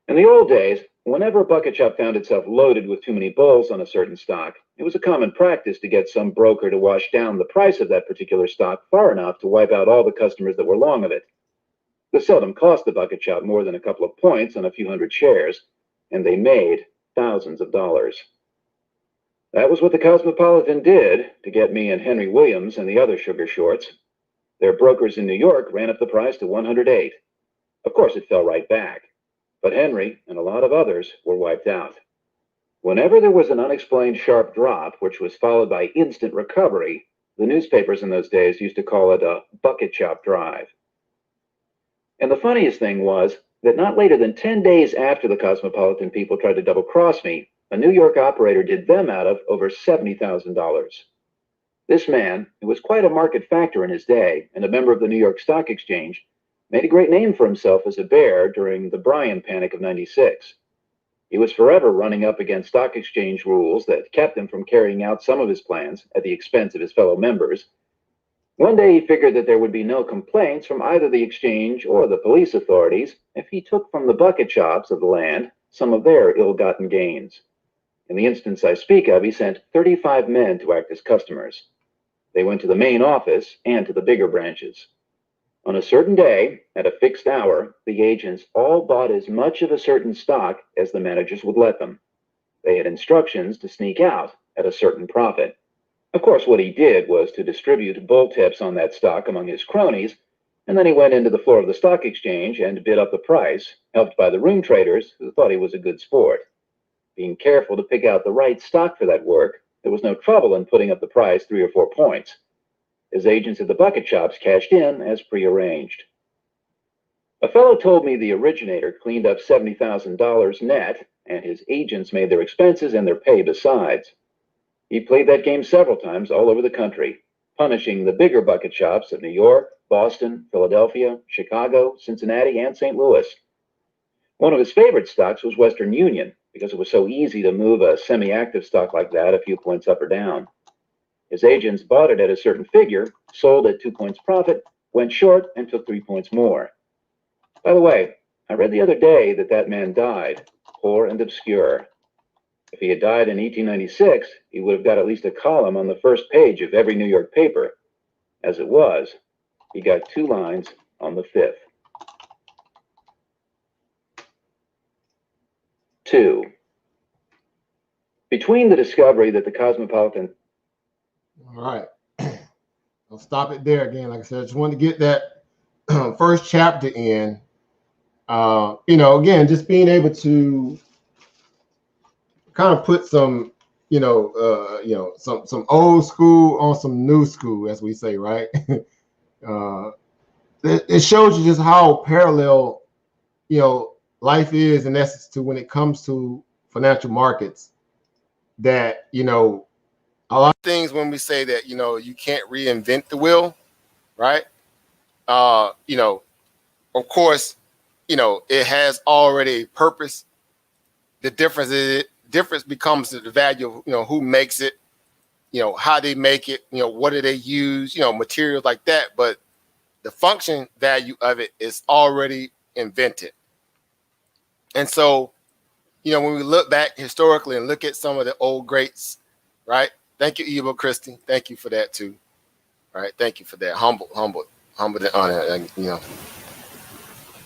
In the old days, whenever a bucket shop found itself loaded with too many bulls on a certain stock, it was a common practice to get some broker to wash down the price of that particular stock far enough to wipe out all the customers that were long of it. This seldom cost the bucket shop more than a couple of points on a few hundred shares, and they made thousands of dollars. That was what the Cosmopolitan did to get me and Henry Williams and the other sugar shorts. Their brokers in New York ran up the price to 108. Of course, it fell right back, but Henry and a lot of others were wiped out. Whenever there was an unexplained sharp drop, which was followed by instant recovery, the newspapers in those days used to call it a bucket shop drive. And the funniest thing was that not later than 10 days after the Cosmopolitan people tried to double-cross me, a New York operator did them out of over $70,000. This man, who was quite a market factor in his day and a member of the New York Stock Exchange, made a great name for himself as a bear during the Bryan Panic of '96. He was forever running up against stock exchange rules that kept him from carrying out some of his plans at the expense of his fellow members. One day he figured that there would be no complaints from either the exchange or the police authorities if he took from the bucket shops of the land some of their ill-gotten gains. In the instance I speak of, he sent 35 men to act as customers. They went to the main office and to the bigger branches. On a certain day, at a fixed hour, the agents all bought as much of a certain stock as the managers would let them. They had instructions to sneak out at a certain profit. Of course, what he did was to distribute bull tips on that stock among his cronies, and then he went into the floor of the stock exchange and bid up the price, helped by the room traders who thought he was a good sport. Being careful to pick out the right stock for that work, there was no trouble in putting up the price 3 or 4 points. His agents at the bucket shops cashed in as prearranged. A fellow told me the originator cleaned up $70,000 net, and his agents made their expenses and their pay besides. He played that game several times all over the country, punishing the bigger bucket shops of New York, Boston, Philadelphia, Chicago, Cincinnati, and St. Louis. One of his favorite stocks was Western Union, because it was so easy to move a semi-active stock like that a few points up or down. His agents bought it at a certain figure, sold at 2 points profit, went short, and took 3 points more. By the way, I read the other day that that man died, poor and obscure. If he had died in 1896, he would have got at least a column on the first page of every New York paper. As it was, he got 2 lines on the 5th. 2. Between the discovery that the Cosmopolitan... All right. I'll stop it there again. Like I said, I just wanted to get that first chapter in. Again, just being able to kind of put some, some old school on some new school, as we say, right? It shows you just how parallel, life is in essence to when it comes to financial markets that, you know, a lot of things when we say that, you know, you can't reinvent the wheel, right? You know, of course, you know, it has already a purpose. The difference becomes the value of, you know, who makes it, you know, how they make it, you know, what do they use, you know, materials like that. But the function value of it is already invented. And so, you know, when we look back historically and look at some of the old greats, right? Thank you, Eva Christie. Thank you for that too. Right? Thank you for that. Humbled and honored, you know,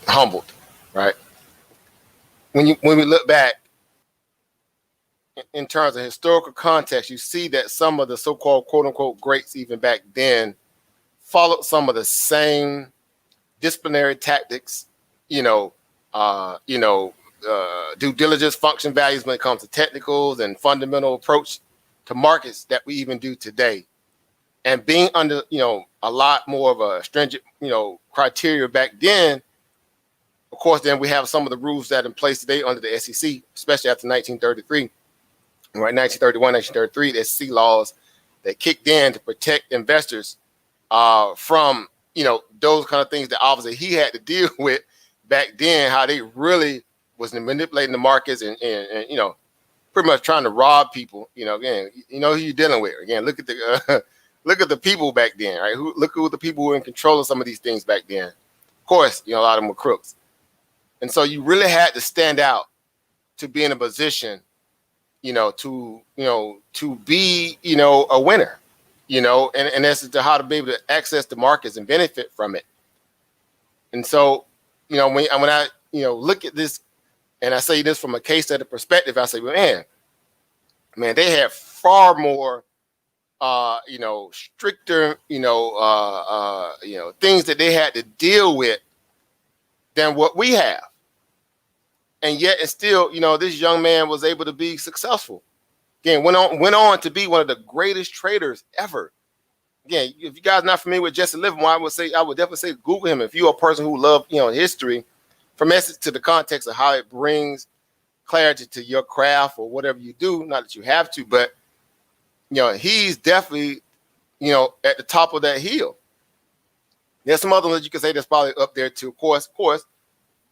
humbled, right? When we look back in terms of historical context, you see that some of the so-called quote unquote greats even back then followed some of the same disciplinary tactics, you know, due diligence, function values when it comes to technicals and fundamental approach to markets that we even do today. And being under, you know, a lot more of a stringent, you know, criteria back then, of course, then we have some of the rules that are in place today under the SEC, especially after 1933. Right, 1931, 1933, the SEC laws that kicked in to protect investors from, you know, those kind of things that obviously he had to deal with back then, how they really was manipulating the markets and you know, pretty much trying to rob people. You know, again, you know who you're dealing with. Again, look at the look at the people back then, right? Look who the people who were in control of some of these things back then. Of course, you know, a lot of them were crooks. And so you really had to stand out to be in a position, you know, to be, you know, a winner, you know, and that's to how to be able to access the markets and benefit from it. And so, you know, when I, you know, look at this and I say this from a case study perspective, I say, well, man, they have far more, you know, stricter, you know, things that they had to deal with than what we have. And yet, and still, you know, this young man was able to be successful. Again, went on to be one of the greatest traders ever. Again, if you guys are not familiar with Jesse Livermore, I would definitely say Google him if you're a person who loves, you know, history, from essence to the context of how it brings clarity to your craft or whatever you do. Not that you have to, but you know, he's definitely, you know, at the top of that hill. There's some other ones you can say that's probably up there too, of course.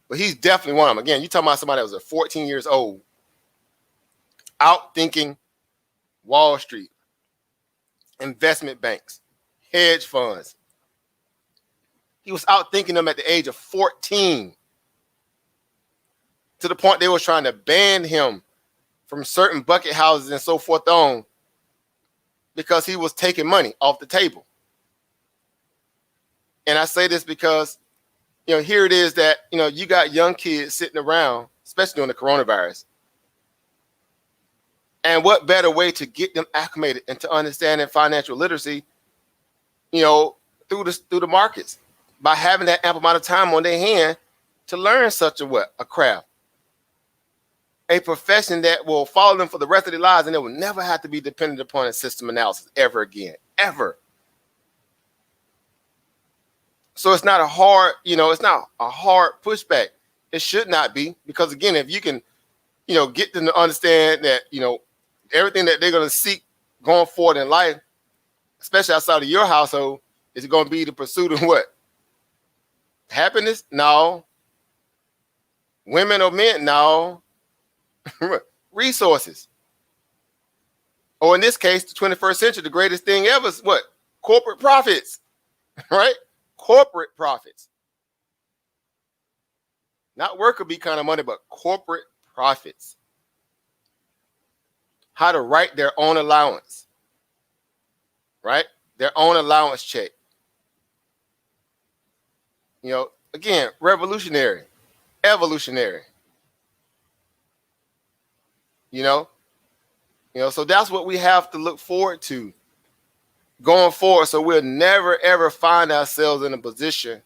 But he's definitely one of them. Again, you're talking about somebody that was 14 years old, out thinking Wall Street, investment banks, hedge funds. He was out thinking them at the age of 14, to the point they was trying to ban him from certain bucket houses and so forth on because he was taking money off the table. And I say this because, you know, here it is that, you know, you got young kids sitting around, especially during the coronavirus. And what better way to get them acclimated into understanding financial literacy, you know, through the markets, by having that ample amount of time on their hand to learn such a craft, a profession that will follow them for the rest of their lives, and they will never have to be dependent upon a system analysis ever again, ever. So it's not a hard, you know, it's not a hard pushback. It should not be, because again, if you can, you know, get them to understand that, you know, everything that they're going to seek going forward in life, especially outside of your household, is going to be the pursuit of what? Happiness? No. Women or men? No. Resources. Or in this case, the 21st century, the greatest thing ever is what? Corporate profits, right? Corporate profits. Not worker bee kind of money, but corporate profits. How to write their own allowance, right? Their own allowance check. You know, again, revolutionary, evolutionary. You know, so that's what we have to look forward to going forward. So we'll never, ever find ourselves in a position,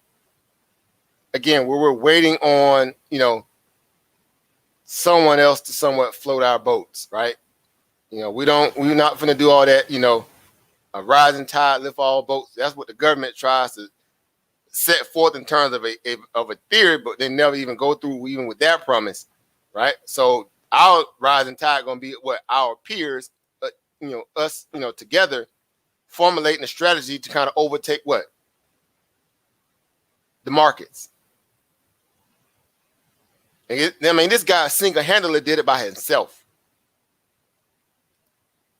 again, where we're waiting on, you know, someone else to somewhat float our boats, right? You know, we're not going to do all that, you know, a rising tide lift all boats. That's what the government tries to set forth in terms of a theory, but they never even go through even with that promise, right? So our rising tide going to be what our peers, us, together formulating a strategy to kind of overtake what? The markets. And this guy single-handedly did it by himself.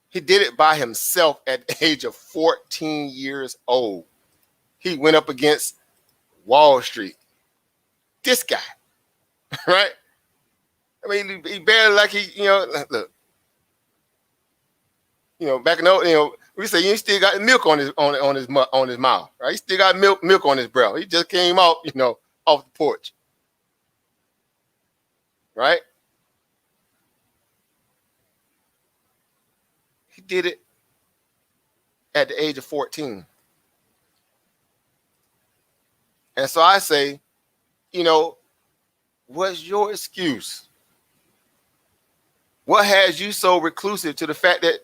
He did it by himself at the age of 14 years old. He went up against Wall Street. This guy, right? I mean, he barely look. Back in the we say he still got milk on his mouth, right? He still got milk on his breath. He just came out, off the porch, right? He did it at the age of 14. And so I say, what's your excuse? What has you so reclusive to the fact that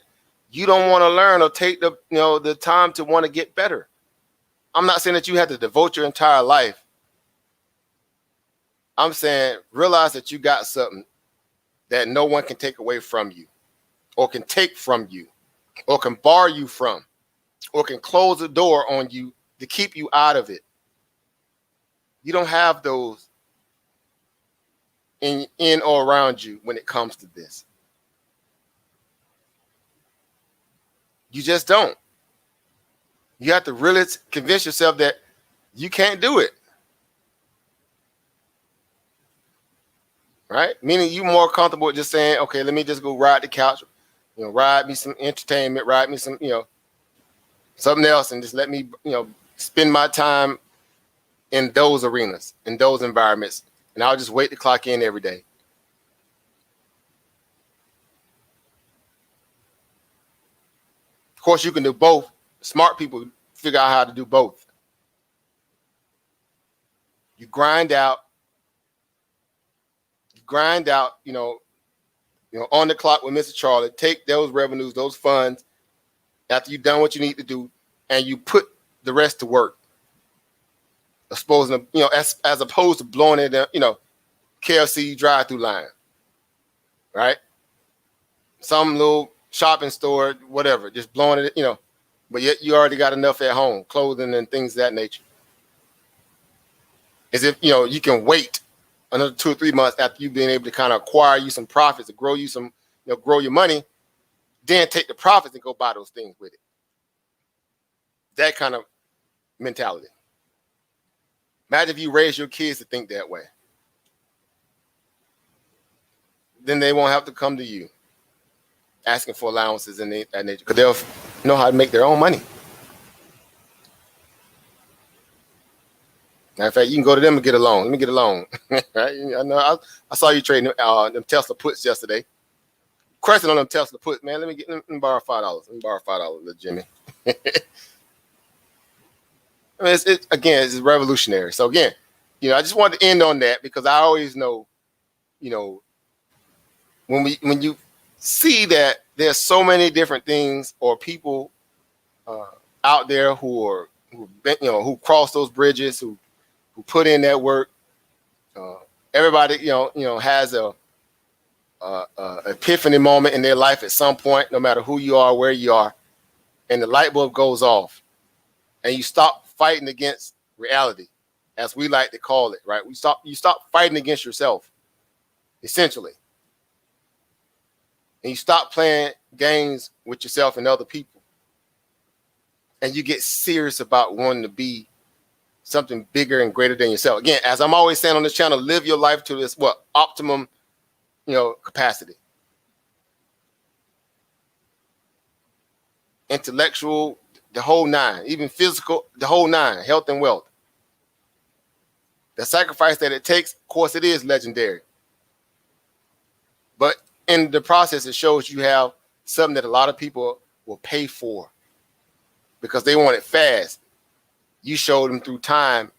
you don't want to learn or take the time to want to get better? I'm not saying that you have to devote your entire life. I'm saying realize that you got something that no one can take away from you, or can take from you, or can bar you from, or can close the door on you to keep you out of it. You don't have those in or around you when it comes to this. You just don't. You have to really convince yourself that you can't do it. Right? Meaning you more comfortable with just saying, okay, let me just go ride the couch, ride me some entertainment, ride me some, something else, and just let me, spend my time in those arenas, in those environments, and I'll just wait to clock in every day. Of course, you can do both. Smart people figure out how to do both. You grind out, on the clock with Mr. Charlie, take those revenues, those funds, after you've done what you need to do, and you put the rest to work. As opposed to blowing it, KFC drive-through line, right? Some little shopping store, whatever, just blowing it, but yet you already got enough at home, clothing and things of that nature. As if, you can wait another 2 or 3 months after you've been able to kind of acquire you some profits, to grow you some, grow your money, then take the profits and go buy those things with it. That kind of mentality. Imagine if you raise your kids to think that way. Then they won't have to come to you asking for allowances and that nature, because they'll know how to make their own money. Matter of fact, you can go to them and get a loan. Let me get a loan. Right? I know I saw you trading them Tesla puts yesterday. Question on them Tesla puts, man. Let me borrow $5. Let me borrow $5, little Jimmy. I mean, it's revolutionary. So again, I just wanted to end on that, because I always know, when you see that there's so many different things or people out there who cross those bridges, who put in that work. Everybody, has a epiphany moment in their life at some point, no matter who you are, where you are, and the light bulb goes off, and you stop fighting against reality, as we like to call it, right? You stop fighting against yourself, essentially. And you stop playing games with yourself and other people. And you get serious about wanting to be something bigger and greater than yourself. Again, as I'm always saying on this channel, live your life to this optimum, capacity. Intellectual, the whole nine, even physical, the whole nine, health and wealth. The sacrifice that it takes, of course, it is legendary. But in the process, it shows you have something that a lot of people will pay for because they want it fast. You showed them through time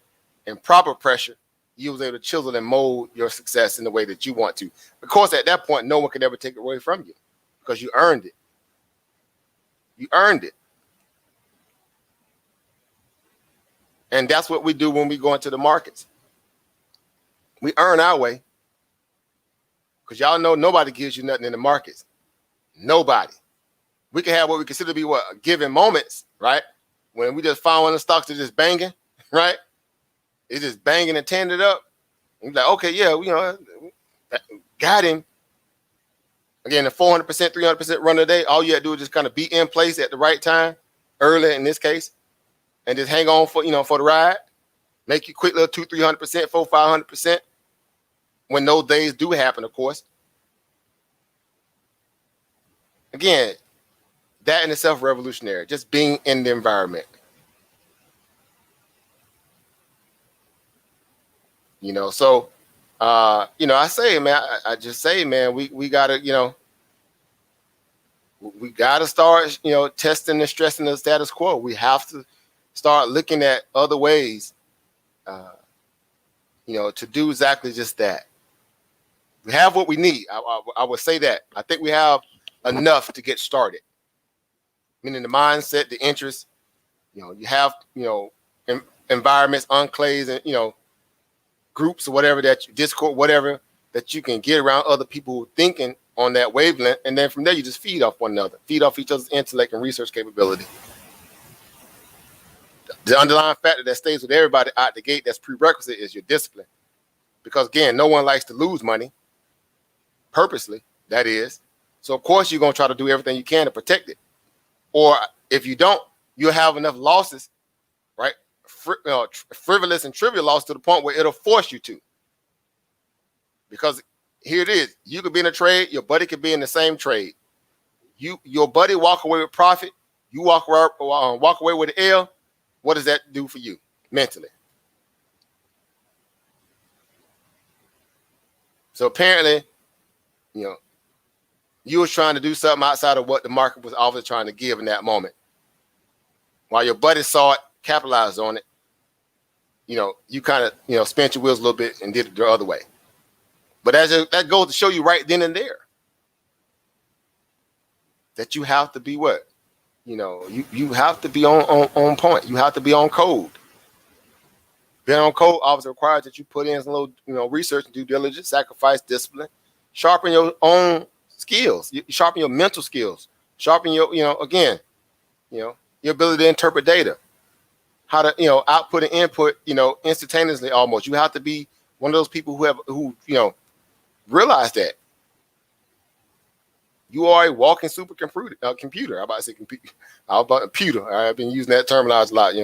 and proper pressure. You was able to chisel and mold your success in the way that you want to. Of course, at that point, no one could ever take it away from you because you earned it. You earned it. And that's what we do when we go into the markets. We earn our way Because y'all know nobody gives you nothing in the markets. Nobody. We can have what we consider to be given moments, right? When we just find one of the stocks that's just banging, right? It's just banging and tearing it up. And you're like, okay, yeah, got him. Again, the 400%, 300% run a day, all you have to do is just kind of be in place at the right time, early in this case, and just hang on for the ride. Make you quick little 200%, 300%, 400%, 500% when those days do happen, of course. Again, that in itself revolutionary, just being in the environment. So I say, man, I just say, man, we gotta, we gotta start, testing and stressing the status quo. We have to start looking at other ways, to do exactly just that. We have what we need. I would say that. I think we have enough to get started. Meaning the mindset, the interest, you have, environments, enclaves, and, groups or whatever Discord, whatever that you can get around other people thinking on that wavelength. And then from there, you just feed off one another, feed off each other's intellect and research capability. The underlying factor that stays with everybody out the gate that's prerequisite is your discipline. Because again, no one likes to lose money purposely, that is. So of course you're going to try to do everything you can to protect it. Or if you don't, you'll have enough losses, right? Frivolous and trivial loss to the point where it'll force you to. Because here it is. You could be in a trade. Your buddy could be in the same trade. Your buddy walk away with profit. You walk away with an L. What does that do for you mentally? So apparently, you were trying to do something outside of what the market was obviously trying to give in that moment. While your buddy saw it, capitalized on it, you kind of, spent your wheels a little bit and did it the other way. But that goes to show you right then and there that you have to be what? You have to be on point. You have to be on code. Being on code obviously requires that you put in some little, research and due diligence, sacrifice, discipline, sharpen your own skills. You sharpen your mental skills, sharpen your, your ability to interpret data, how to, output and input, instantaneously almost. You have to be one of those people who realize that you are a walking supercomputer. Computer. I'm about to say computer. How about a pewter? I've been using that terminology a lot.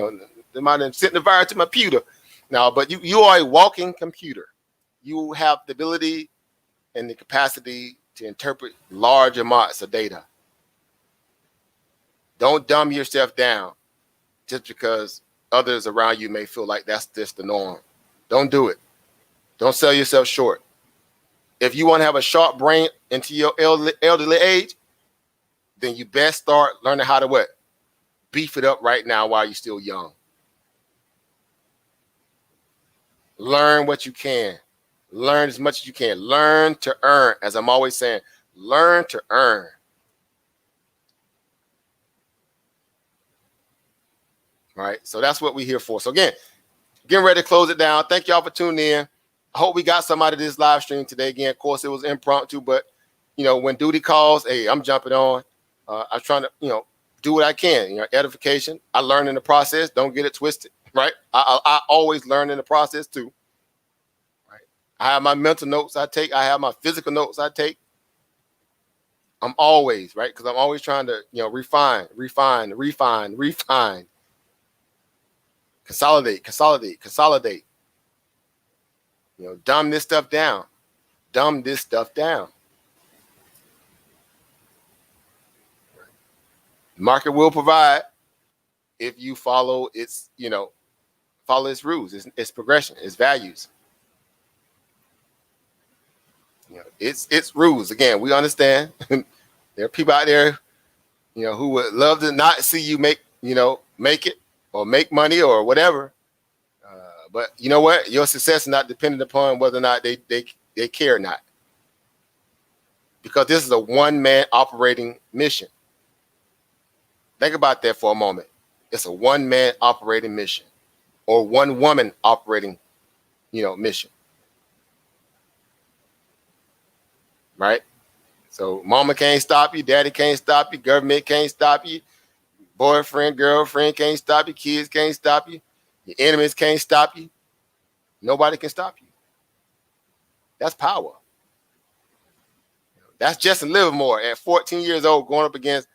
They might have sent the virus to my pewter now, but you are a walking computer. You have the ability and the capacity to interpret large amounts of data. Don't dumb yourself down just because others around you may feel like that's just the norm. Don't do it. Don't sell yourself short. If you want to have a sharp brain into your elderly age, then you best start learning how to what? Beef it up right now while you're still young. Learn what you can. Learn as much as you can. Learn to earn. As I'm always saying, learn to earn. Right? So that's what we're here for. So again, getting ready to close it down. Thank y'all for tuning in. I hope we got some out of this live stream today. Again, of course, it was impromptu, but, when duty calls, hey, I'm jumping on. I'm trying to, do what I can. Edification. I learn in the process. Don't get it twisted, right? I always learn in the process too. Right? I have my mental notes I take. I have my physical notes I take. I'm always, right? Because I'm always trying to, refine. Consolidate. Dumb this stuff down. Market will provide if you follow its, rules, its progression, its values. It's rules. Again, we understand. There are people out there, who would love to not see you make it or make money or whatever. But you know what? Your success is not dependent upon whether or not they care or not. Because this is a one-man operating mission. Think about that for a moment. It's a one-man operating mission or one-woman operating, mission. right? So mama can't stop you, daddy can't stop you, government can't stop you, boyfriend, girlfriend can't stop you, kids can't stop you, your enemies can't stop you. Nobody can stop you. That's power. That's Justin Livermore at 14 years old going up against,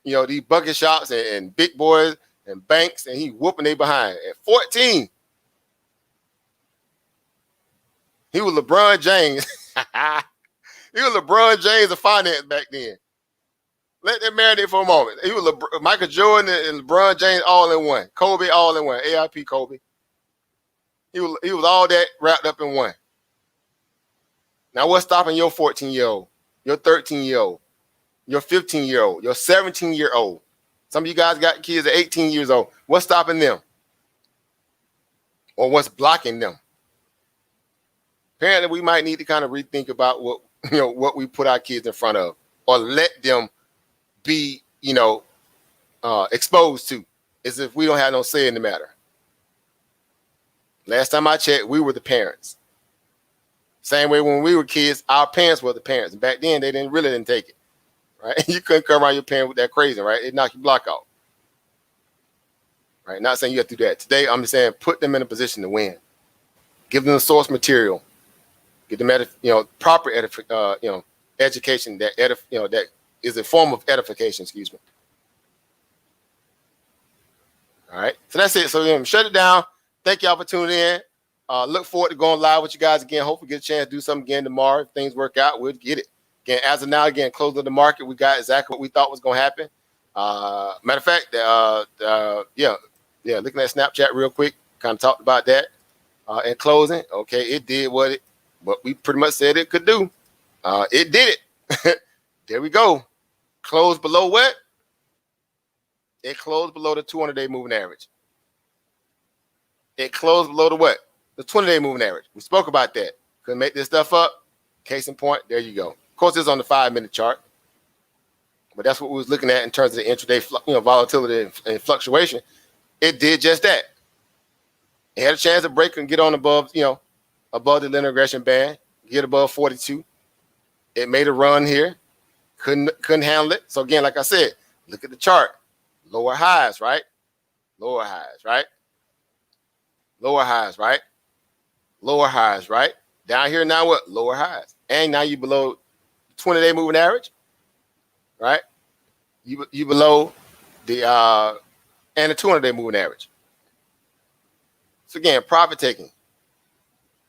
these bucket shops and big boys and banks, and he whooping they behind at 14. He was LeBron James. He was LeBron James of finance back then. Let that marinate for a moment. He was Michael Jordan and LeBron James all in one. Kobe all in one. AIP Kobe. He was all that wrapped up in one. Now what's stopping your 14-year-old, your 13-year-old, your 15-year-old, your 17-year-old? Some of you guys got kids at 18 years old. What's stopping them? Or what's blocking them? Apparently, we might need to kind of rethink about what we put our kids in front of, or let them be, exposed to, as if we don't have no say in the matter. Last time I checked, we were the parents. Same way when we were kids, our parents were the parents. And back then, they didn't take it, right? You couldn't come around your parent with that crazy, right? It knocked your block out, right? Not saying you have to do that. Today, I'm just saying put them in a position to win. Give them the source material. Give them, proper education that is a form of edification. Excuse me. All right. So that's it. So shut it down. Thank y'all for tuning in. Look forward to going live with you guys again. Hopefully get a chance to do something again tomorrow. If things work out, we'll get it. Again, as of now, close of the market, we got exactly what we thought was going to happen. Matter of fact, looking at Snapchat real quick, kind of talked about that. In closing, okay, it did what we pretty much said it could do. It did it. There we go. Closed below what? It closed below the 200-day moving average. It closed below the what? The 20-day moving average. We spoke about that. Couldn't make this stuff up. Case in point, there you go. Of course, it's on the 5-minute chart. But that's what we was looking at in terms of the intraday volatility and fluctuation. It did just that. It had a chance to break and get on above the linear regression band, get above 42. It made a run here. Couldn't handle it. So again, like I said, look at the chart. Lower highs, right? Lower highs, right? Lower highs, right? Lower highs, right? Down here now what? Lower highs. And now you below 20-day moving average, right? You below the and the 200-day moving average. So again, profit taking,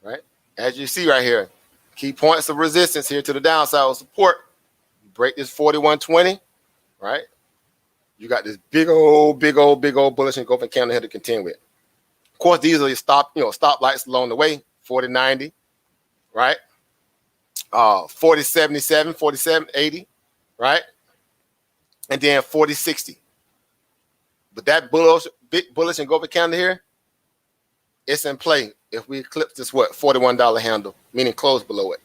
right? As you see right here, key points of resistance here to the downside of support. You break this 41.20, right? You got this big old bullish engulfing candle here to contend with. Of course, these are your stop lights along the way. 40.90, right? 40.77, 47.80, right? And then 40.60. But that big bullish engulfing candle here, it's in play if we eclipse this $41 handle, meaning close below it.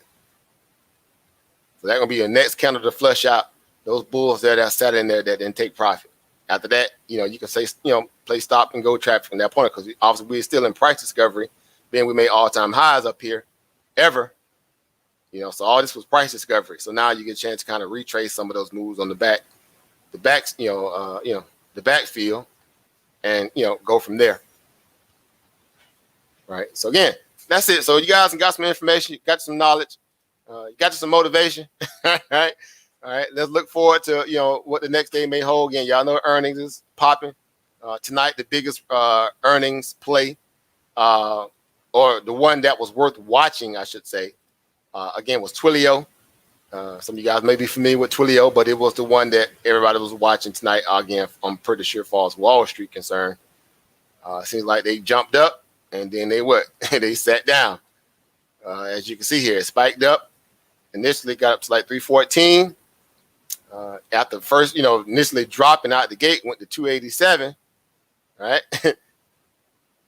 So that's gonna be your next candle to flush out those bulls there that sat in there that didn't take profit. After that, you can say, play stop and go traffic from that point, because obviously we're still in price discovery. Then we made all-time highs up here ever. So all this was price discovery. So now you get a chance to kind of retrace some of those moves on the backfield, and go from there. Right. So again, that's it. So you guys got some information, you got some knowledge, you got some motivation. Right. All right. Let's look forward to what the next day may hold. Again, y'all know earnings is popping tonight. The biggest earnings play, or the one that was worth watching, I should say, again, was Twilio. Some of you guys may be familiar with Twilio, but it was the one that everybody was watching tonight. Again, I'm pretty sure, as far as Wall Street concerned, seems like they jumped up. And then they sat down. As you can see here, it spiked up. Initially got up to like 314. After first, initially dropping out the gate, went to 287. Right.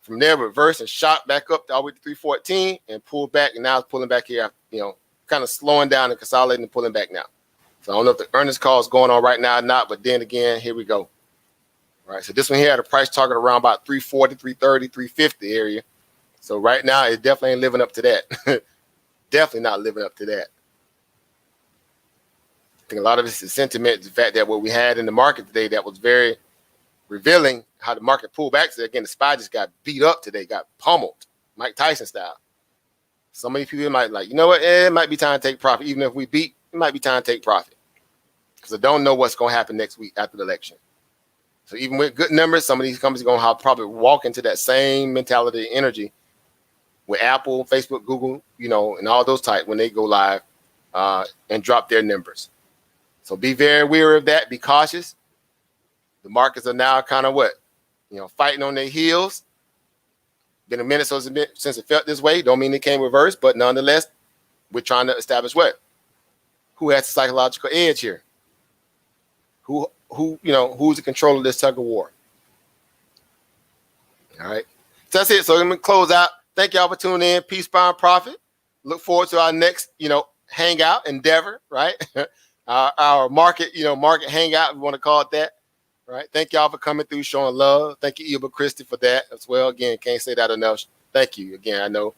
From there, reversed and shot back up all the way to 314 and pulled back. And now it's pulling back here, kind of slowing down and consolidating and pulling back now. So I don't know if the earnings call is going on right now or not, but then again, here we go. All right, so this one here had a price target around about 340, 330, 350 area. So right now, it definitely ain't living up to that. Definitely not living up to that. I think a lot of this is sentiment, the fact that what we had in the market today that was very revealing how the market pulled back today. Again, the SPY just got beat up today, got pummeled, Mike Tyson style. So many people might like, you know what, it might be time to take profit. Even if we beat, it might be time to take profit. Because I don't know what's going to happen next week after the election. So even with good numbers, some of these companies are going to probably walk into that same mentality and energy with Apple, Facebook, Google, you know, and all those type when they go live and drop their numbers. So be very wary of that. Be cautious. The markets are now kind of what? You know, fighting on their heels. Been a minute since it felt this way. Don't mean it came reverse, but nonetheless, we're trying to establish what? Who has the psychological edge here? Who, you know, who's in control of this tug of war? All right. So that's it. So I'm going to close out. Thank y'all for tuning in. Peace, power, and profit. Look forward to our next, you know, hangout endeavor, right? Our market, you know, market hangout, we want to call it that. Right. Thank y'all for coming through, showing love. Thank you, Eva Christie, for that as well. Again, can't say that enough. Thank you. Again, I know,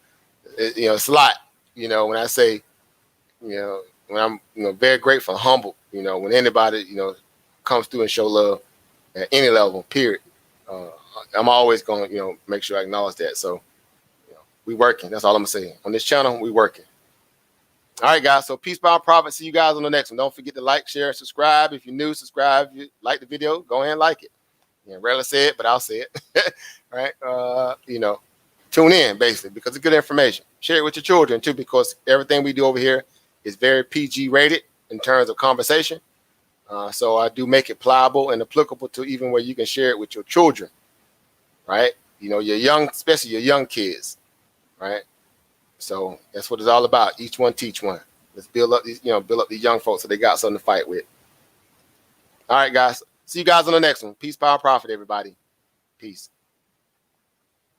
you know, it's a lot, you know, when I say, you know, when I'm, you know, very grateful and humble, you know, when anybody, you know, comes through and show love at any level, period. I'm always going to, you know, make sure I acknowledge that. So, you know, we working. That's all I'm going to say. On this channel, we working. All right, guys. So peace, power, profit. See you guys on the next one. Don't forget to like, share, and subscribe. If you're new, subscribe. If you like the video, go ahead and like it. You know, rarely say it, but I'll say it. Right? You know, tune in, basically, because it's good information. Share it with your children, too, because everything we do over here is very PG rated in terms of conversation. So I do make it pliable and applicable to even where you can share it with your children. Right? You know, your young, especially your young kids. Right? So that's what it's all about. Each one teach one. Let's build up these, you know, build up these young folks so they got something to fight with. All right, guys. See you guys on the next one. Peace, power, profit, everybody. Peace.